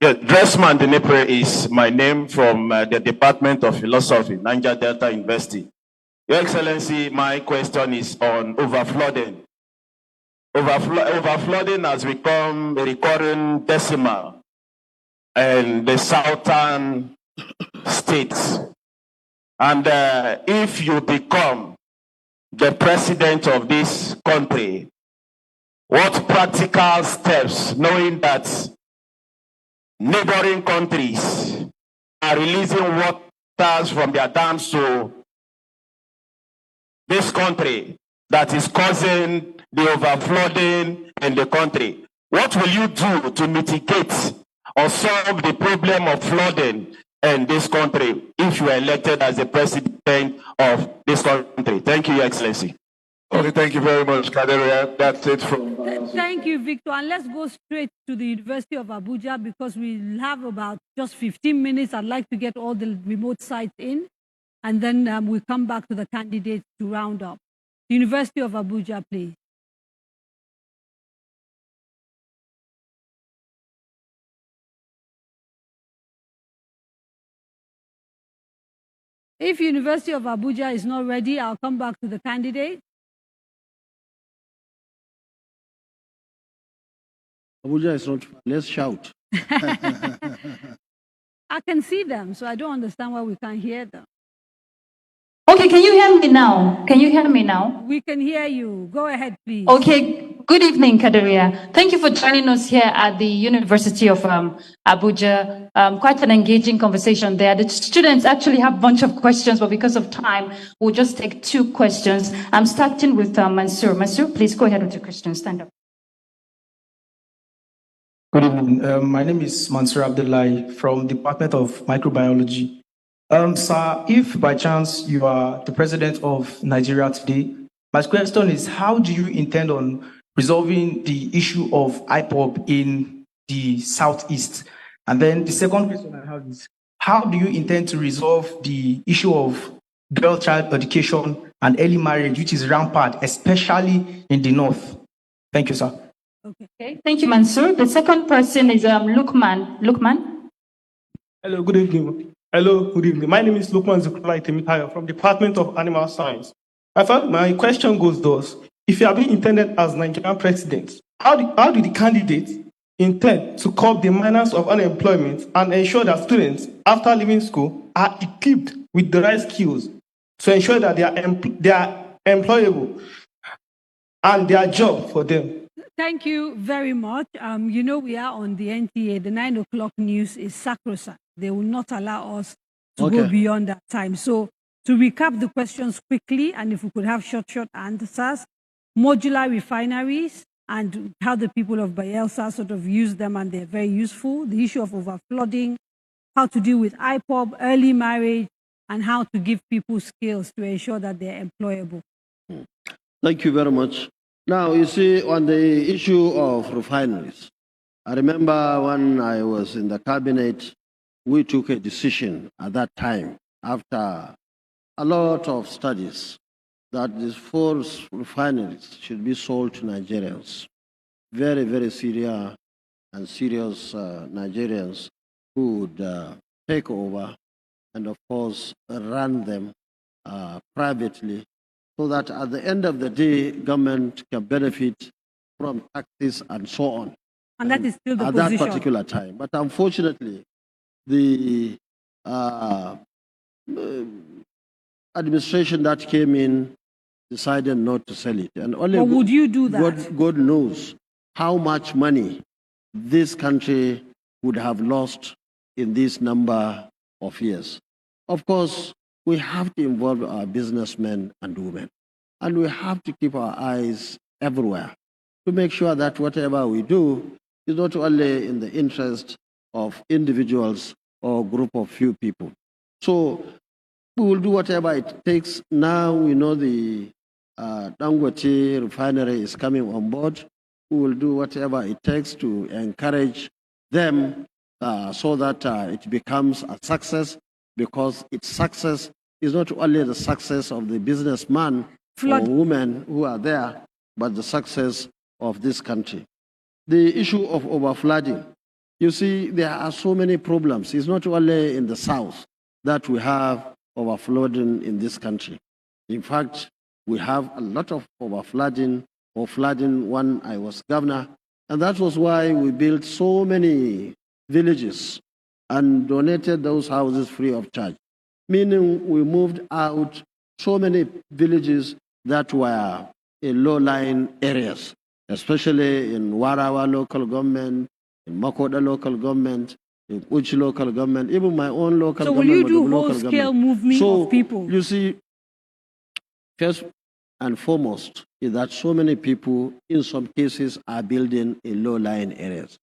Yeah, Dressman Denepre is my name from the Department of Philosophy, Niger Delta University. Your Excellency, my question is on overflooding. Overflooding has become a recurring decimal in the southern states. And if you become the president of this country, what practical steps, knowing that neighboring countries are releasing waters from their dams to this country that is causing the overflooding in the country? What will you do to mitigate or solve the problem of flooding in this country if you are elected as the president of this country? Thank you, Your Excellency.
Okay, thank you very much, Kaderia. That's it from.
Thank you, Victor. And let's go straight to the University of Abuja because we have about just 15 minutes. I'd like to get all the remote sites in, and then we'll come back to the candidates to round up. The University of Abuja, please. If University of Abuja is not ready, I'll come back to the candidate.
Abuja is not. Let's shout.
I can see them, so I don't understand why we can't hear them.
Okay, can you hear me now? Can you hear me now?
We can hear you. Go ahead, please.
Okay, good evening, Kaderia. Thank you for joining us here at the University of Abuja. Quite an engaging conversation there. The students actually have a bunch of questions, but because of time, we'll just take 2 questions. I'm starting with Mansour. Mansour, please go ahead with your question. Stand up.
Good evening. My name is Mansour Abdullahi from Department of Microbiology. Sir, if by chance you are the president of Nigeria today, my question is, how do you intend on resolving the issue of IPOB in the Southeast? And then the second question I have is, how do you intend to resolve the issue of girl-child education and early marriage, which is rampant, especially in the North? Thank you, sir.
Okay, thank you, Mansour. The second person is Lukman. Lukman?
Hello, good evening. Hello, good evening. My name is Lukman Zukulai Temitayo from Department of Animal Science. My question goes thus. If you are being intended as Nigerian president, how do the candidates intend to curb the menace of unemployment and ensure that students, after leaving school, are equipped with the right skills to ensure that they are employable and their job for them?
Thank you very much. You know, we are on the NTA. The 9 o'clock news is sacrosanct. They will not allow us to go beyond that time. So to recap the questions quickly, and if we could have short answers, modular refineries and how the people of Bayelsa sort of use them, and they're very useful. The issue of overflooding, how to deal with IPOB, early marriage, and how to give people skills to ensure that they're employable.
Thank you very much. Now, you see, on the issue of refineries, I remember when I was in the cabinet, we took a decision at that time, after a lot of studies, that these 4 refineries should be sold to Nigerians. Very, very serious Nigerians who would take over and, of course, run them privately, so that at the end of the day, government can benefit from taxes and so on.
And that is still the
at
position.
That particular time. But unfortunately, the administration that came in decided not to sell it. And only
but would you do that?
God knows how much money this country would have lost in this number of years. Of course, we have to involve our businessmen and women, and we have to keep our eyes everywhere to make sure that whatever we do is not only in the interest of individuals or group of few people. So we will do whatever it takes. Now we know the Dangote refinery is coming on board. We will do whatever it takes to encourage them so that it becomes a success, because its success is not only the success of the businessman or women who are there, but the success of this country. The issue of overflooding. You see, there are so many problems. It's not only in the south that we have overflooding in this country. In fact, we have a lot of overflooding or flooding when I was governor, and that was why we built so many villages and donated those houses free of charge, meaning we moved out so many villages that were in low-lying areas, especially in Warawa local government, in Makoda local government, in Uchi local government, even my own local government.
So will you do whole-scale movement of people?
You see, first and foremost is that so many people, in some cases, are building in low-lying areas.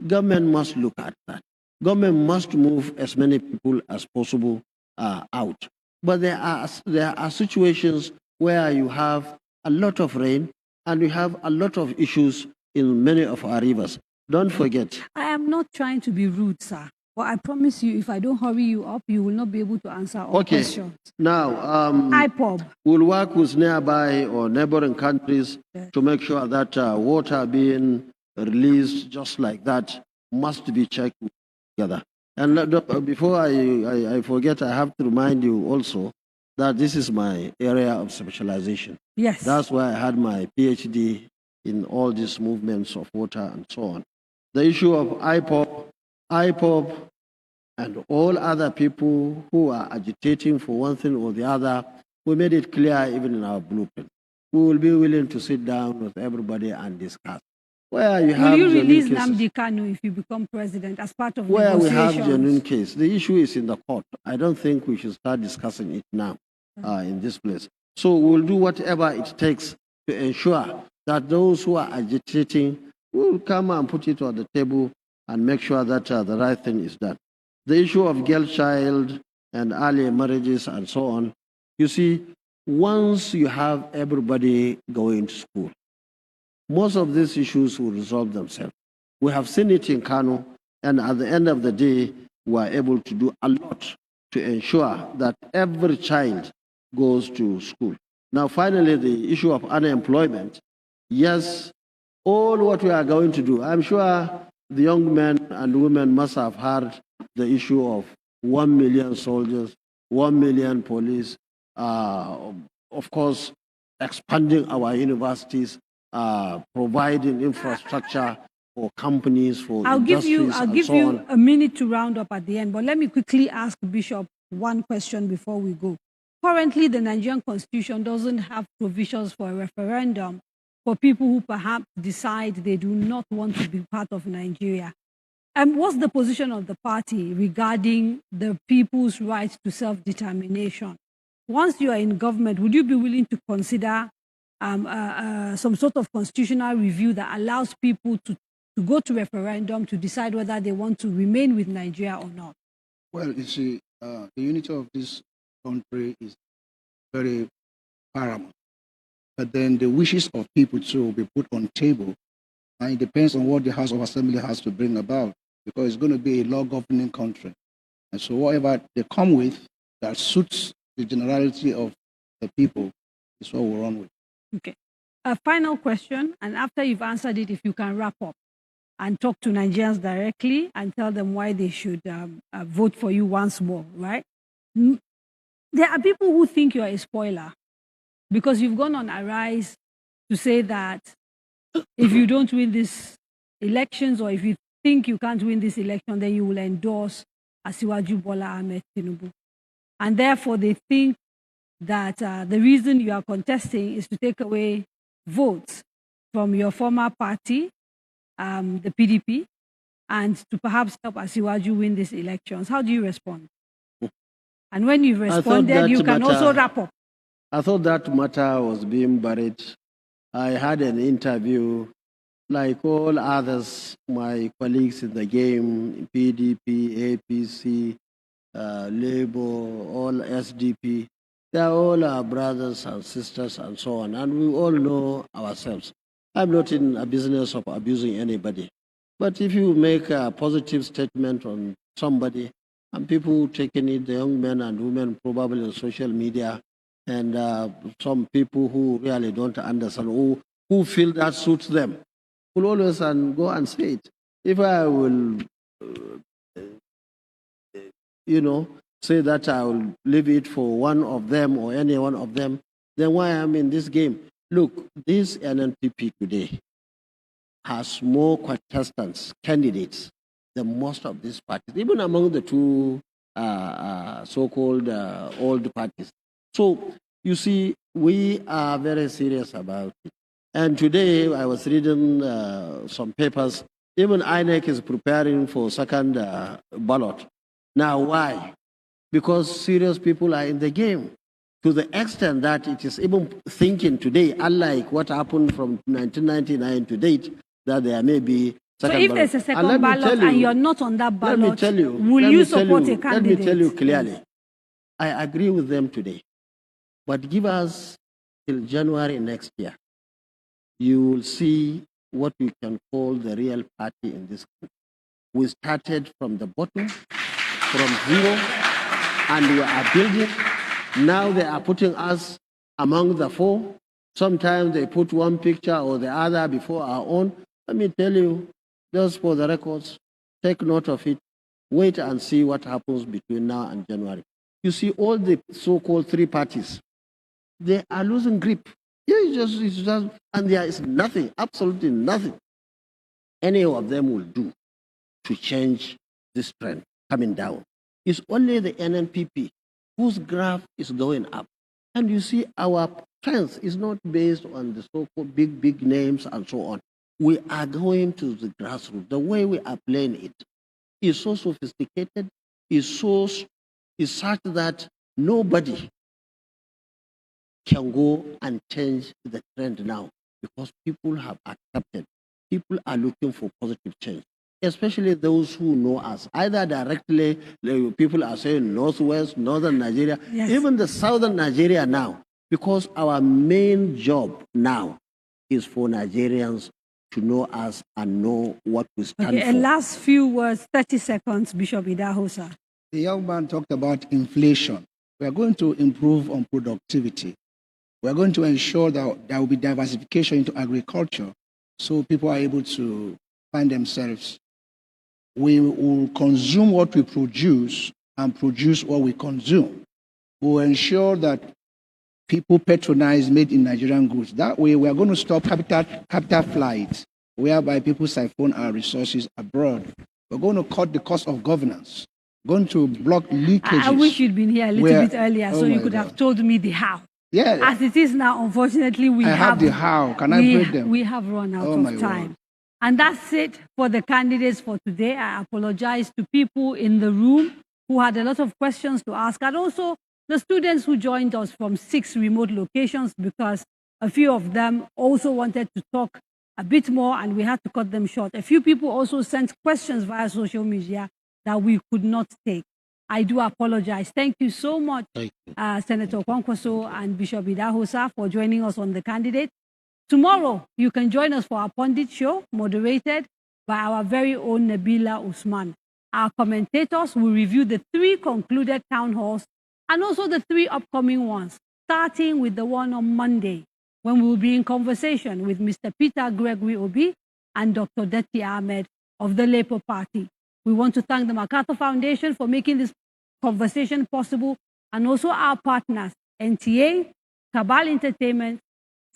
Government must look at that. Government must move as many people as possible out. But there are situations where you have a lot of rain and you have a lot of issues in many of our rivers. Don't forget.
I am not trying to be rude, sir. But I promise you, if I don't hurry you up, you will not be able to answer all questions.
Now,
IPOB.
We'll work with nearby or neighboring countries to make sure that water being released just like that must be checked together. And before I forget, I have to remind you also that this is my area of specialization.
Yes.
That's why I had my PhD in all these movements of water and so on. The issue of IPOB and all other people who are agitating for one thing or the other, we made it clear even in our blueprint. We will be willing to sit down with everybody and discuss. Will
you release Nnamdi Kanu if you become president as part of negotiations?
We have genuine case. The issue is in the court. I don't think we should start discussing it now in this place. So we'll do whatever it takes to ensure that those who are agitating will come and put it on the table and make sure that the right thing is done. The issue of girl child and early marriages and so on, you see, once you have everybody going to school, most of these issues will resolve themselves. We have seen it in Kano, and at the end of the day, we are able to do a lot to ensure that every child goes to school. Now, finally, the issue of unemployment. Yes, all what we are going to do, I'm sure the young men and women must have heard the issue of 1 million soldiers, 1 million police, of course, expanding our universities, providing infrastructure for companies, for industries,
I'll give you a minute to round up at the end, but let me quickly ask Bishop one question before we go. Currently, the Nigerian Constitution doesn't have provisions for a referendum for people who perhaps decide they do not want to be part of Nigeria. What's the position of the party regarding the people's right to self-determination? Once you are in government, would you be willing to consider some sort of constitutional review that allows people to go to referendum to decide whether they want to remain with Nigeria or not?
Well, you see, the unity of this country is very paramount. But then the wishes of people too will be put on table, and it depends on what the House of Assembly has to bring about, because it's going to be a law-governing country. And so whatever they come with that suits the generality of the people is what we'll run with.
Okay. A final question, and after you've answered it, if you can wrap up and talk to Nigerians directly and tell them why they should vote for you once more, right? There are people who think you're a spoiler because you've gone on Arise to say that if you don't win these elections, or if you think you can't win this election, then you will endorse Asiwaju Bola Ahmed Tinubu. And therefore, they think that the reason you are contesting is to take away votes from your former party, the PDP, and to perhaps help Asiwaju win these elections. How do you respond? And when you've responded, you can also wrap up.
I thought that matter was being buried. I had an interview, like all others, my colleagues in the game, PDP, APC, Labour, all SDP. They are all our brothers and sisters and so on, and we all know ourselves. I'm not in a business of abusing anybody. But if you make a positive statement on somebody, and people taking it, the young men and women probably on social media, and some people who really don't understand, who feel that suits them, will always go and say it. If I will, say that I will leave it for one of them or any one of them, then why I'm in this game? Look, this NNPP today has more contestants, candidates, than most of these parties, even among the two so-called old parties. So, you see, we are very serious about it. And today I was reading some papers. Even INEC is preparing for second ballot. Now, why? Because serious people are in the game, to the extent that it is even thinking today, unlike what happened from 1999 to date, that there may be second
ballot. So if
ballot.
there's a second ballot and you're not on that ballot, will you support a candidate?
Let me tell you clearly, I agree with them today. But give us till January next year, you will see what we can call the real party in this country. We started from the bottom, from zero, and we are building. Now they are putting us among the four. Sometimes they put one picture or the other before our own. Let me tell you, just for the records, take note of it. Wait and see what happens between now and January. You see, all the so-called three parties, they are losing grip. It's just, and there is nothing, absolutely nothing, any of them will do to change this trend coming down. It's only the NNPP whose graph is going up. And you see, our strength is not based on the so-called big names and so on. We are going to the grassroots. The way we are playing it is so sophisticated, is such that nobody can go and change the trend now, because people have accepted. People are looking for positive change, especially those who know us. Either directly, people are saying Northwest, Northern Nigeria, even the Southern Nigeria now, because our main job now is for Nigerians to know us and know what we stand for.
And last few words, 30 seconds, Bishop Idahosa.
The young man talked about inflation. We are going to improve on productivity. We are going to ensure that there will be diversification into agriculture so people are able to find themselves. We will consume what we produce and produce what we consume. We will ensure that people patronize made in Nigerian goods. That way, we are going to stop capital flights, whereby people siphon our resources abroad. We're going to cut the cost of governance. We're going to block leakages.
I wish you'd been here a little bit earlier so you could have told me the how.
Yeah.
As it is now, unfortunately, we
have the how. Can I break them?
We have run out
Oh,
of time.
word.
And that's it for the candidates for today. I apologize to people in the room who had a lot of questions to ask, and also the students who joined us from 6 remote locations, because a few of them also wanted to talk a bit more and we had to cut them short. A few people also sent questions via social media that we could not take. I do apologize. Thank you so much, Senator Kwankwaso and Bishop Idahosa, for joining us on The Candidate. Tomorrow, you can join us for our Pundit show, moderated by our very own Nabila Usman. Our commentators will review the 3 concluded town halls and also the 3 upcoming ones, starting with the one on Monday, when we will be in conversation with Mr. Peter Gregory Obi and Dr. Detti Ahmed of the Labour Party. We want to thank the MacArthur Foundation for making this conversation possible, and also our partners, NTA, Cabal Entertainment,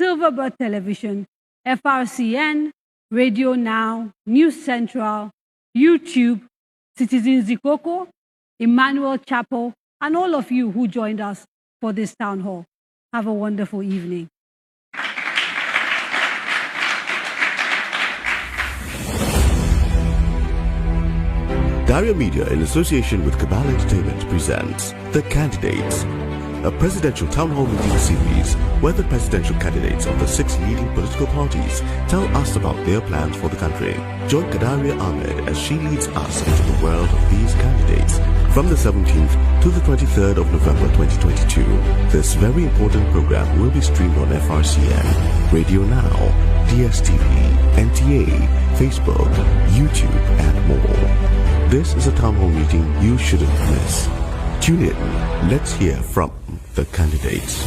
Silverbird Television, FRCN, Radio Now, News Central, YouTube, Citizen Zikoko, Emmanuel Chapel, and all of you who joined us for this town hall. Have a wonderful evening.
Daria Media, in association with Cabal Entertainment, presents The Candidates, a presidential town hall meeting series where the presidential candidates of the 6 leading political parties tell us about their plans for the country. Join Kadaria Ahmed as she leads us into the world of these candidates from the 17th to the 23rd of November 2022. This very important program will be streamed on FRCN, Radio Now, DSTV, NTA, Facebook, YouTube, and more. This is a town hall meeting you shouldn't miss. Tune in. Let's hear from the candidates.